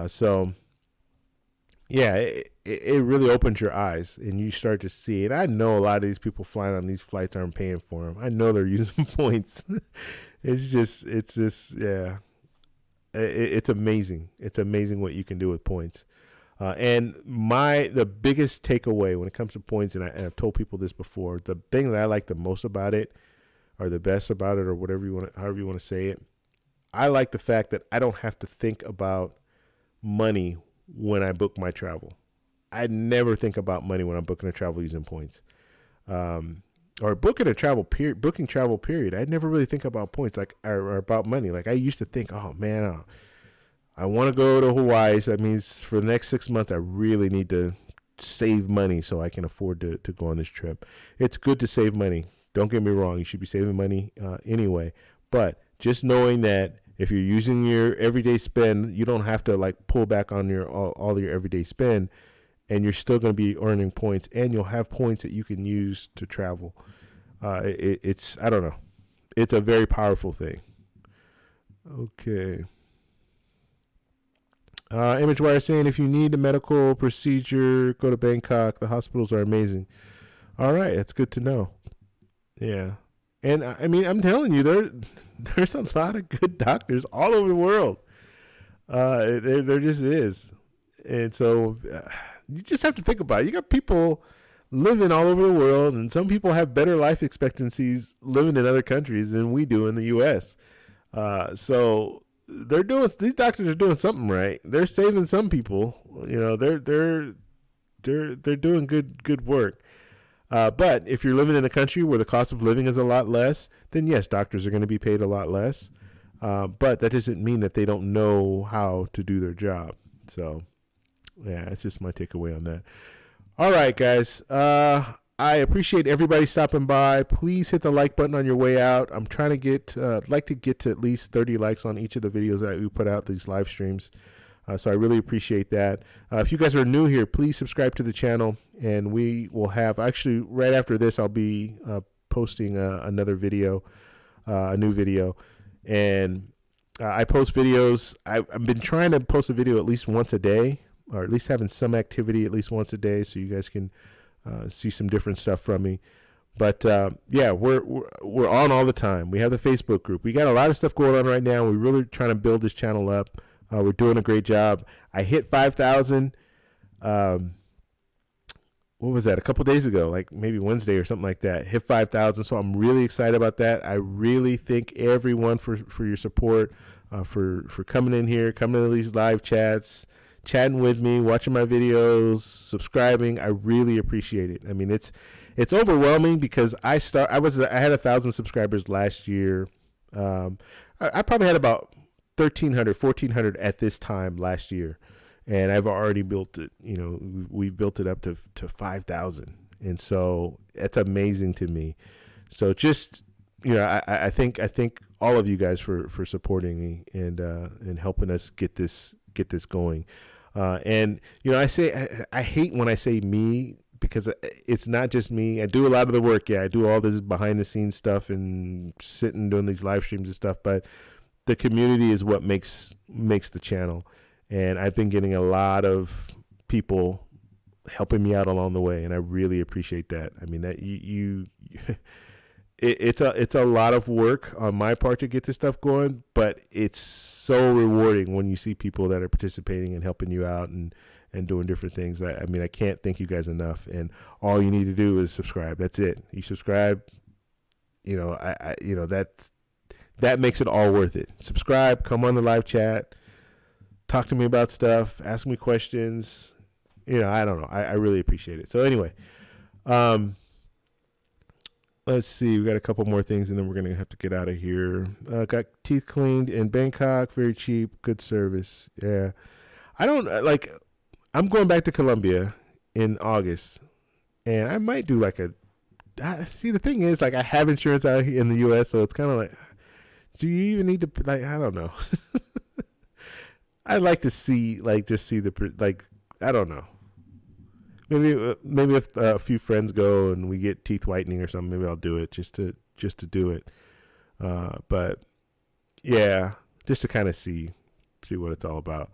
So yeah, it really opens your eyes, and you start to see it. I know a lot of these people flying on these flights aren't paying for them. I know they're using points. It's just yeah. It's amazing. It's amazing what you can do with points. And the biggest takeaway when it comes to points, and I've told people this before, the thing that I like the most about it, or the best about it, or however you want to say it, I like the fact that I don't have to think about money when I book my travel. I never think about money when I'm booking a travel using points. Or booking travel period. I never really think about points, like, or about money. Like, I used to think, oh man, I want to go to Hawaii. So that means for the next 6 months, I really need to save money so I can afford to go on this trip. It's good to save money. Don't get me wrong. You should be saving money anyway. But just knowing that if you're using your everyday spend, you don't have to like pull back on all your everyday spend, and you're still going to be earning points, and you'll have points that you can use to travel. It's I don't know. It's a very powerful thing. Okay. ImageWire saying, if you need a medical procedure, go to Bangkok. The hospitals are amazing. All right, that's good to know. Yeah. And I mean, I'm telling you, there's a lot of good doctors all over the world. There just is. And so you just have to think about it. You got people living all over the world, and some people have better life expectancies living in other countries than we do in the U.S. So these doctors are doing something right. They're saving some people. You know, they're doing good work. But if you're living in a country where the cost of living is a lot less, then yes, doctors are going to be paid a lot less. But that doesn't mean that they don't know how to do their job. So yeah, it's just my takeaway on that. All right, guys. I appreciate everybody stopping by. Please hit the like button on your way out. I'm trying to like to get to at least 30 likes on each of the videos that we put out, these live streams. So I really appreciate that. If you guys are new here, please subscribe to the channel, and we will have, actually right after this, I'll be posting another video, a new video. And I post videos. I've been trying to post a video at least once a day, or at least having some activity at least once a day, so you guys can see some different stuff from me. But yeah, we're on all the time. We have the Facebook group. We got a lot of stuff going on right now. We're really trying to build this channel up. We're doing a great job. I hit 5,000. What was that? A couple days ago, like maybe Wednesday or something like that. Hit 5,000. So I'm really excited about that. I really thank everyone for your support, for coming in here, coming to these live chats, chatting with me, watching my videos, subscribing. I really appreciate it. I mean, it's overwhelming because I had 1,000 subscribers last year. I probably had about 1,300, 1,400 at this time last year, and I've already built it. You know, we built it up to 5,000, and so it's amazing to me. So just, you know, I think all of you guys for supporting me and helping us get this going. And you know, I hate when I say me, because it's not just me. I do a lot of the work. Yeah, I do all this behind the scenes stuff and sitting doing these live streams and stuff, but the community is what makes the channel. And I've been getting a lot of people helping me out along the way, and I really appreciate that. I mean, that you it's a lot of work on my part to get this stuff going, but it's so rewarding when you see people that are participating and helping you out and doing different things. I mean, I can't thank you guys enough. And all you need to do is subscribe. That's it. You subscribe. You know, that makes it all worth it. Subscribe. Come on the live chat. Talk to me about stuff. Ask me questions. You know, I don't know. I really appreciate it. So anyway, let's see. We got a couple more things, and then we're gonna have to get out of here. Got teeth cleaned in Bangkok. Very cheap. Good service. Yeah. I don't like. I'm going back to Colombia in August, and I might do like a. See, the thing is, like, I have insurance out here in the U.S., so it's kind of like, do you even need to, like, I don't know. I'd like to see, like, just see the, like, I don't know. Maybe if a few friends go and we get teeth whitening or something, maybe I'll do it just to do it. But yeah, just to kind of see what it's all about.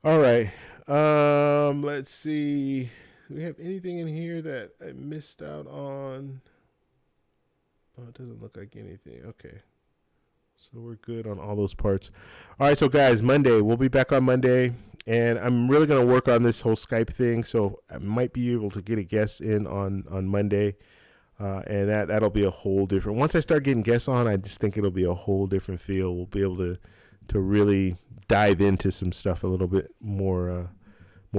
All right. Let's see. Do we have anything in here that I missed out on? Oh, it doesn't look like anything. Okay. So we're good on all those parts. All right, so guys, Monday. We'll be back on Monday. And I'm really going to work on this whole Skype thing. So I might be able to get a guest in on Monday. And that'll be a whole different. Once I start getting guests on, I just think it'll be a whole different feel. We'll be able to really dive into some stuff a little bit more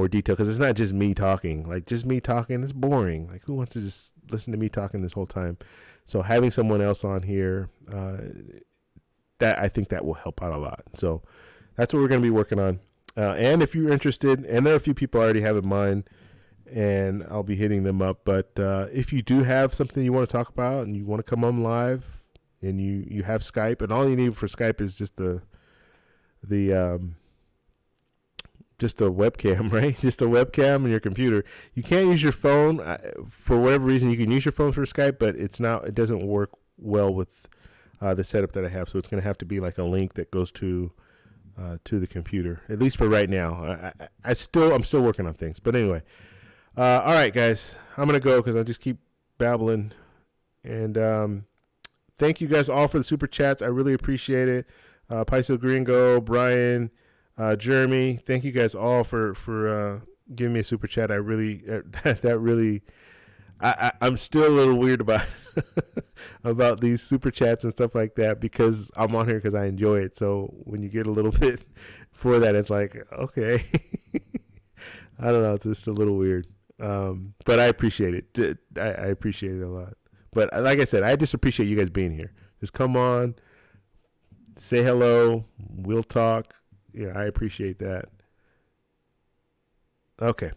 detail, because it's not just me talking. Like, just me talking is boring. Like, who wants to just listen to me talking this whole time? So having someone else on here, that I think that will help out a lot. So that's what we're going to be working on. And if you're interested, and there are a few people I already have in mind, and I'll be hitting them up. But if you do have something you want to talk about and you want to come on live, and you have Skype, and all you need for Skype is just the webcam, right? Just a webcam and your computer. You can't use your phone for whatever reason. You can use your phone for Skype, but it doesn't work well with the setup that I have. So it's going to have to be like a link that goes to the computer, at least for right now. I'm still working on things, but anyway. All right, guys, I'm going to go because I just keep babbling. And thank you guys all for the super chats. I really appreciate it. Paiso Gringo, Brian, Jeremy, thank you guys all for giving me a super chat. I really I'm still a little weird about about these super chats and stuff like that, because I'm on here because I enjoy it. So when you get a little bit for that, it's like, okay. I don't know, it's just a little weird, but I appreciate it. I appreciate it a lot. But like I said, I just appreciate you guys being here. Just come on, say hello, we'll talk. Yeah, I appreciate that. Okay.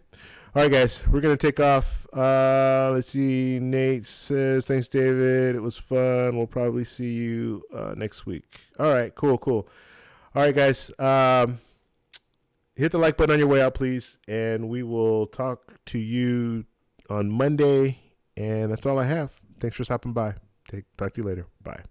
All right, guys, we're going to take off. Let's see. Nate says, thanks, David. It was fun. We'll probably see you next week. All right, cool. All right, guys. Hit the like button on your way out, please. And we will talk to you on Monday. And that's all I have. Thanks for stopping by. Talk to you later. Bye.